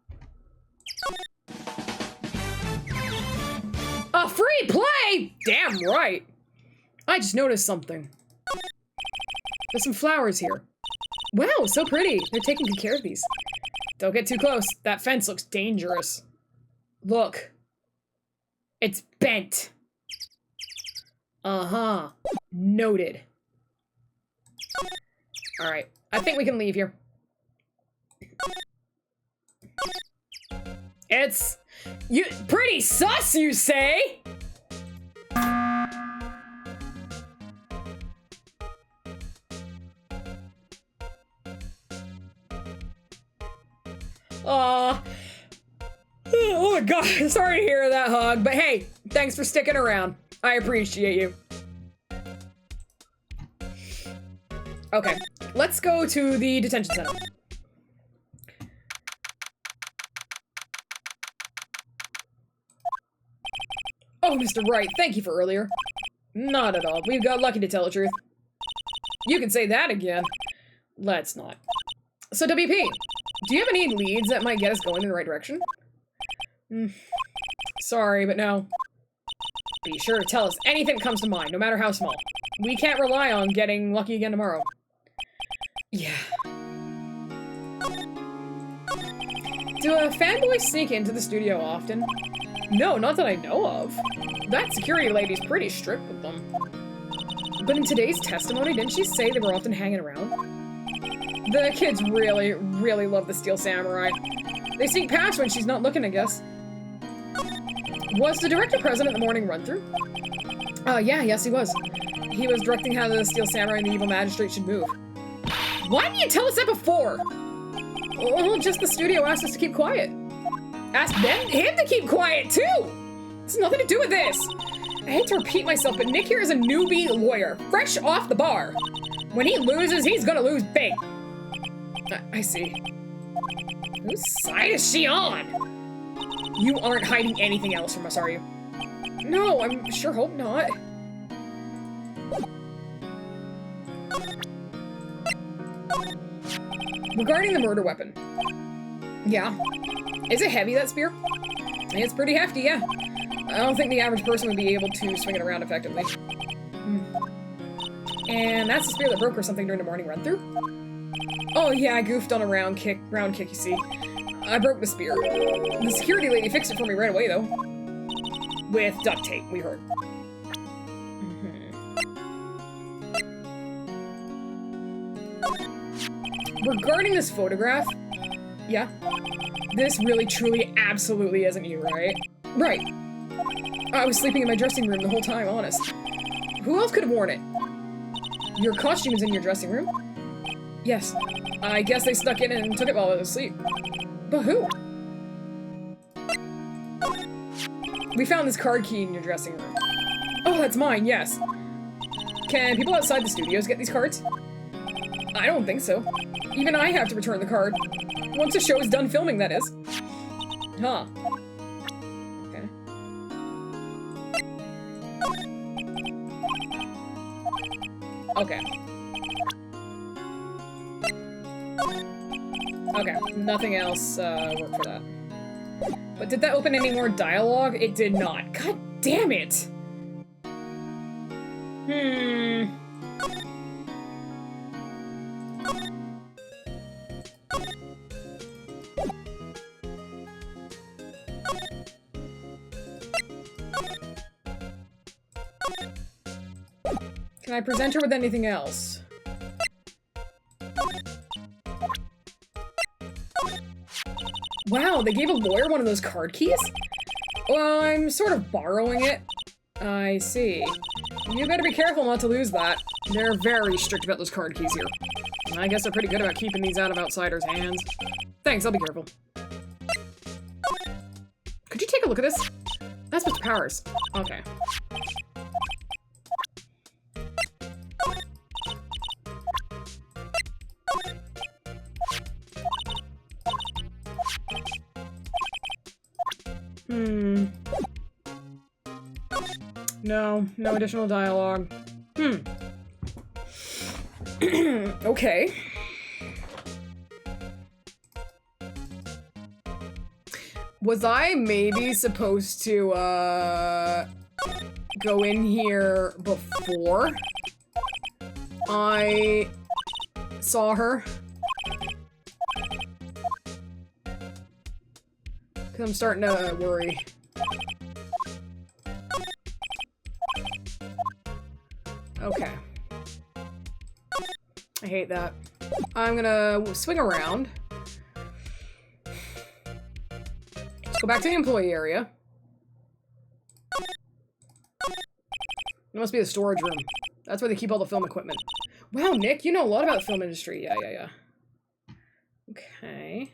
A free play?! Damn right! I just noticed something. There's some flowers here. Wow, so pretty. They're taking good care of these. Don't get too close. That fence looks dangerous. Look. It's bent. Uh-huh. Noted. Alright. I think we can leave here. It's... you... pretty sus, you say? Oh my god, sorry to hear that, Hug, but hey, thanks for sticking around. I appreciate you. Okay, let's go to the detention center. Oh, Mr. Wright, thank you for earlier. Not at all. We got lucky, to tell the truth. You can say that again. Let's not. So, WP, do you have any leads that might get us going in the right direction? Sorry, but no. Be sure to tell us anything that comes to mind, no matter how small. We can't rely on getting lucky again tomorrow. Yeah. Do fanboys sneak into the studio often? No, not that I know of. That security lady's pretty strict with them. But in today's testimony, didn't she say they were often hanging around? The kids really, really love the Steel Samurai. They sneak past when she's not looking, I guess. Was the director present at the morning run-through? Yes, he was. He was directing how the Steel Samurai and the Evil Magistrate should move. Why didn't you tell us that before? Well, just the studio asked us to keep quiet. Asked him to keep quiet, too! It's nothing to do with this! I hate to repeat myself, but Nick here is a newbie lawyer, fresh off the bar. When he loses, he's gonna lose big. I see. Whose side is she on? You aren't hiding anything else from us, are you? No, I'm sure hope not. Regarding the murder weapon. Yeah. Is it heavy, that spear? It's pretty hefty, yeah. I don't think the average person would be able to swing it around effectively. And that's the spear that broke or something during the morning run-through? Oh yeah, I goofed on a round kick, you see. I broke the spear. The security lady fixed it for me right away, though. With duct tape, we heard. Regarding this photograph, yeah, this really, truly, absolutely isn't you, right? Right. I was sleeping in my dressing room the whole time, honest. Who else could have worn it? Your costume is in your dressing room? Yes. I guess they snuck in and took it while I was asleep. But who? We found this card key in your dressing room. Oh, that's mine, yes. Can people outside the studios get these cards? I don't think so. Even I have to return the card. Once the show is done filming, that is. Huh. Okay. Okay. Okay, nothing else worked for that. But did that open any more dialogue? It did not. God damn it! Can I present her with anything else? Wow, they gave a lawyer one of those card keys? Well, I'm sort of borrowing it. I see. You better be careful not to lose that. They're very strict about those card keys here. And I guess they're pretty good about keeping these out of outsiders' hands. Thanks, I'll be careful. Could you take a look at this? That's Mr. Powers. Okay. No additional dialogue. Okay. Was I maybe supposed to, go in here before I saw her? 'Cause I'm starting to worry. Okay. I hate that. I'm gonna swing around. Let's go back to the employee area. It must be the storage room. That's where they keep all the film equipment. Wow, Nick, you know a lot about the film industry. Yeah. Okay.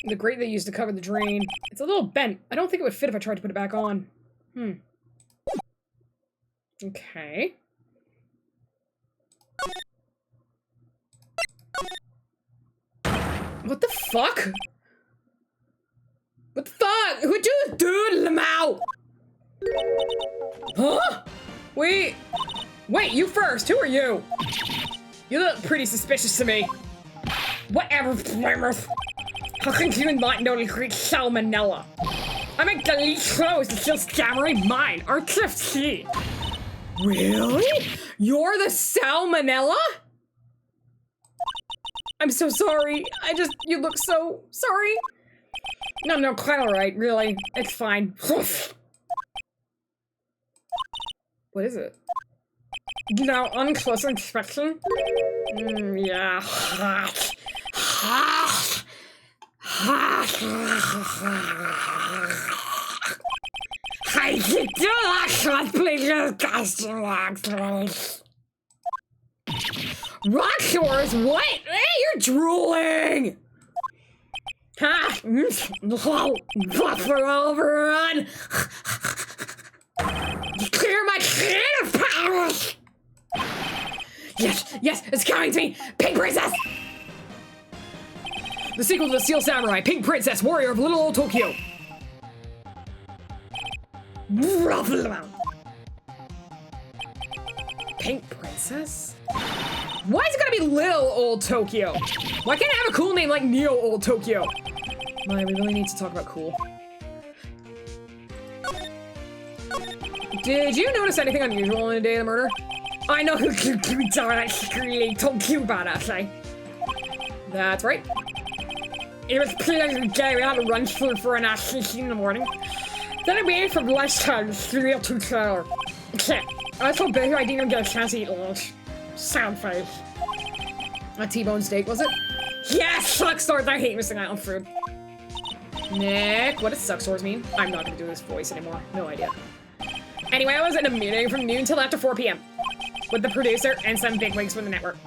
The grate they used to cover the drain. It's a little bent. I don't think it would fit if I tried to put it back on. Okay. What the fuck? What the fuck? Who dude, Lamau? Huh? Wait, you first. Who are you? You look pretty suspicious to me. Whatever, Plymouth. How can you not know the Greek salmonella? I make delete clothes and still stammering mine. RTFC. Really? You're the salmonella? I'm so sorry. You look so sorry. No, quite alright, really. It's fine. What is it? Now, on closer inspection? Yeah. I can do that, please. Rock shores? What? Hey, you're drooling! Ha! Buffer overrun! Clear my creative powers! Yes, it's coming to me! Pink Princess! The sequel to the Steel Samurai, Pink Princess, Warrior of Little Old Tokyo. Pink Princess? Why is it gonna be Little Old Tokyo? Why can't it have a cool name like Neo Old Tokyo? Maya, we really need to talk about cool. Did you notice anything unusual in the day of the murder? I know who really told you about us, eh? That's right. It was clearly day we had to run through for an action scene in the morning. Then I waited for lunchtime to see a two-trailer. I was so busy I didn't even get a chance to eat lunch. Sound face. A T-bone steak, was it? Yes, suck swords. I hate missing out on food. Nick, what does suck swords mean? I'm not gonna do this voice anymore. No idea. Anyway, I was in a meeting from noon till after 4 p.m. with the producer and some bigwigs from the network.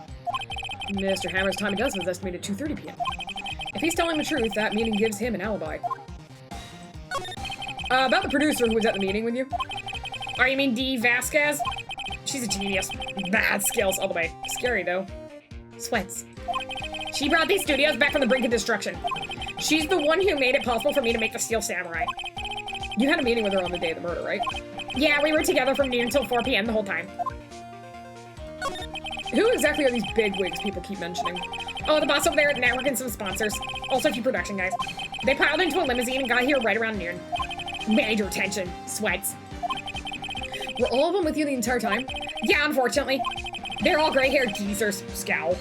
Mr. Hammer's time of death was estimated 2:30 p.m. If he's telling the truth, that meeting gives him an alibi. About the producer who was at the meeting with you. Oh, you mean Dee Vasquez? She's a genius. Bad skills all the way. Scary, though. Sweats. She brought these studios back from the brink of destruction. She's the one who made it possible for me to make the Steel Samurai. You had a meeting with her on the day of the murder, right? Yeah, we were together from noon until 4 p.m. the whole time. Who exactly are these bigwigs people keep mentioning? Oh, the boss over there at the network and some sponsors. Also a few production guys. They piled into a limousine and got here right around noon. Major tension. Sweats. Were all of them with you the entire time? Yeah, unfortunately. They're all gray-haired geezers. Scowl.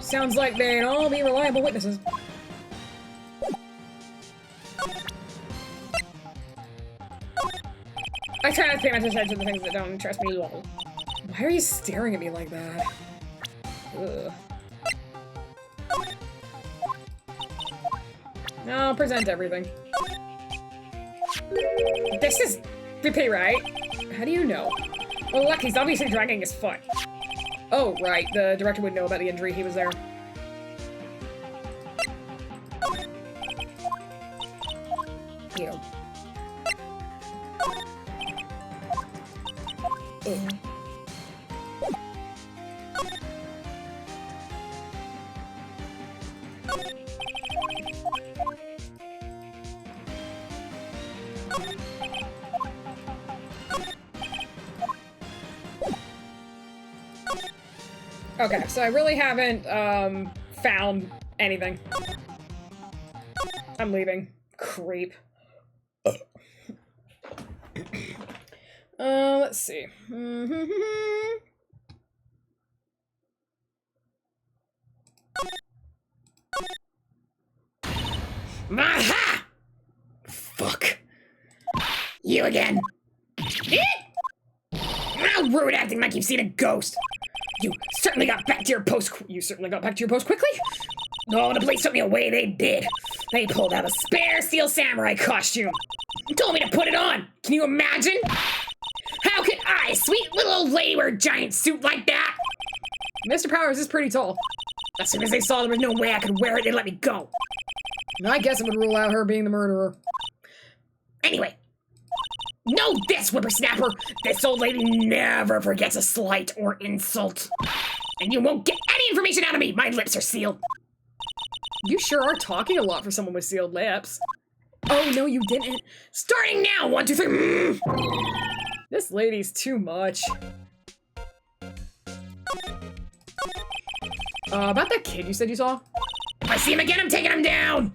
Sounds like they'd all be reliable witnesses. I try not to pay much attention to things that don't interest me at all. Why are you staring at me like that? Ugh. No, present everything. This is Pippi, right? How do you know? Well, look, he's obviously dragging his foot. Oh, right. The director would know about the injury. He was there. You know. Ugh. Okay, so I really haven't, found anything. I'm leaving. Creep. Let's see. Aha! Fuck. You again. How rude acting like you've seen a ghost. You certainly got back to your post. You certainly got back to your post quickly? Oh, when the police took me away, they did. They pulled out a spare Steel Samurai costume. Told me to put it on. Can you imagine? How could I, sweet little old lady, wear a giant suit like that? Mr. Powers is pretty tall. As soon as they saw there was no way I could wear it, they let me go. I guess it would rule out her being the murderer. Anyway, know this, whippersnapper. This old lady never forgets a slight or insult. And you won't get any information out of me. My lips are sealed. You sure are talking a lot for someone with sealed lips. Oh, no, you didn't. Starting now, 1, 2, 3. This lady's too much. About that kid you said you saw? If I see him again, I'm taking him down.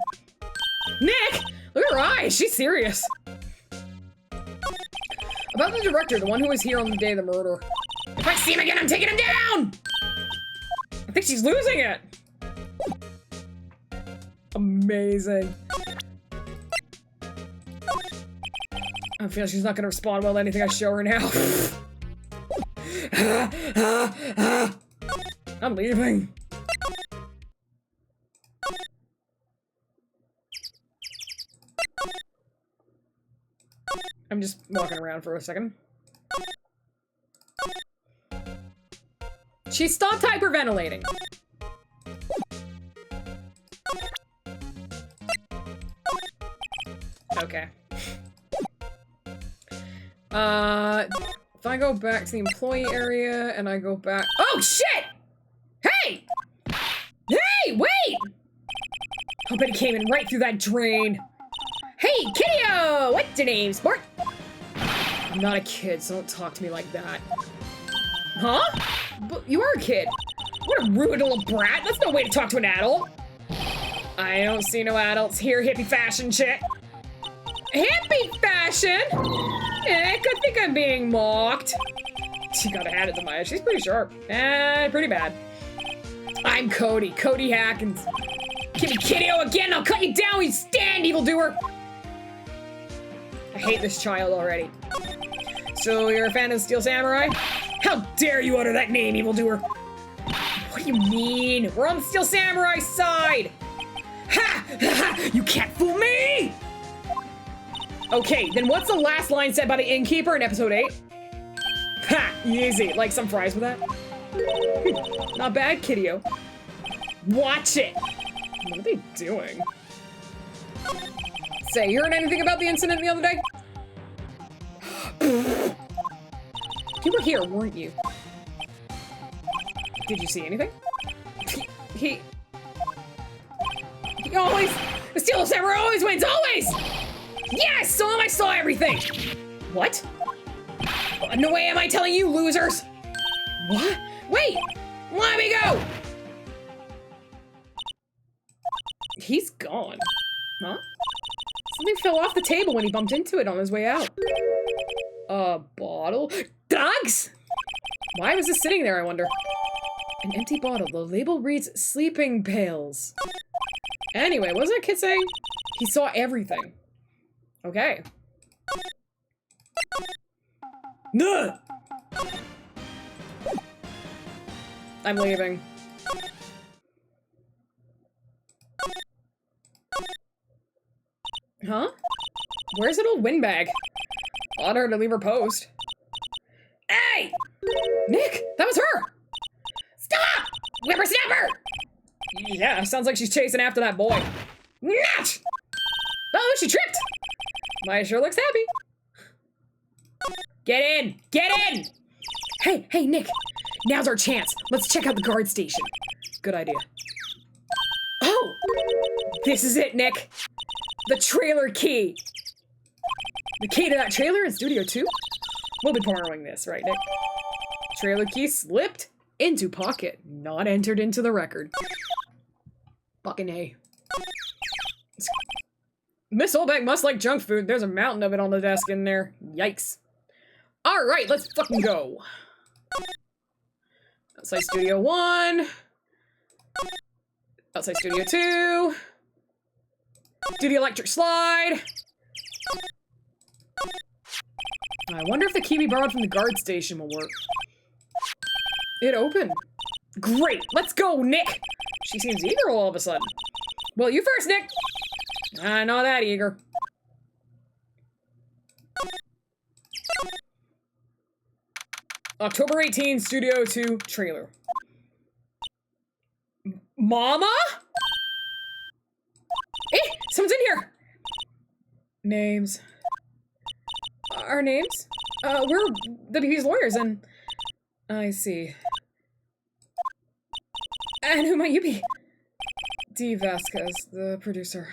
Nick! Look at her eyes, she's serious. About the director, the one who was here on the day of the murder. If I see him again, I'm taking him down! I think she's losing it. Amazing. I feel she's not gonna respond well to anything I show her now. I'm leaving. I'm just walking around for a second. She stopped hyperventilating. Okay. If I go back to the employee area and I go back— oh shit! Hey! Hey, wait! I bet he came in right through that drain. Hey, kiddo! What's your name, sport? I'm not a kid, so don't talk to me like that. Huh? But you are a kid. What a rude little brat. That's no way to talk to an adult. I don't see no adults here, hippie fashion chick. Hippie fashion? Heck, I think I'm being mocked. She got a hat at the Maya. She's pretty sharp. Pretty bad. I'm Cody. Cody Hackins. Give me kiddo again, I'll cut you down, you stand, evildoer! I hate this child already. So you're a fan of Steel Samurai? How dare you utter that name, evildoer! What What do you mean? We're on the Steel Samurai side! Ha! Ha! Ha! You can't fool me! Okay, then what's the last line said by the innkeeper in episode 8? Ha! Easy. Like some fries with that? Not bad, kiddio. Watch it! What are they doing? Say, you heard anything about the incident the other day? You were here, weren't you? Did you see anything? He always, the Steel Samurai always wins, always! Yes, so I saw everything! What? No way am I telling you, losers! What? Wait! Let me go! He's gone. Huh? Something fell off the table when he bumped into it on his way out. A bottle? Dogs? Why was this sitting there, I wonder? An empty bottle. The label reads sleeping pills. Anyway, what was that kid saying? He saw everything. Okay. No! I'm leaving. Huh? Where's that old windbag? On her to leave her post. Hey! Nick, that was her! Stop! Whippersnapper! Yeah, sounds like she's chasing after that boy. Natch! Oh, she tripped! Maya sure looks happy. Get in! Get in! Hey, Nick. Now's our chance. Let's check out the guard station. Good idea. Oh! This is it, Nick. The trailer key. The key to that trailer in Studio 2? We'll be borrowing this, right, Nick? Trailer key slipped into pocket, not entered into the record. Fucking A. Miss OldBag must like junk food. There's a mountain of it on the desk in there. Yikes. Alright, let's fucking go. Outside Studio 1. Outside Studio 2. Do the electric slide. I wonder if the key we borrowed from the guard station will work. It opened. Great, let's go, Nick. She seems eager all of a sudden. Well, you first, Nick. Not that eager. October 18, Studio 2 trailer. Mama? Eh, someone's in here. Names. Our names? We're WB's lawyers, and I see. And who might you be? D. Vasquez, the producer.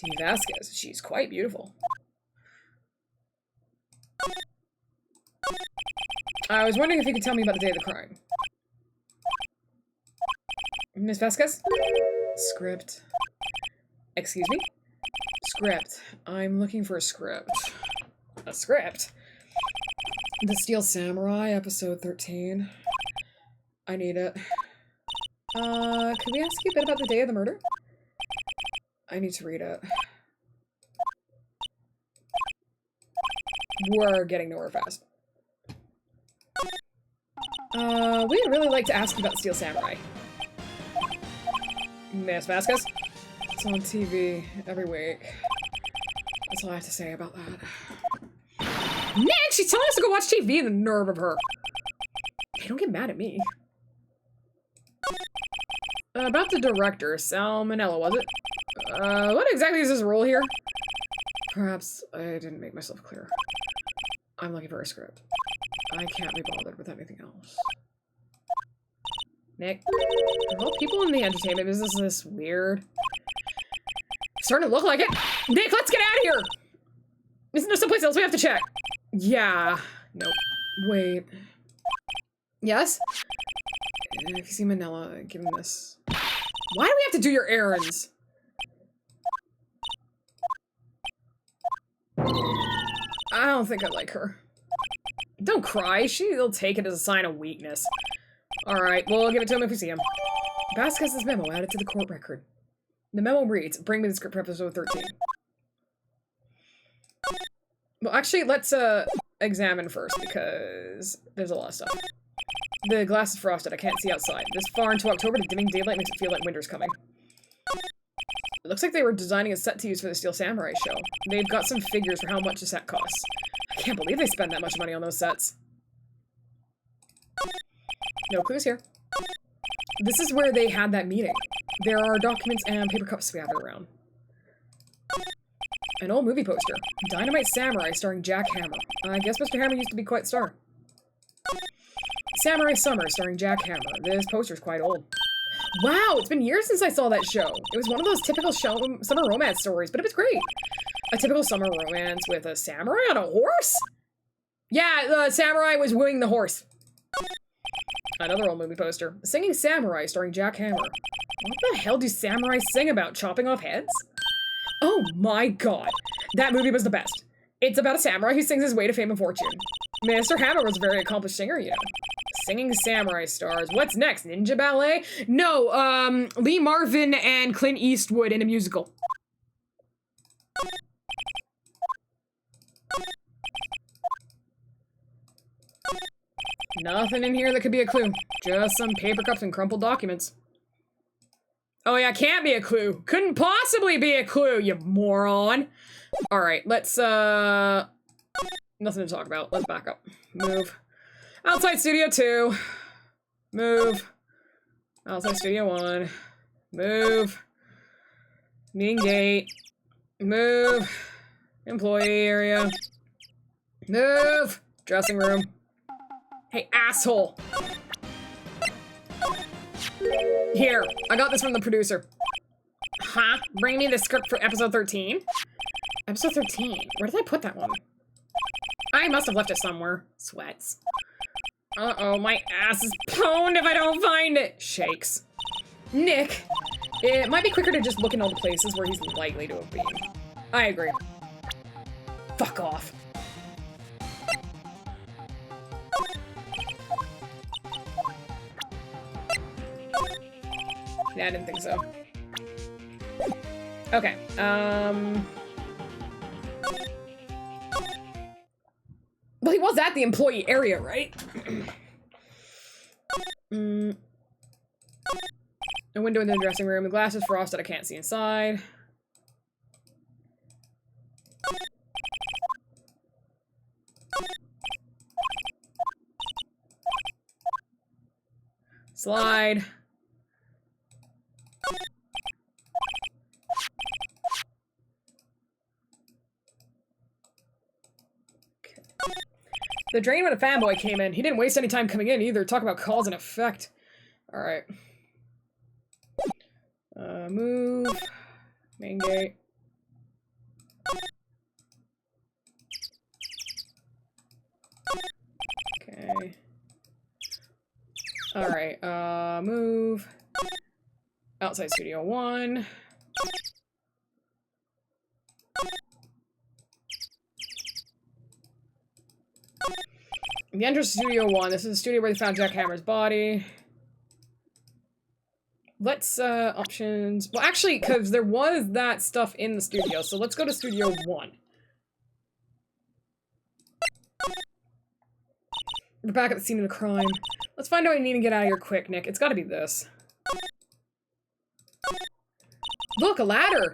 D. Vasquez, she's quite beautiful. I was wondering if you could tell me about the day of the crime. Miss Vasquez? Script. Excuse me? Script. I'm looking for a script. A script? The Steel Samurai, episode 13. I need it. Could we ask you a bit about the day of the murder? I need to read it. We're getting nowhere fast. We'd really like to ask you about the Steel Samurai. Miss Vasquez? It's on TV every week. That's all I have to say about that. Nick, she's telling us to go watch TV, the nerve of her. Hey, don't get mad at me. About the director, Salmonella, was it? What exactly is his role here? Perhaps I didn't make myself clear. I'm looking for a script. I can't be bothered with anything else. Nick? Are all people in the entertainment business this weird? It's starting to look like it. Nick, let's get out of here! Isn't there someplace else we have to check? Yeah. Nope. Wait. Yes? If you see Manila, give him this. Why do we have to do your errands? I don't think I like her. Don't cry. She'll take it as a sign of weakness. Alright, we'll give it to him if we see him. Vasquez's memo added to the court record. The memo reads, bring me the script for episode 13. Well, actually, let's, examine first, because there's a lot of stuff. The glass is frosted. I can't see outside. This far into October, the dimming daylight makes it feel like winter's coming. It looks like they were designing a set to use for the Steel Samurai show. They've got some figures for how much a set costs. I can't believe they spend that much money on those sets. No clues here. This is where they had that meeting. There are documents and paper cups scattered around. An old movie poster. Dynamite Samurai starring Jack Hammer. I guess Mr. Hammer used to be quite a star. Samurai Summer starring Jack Hammer. This poster's quite old. Wow, it's been years since I saw that show. It was one of those typical summer romance stories, but it was great. A typical summer romance with a samurai on a horse? Yeah, the samurai was wooing the horse. Another old movie poster. Singing Samurai starring Jack Hammer. What the hell do samurai sing about? Chopping off heads? Oh my god. That movie was the best. It's about a samurai who sings his way to fame and fortune. Mr. Hammer was a very accomplished singer, you know. Singing samurai stars. What's next? Ninja ballet? No, Lee Marvin and Clint Eastwood in a musical. Nothing in here that could be a clue. Just some paper cups and crumpled documents. Oh yeah, can't be a clue. Couldn't possibly be a clue, you moron. Alright, let's, nothing to talk about. Let's back up. Move. Outside Studio 2. Move. Outside Studio 1. Move. Meeting gate. Move. Employee area. Move. Dressing room. Hey, asshole. Here, I got this from the producer. Huh? Bring me the script for episode 13? Episode 13? Where did I put that one? I must have left it somewhere. Sweats. Uh-oh, my ass is pwned if I don't find it. Shakes. Nick. It might be quicker to just look in all the places where he's likely to have been. I agree. Fuck off. Yeah, I didn't think so. Okay, well, he was at the employee area, right? A window in the dressing room. The glass is frosted. I can't see inside. Slide. The drain when a fanboy came in. He didn't waste any time coming in either. Talk about cause and effect. Alright. Move. Main gate. Okay. Alright, move. Outside Studio 1. The entrance to Studio 1. This is the studio where they found Jack Hammer's body. Let's, options. Well, actually, because there was that stuff in the studio, so let's go to Studio 1. We're back at the scene of the crime. Let's find out what you need to get out of here quick, Nick. It's gotta be this. Look, a ladder!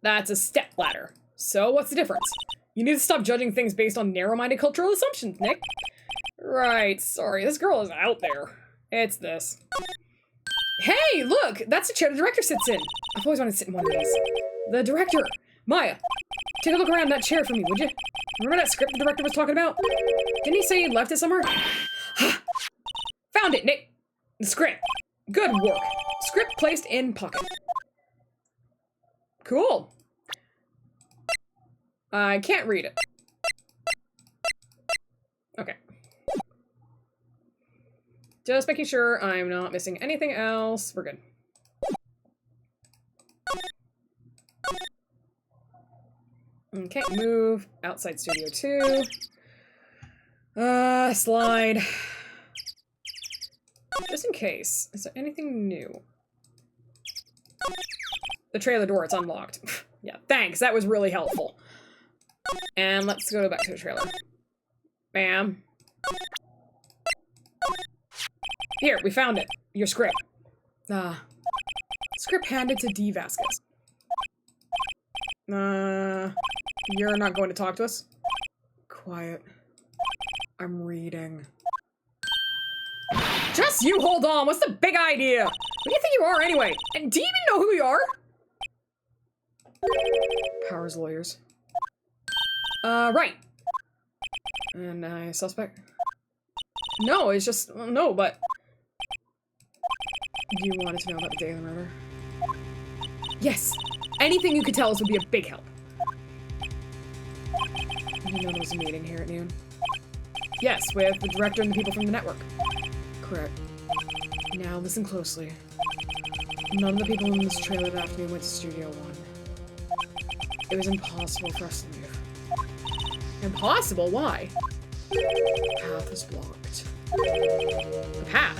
That's a step ladder. So, what's the difference? You need to stop judging things based on narrow-minded cultural assumptions, Nick. Right, sorry, this girl is out there. It's this. Hey, look! That's the chair the director sits in. I've always wanted to sit in one of these. The director! Maya, take a look around that chair for me, would you? Remember that script the director was talking about? Didn't he say he left it somewhere? Found it, Nick! The script. Good work. Script placed in pocket. Cool. I can't read it. Okay. Just making sure I'm not missing anything else. We're good. Okay, move. Outside Studio 2. Slide. Just in case. Is there anything new? The trailer door, it's unlocked. Yeah, thanks. That was really helpful. And let's go back to the trailer. Bam. Here, we found it. Your script. Script handed to D. Vasquez. You're not going to talk to us? Quiet. I'm reading. Just you hold on. What's the big idea? Who do you think you are anyway? And do you even know who you are? Powers lawyers. Right. And suspect? No, it's just, no, but... You wanted to know about the day of the murder? Yes. Anything you could tell us would be a big help. You know there was a meeting here at noon? Yes, with the director and the people from the network. Correct. Now listen closely. None of the people in this trailer that afternoon went to Studio 1. It was impossible for us to leave. Impossible? Why? The path was blocked. The path?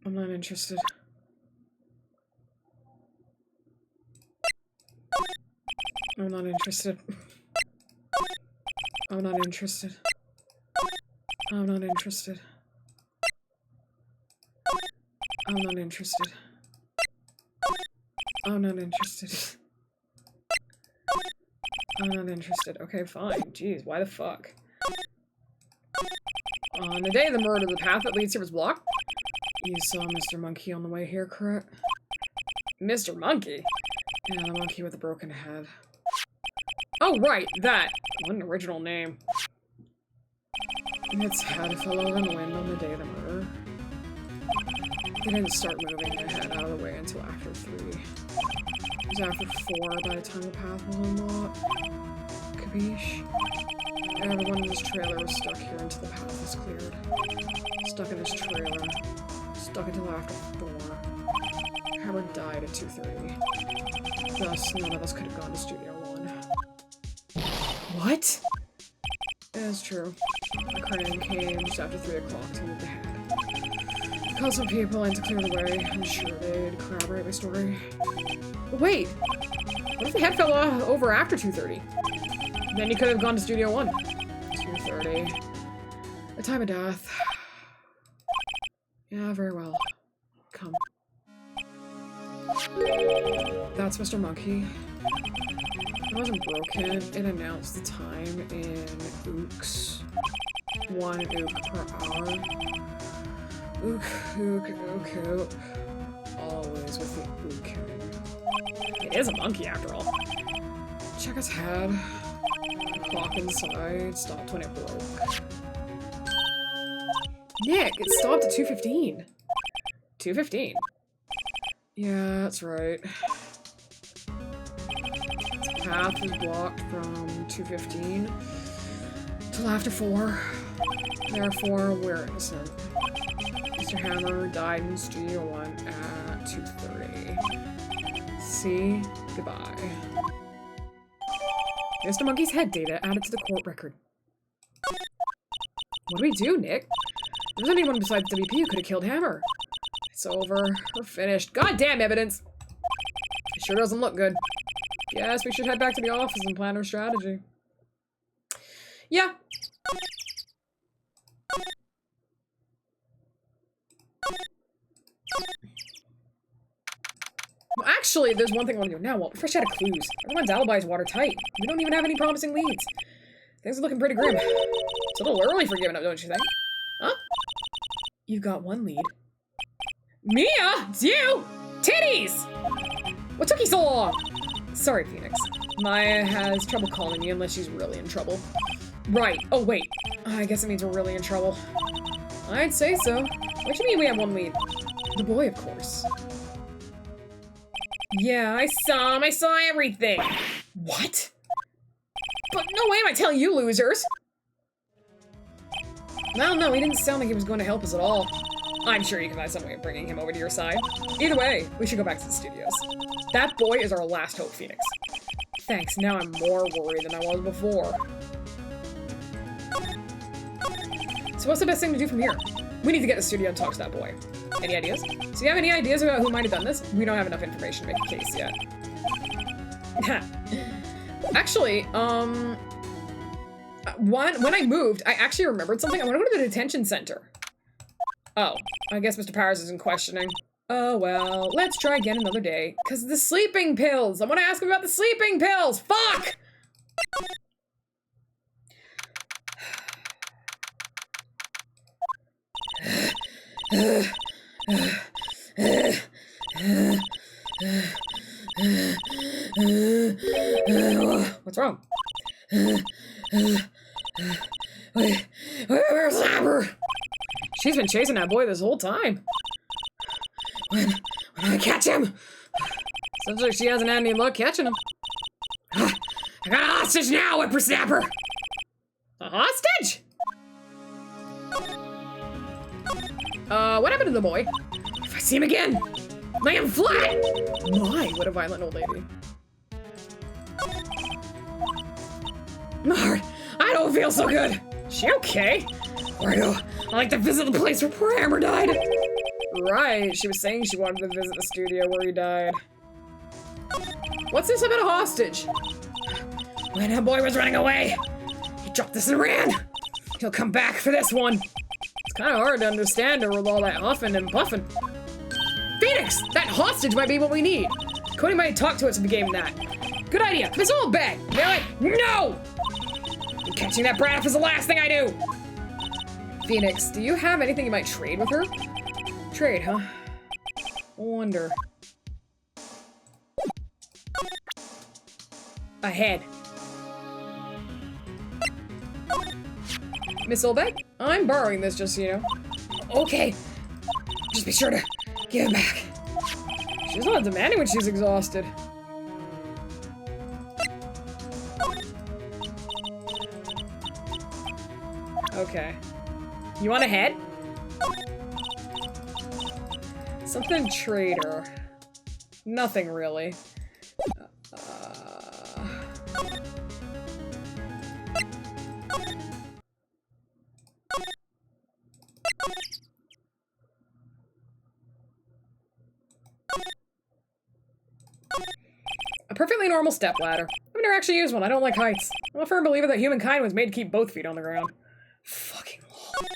I'm not interested. I'm not interested. I'm not interested. I'm not interested. I'm not interested. I'm not interested. I'm not interested. Okay, fine. Jeez, why the fuck? On the day of the murder, the path that leads here was blocked? You saw Mr. Monkey on the way here, correct? Mr. Monkey? Yeah, the monkey with the broken head. Oh, right, that. What an original name. Its head fell over in the wind on the day of the murder. They didn't start moving their head out of the way until after 3. It was after 4 by the time the path was unlocked. Capiche? Everyone in this trailer was stuck here until the path was cleared. Stuck in this trailer. Stuck until after 4. Hammer died at 2:30. Thus, none of us could have gone to Studio 1. What? That's true. The crane came just after 3 o'clock to move the head. Called some people in to clear the way. I'm sure they'd corroborate my story. But wait! What if the head fell over after 2:30? Then you could have gone to Studio 1. 2:30. The time of death. Yeah, very well. Come. That's Mr. Monkey. It wasn't broken. It announced the time in ooks. 1 ook per hour. Ook, ook, ook, ook. Always with the ooking. It is a monkey after all. Check his head. The clock inside stopped when it broke. Nick, it stopped at 2:15. 2:15? Yeah, that's right. Its path was blocked from 2:15 till after 4. Therefore, we're innocent. Mr. Hammer died in Studio 1 at 2:30. See? Goodbye. Mr. Monkey's head data added to the court record. What do we do, Nick? If there's anyone besides WP who could have killed Hammer. It's over. We're finished. Goddamn evidence! It sure doesn't look good. Guess we should head back to the office and plan our strategy. Yeah. Well, actually, there's one thing I want to do now. Well, we're fresh out of clues. Everyone's alibi is watertight. We don't even have any promising leads. Things are looking pretty grim. It's a little early for giving up, don't you think? Huh? You've got one lead. Mia! It's you! Titties! What took you so long? Sorry, Phoenix. Maya has trouble calling me unless she's really in trouble. Right. Oh, wait. I guess it means we're really in trouble. I'd say so. What do you mean we have one lead? The boy, of course. Yeah, I saw him. I saw everything. What? But no way am I telling you losers. Well, no, he didn't sound like he was going to help us at all. I'm sure you can find some way of bringing him over to your side. Either way, we should go back to the studios. That boy is our last hope, Phoenix. Thanks, now I'm more worried than I was before. So what's the best thing to do from here? We need to get to the studio and talk to that boy. Any ideas? So you have any ideas about who might have done this? We don't have enough information to make a case yet. Actually, When I moved, I actually remembered something. I want to go to the detention center. Oh, I guess Mr. Powers isn't questioning. Oh, well, let's try again another day. Because the sleeping pills. I want to ask him about the sleeping pills. Fuck! What's wrong? Where's Amber? She's been chasing that boy this whole time. When I catch him? Sounds like she hasn't had any luck catching him. I got a hostage now, whippersnapper! A hostage? What happened to the boy? If I see him again, lay him flat! My, what a violent old lady. Mar, I don't feel so good. She okay? Where I go? I like to visit the place where poor Amber died. Right, she was saying she wanted to visit the studio where he died. What's this about a hostage? When that boy was running away, he dropped this and ran. He'll come back for this one. It's kind of hard to understand her with all that huffing and puffing. Phoenix, that hostage might be what we need. Cody might talk to us if we gave him that. Good idea, Miss OldBag. No! Catching that brat is the last thing I do. Phoenix, do you have anything you might trade with her? Trade, huh? Wonder. A head. Miss OldBag, I'm borrowing this just so you know. Okay. Just be sure to give it back. She's not demanding when she's exhausted. Okay. You want a head? Something trader. Nothing really. A perfectly normal stepladder. I've never actually used one. I don't like heights. I'm a firm believer that humankind was made to keep both feet on the ground. Fucking lol.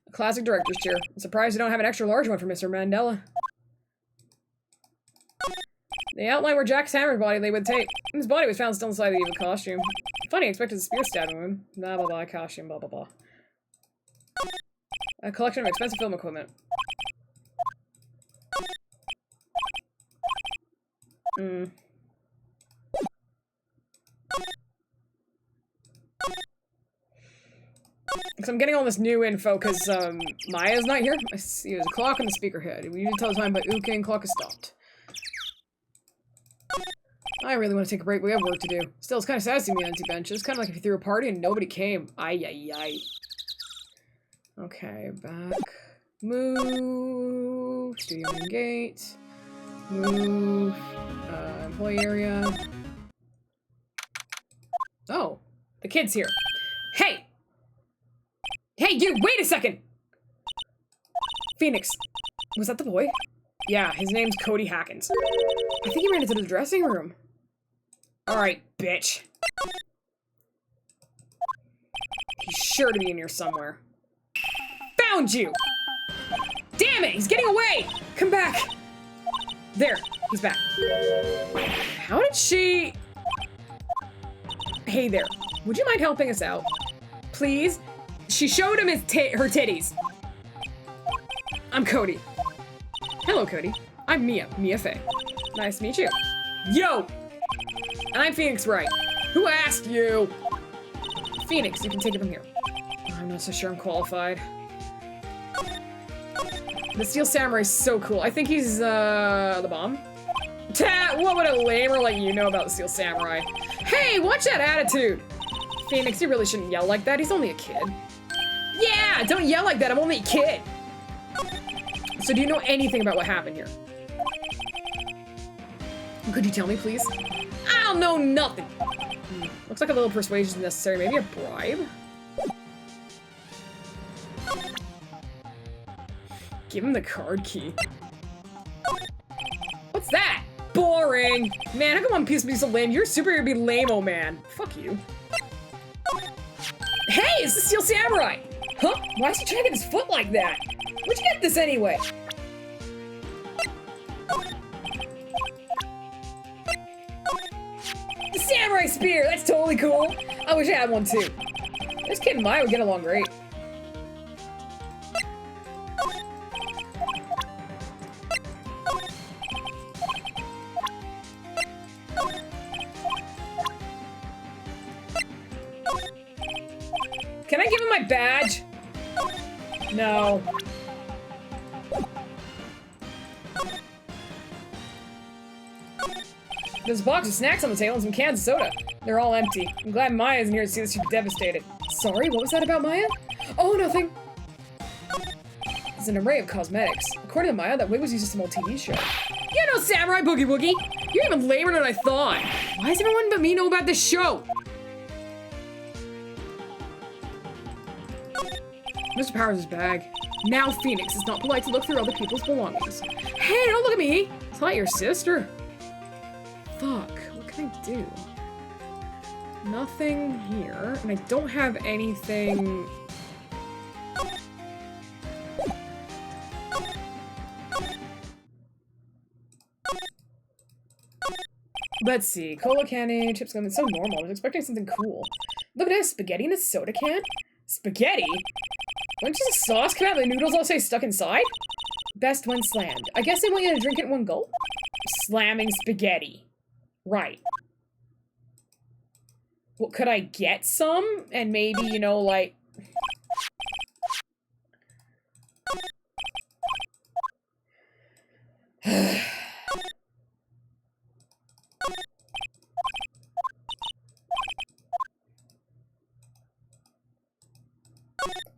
A classic director's chair. I'm surprised you don't have an extra large one for Mr. Mandela. They outline where Jack's hammer body lay with tape. His body was found still inside the evil costume. Funny, I expected a spear stabbing him. Blah blah blah, costume, blah blah blah. A collection of expensive film equipment. Because I'm getting all this new info because Maya's not here. I see there's a clock on the speaker head. We need to tell the time, but Uke clock is stopped. I really want to take a break. We have work to do. Still, it's kind of sad to see me on empty bench. It's kind of like if you threw a party and nobody came. Ay. Okay, back. Move. Studio main gate. Move. Employee area. Oh, the kid's here. Hey! Hey, you! Wait a second! Phoenix. Was that the boy? Yeah, his name's Cody Hackins. I think he ran into the dressing room. Alright, bitch. He's sure to be in here somewhere. Found you! Damn it! He's getting away! Come back! There, he's back. How did she... Hey there, would you mind helping us out? Please? She showed him her titties. I'm Cody. Hello, Cody. I'm Mia Faye. Nice to meet you. Yo! And I'm Phoenix Wright. Who asked you? Phoenix, you can take it from here. I'm not so sure I'm qualified. The Steel Samurai's so cool. I think he's, the bomb. What would a lamer like you know about the Steel Samurai? Hey, watch that attitude! Phoenix, you really shouldn't yell like that. He's only a kid. Yeah, don't yell like that. I'm only a kid. So do you know anything about what happened here? Could you tell me, please? I don't know nothing. Looks like a little persuasion is necessary. Maybe a bribe? Give him the card key. What's that? Boring! Man, how come One Piece be so lame? Your superhero be lame-o, man. Fuck you. Hey, it's the Steel Samurai! Huh? Why is he dragging his foot like that? Where'd you get this anyway? The Samurai Spear! That's totally cool! I wish I had one too. This kid and Maya would get along great. Can I give him my badge? No. There's a box of snacks on the table and some cans of soda. They're all empty. I'm glad Maya isn't here to see this. She'd be devastated. Sorry, what was that about Maya? Oh, nothing. There's an array of cosmetics. According to Maya, that wig was used in some old TV show. You know, Samurai Boogie Woogie. You're even lamer than I thought. Why does everyone but me know about this show? Mr. Powers' bag. Now, Phoenix, it's not polite to look through other people's belongings. Hey, don't look at me! It's not your sister. Fuck, what can I do? Nothing here, and I don't have anything... Let's see, cola candy, chips gum, it's so normal. I was expecting something cool. Look at this, spaghetti in a soda can? Spaghetti? Wouldn't just the sauce come out and the noodles all say stuck inside? Best when slammed. I guess they want you to drink it in one gulp? Slamming spaghetti. Right. Well, could I get some? And maybe, you know, like...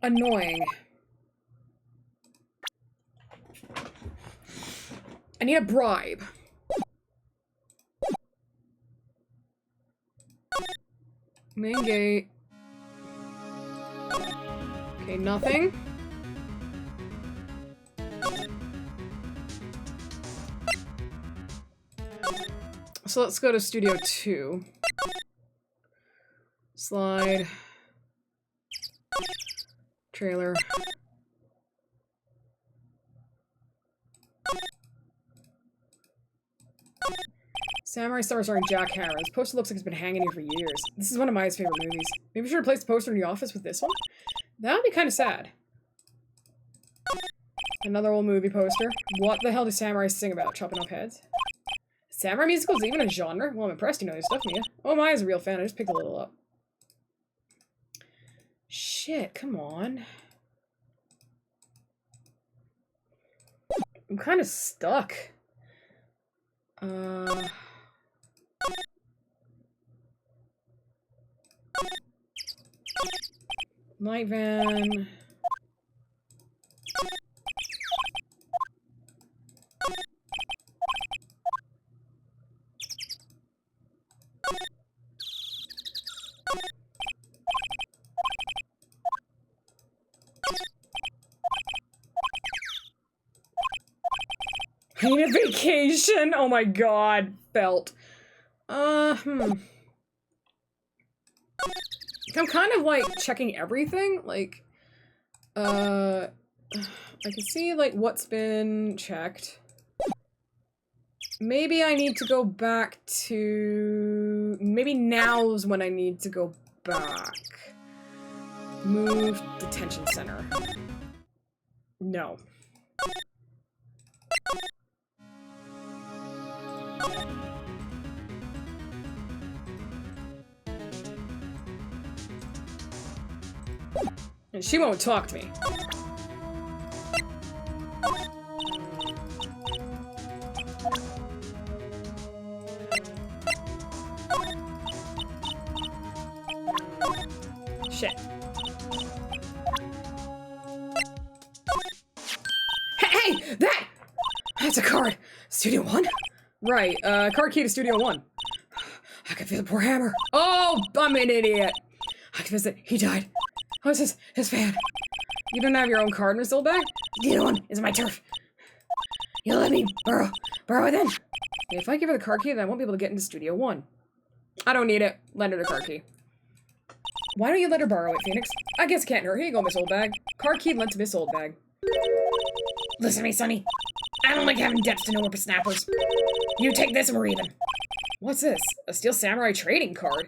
Annoying. I need a bribe. Main gate. Okay, nothing. So let's go to Studio 2. Slide. Trailer. Samurai Star starring Jack Harris. This poster looks like it's been hanging here for years. This is one of Maya's favorite movies. Maybe we should replace the poster in the office with this one? That would be kind of sad. Another old movie poster. What the hell do samurais sing about? Chopping off heads? Samurai musical is even a genre? Well, I'm impressed you know your stuff, Mia. Oh, Maya's a real fan. I just picked a little up. Shit, come on. I'm kind of stuck. Night van. I need a vacation! Oh my god, felt. I'm kind of, like, checking everything, like, I can see, like, what's been checked. Maybe I need to go back to... Maybe now's when I need to go back. Move detention center. No. And she won't talk to me. Shit. Hey! That's a card! Studio 1? Right, card key to Studio 1. I can feel the poor hammer. Oh, I'm an idiot! I can feel it. He died. Oh, it's his fan. You don't have your own card, Miss OldBag? Studio 1 is my turf. You'll let me borrow it then? If I give her the card key, then I won't be able to get into Studio 1. I don't need it. Lend her the card key. Why don't you let her borrow it, Phoenix? I guess it can't hurt. Here you go, Miss OldBag. Card key lent to Miss OldBag. Listen to me, Sonny. I don't like having debts to no whippersnappers. You take this and we're even. What's this? A Steel Samurai trading card?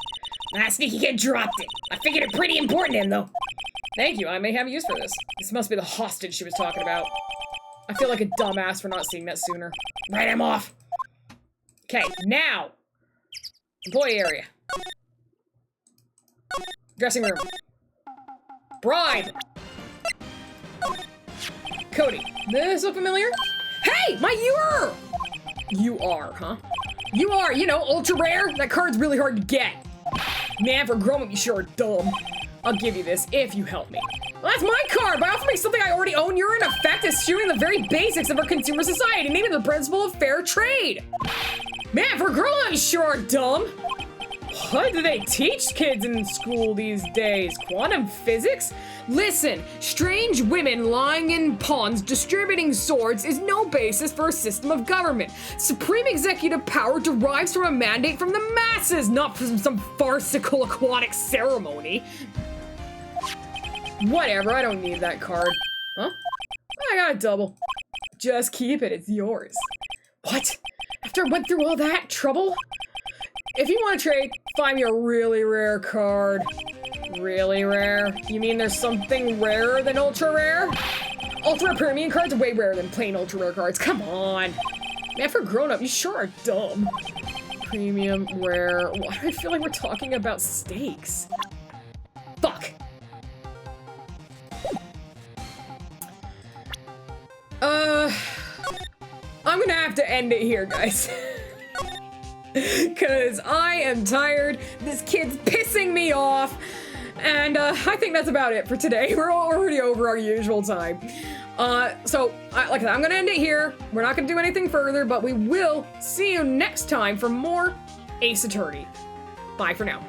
That sneaky kid dropped it. I figured it pretty important to him, though. Thank you, I may have use for this. This must be the hostage she was talking about. I feel like a dumbass for not seeing that sooner. Right, I'm off. Okay, now! Employee area. Dressing room. Bride! Cody, this look familiar? Hey, my UR! You are, huh? You are, you know, ultra rare. That card's really hard to get. Man, for grown-up, you sure are dumb. I'll give you this if you help me. Well, that's my card. By offering me something I already own, you're in effect eschewing the very basics of our consumer society, namely the principle of fair trade. Man, for grown-up, you sure are dumb. What do they teach kids in school these days? Quantum physics? Listen, strange women lying in ponds distributing swords is no basis for a system of government. Supreme executive power derives from a mandate from the masses, not from some farcical aquatic ceremony. Whatever, I don't need that card. Huh? I got a double. Just keep it, it's yours. What? After I went through all that trouble? If you want to trade, find me a really rare card. Really rare? You mean there's something rarer than ultra rare? Ultra premium cards are way rarer than plain ultra rare cards. Come on. Man, for grown up, you sure are dumb. Premium, rare. Why do I feel like we're talking about steaks? Fuck. I'm gonna have to end it here, guys. Cause I am tired. This kid's pissing me off. And I think that's about it for today. We're already over our usual time. Like I said, I'm gonna end it here. We're not gonna do anything further, but we will see you next time for more Ace Attorney. Bye for now.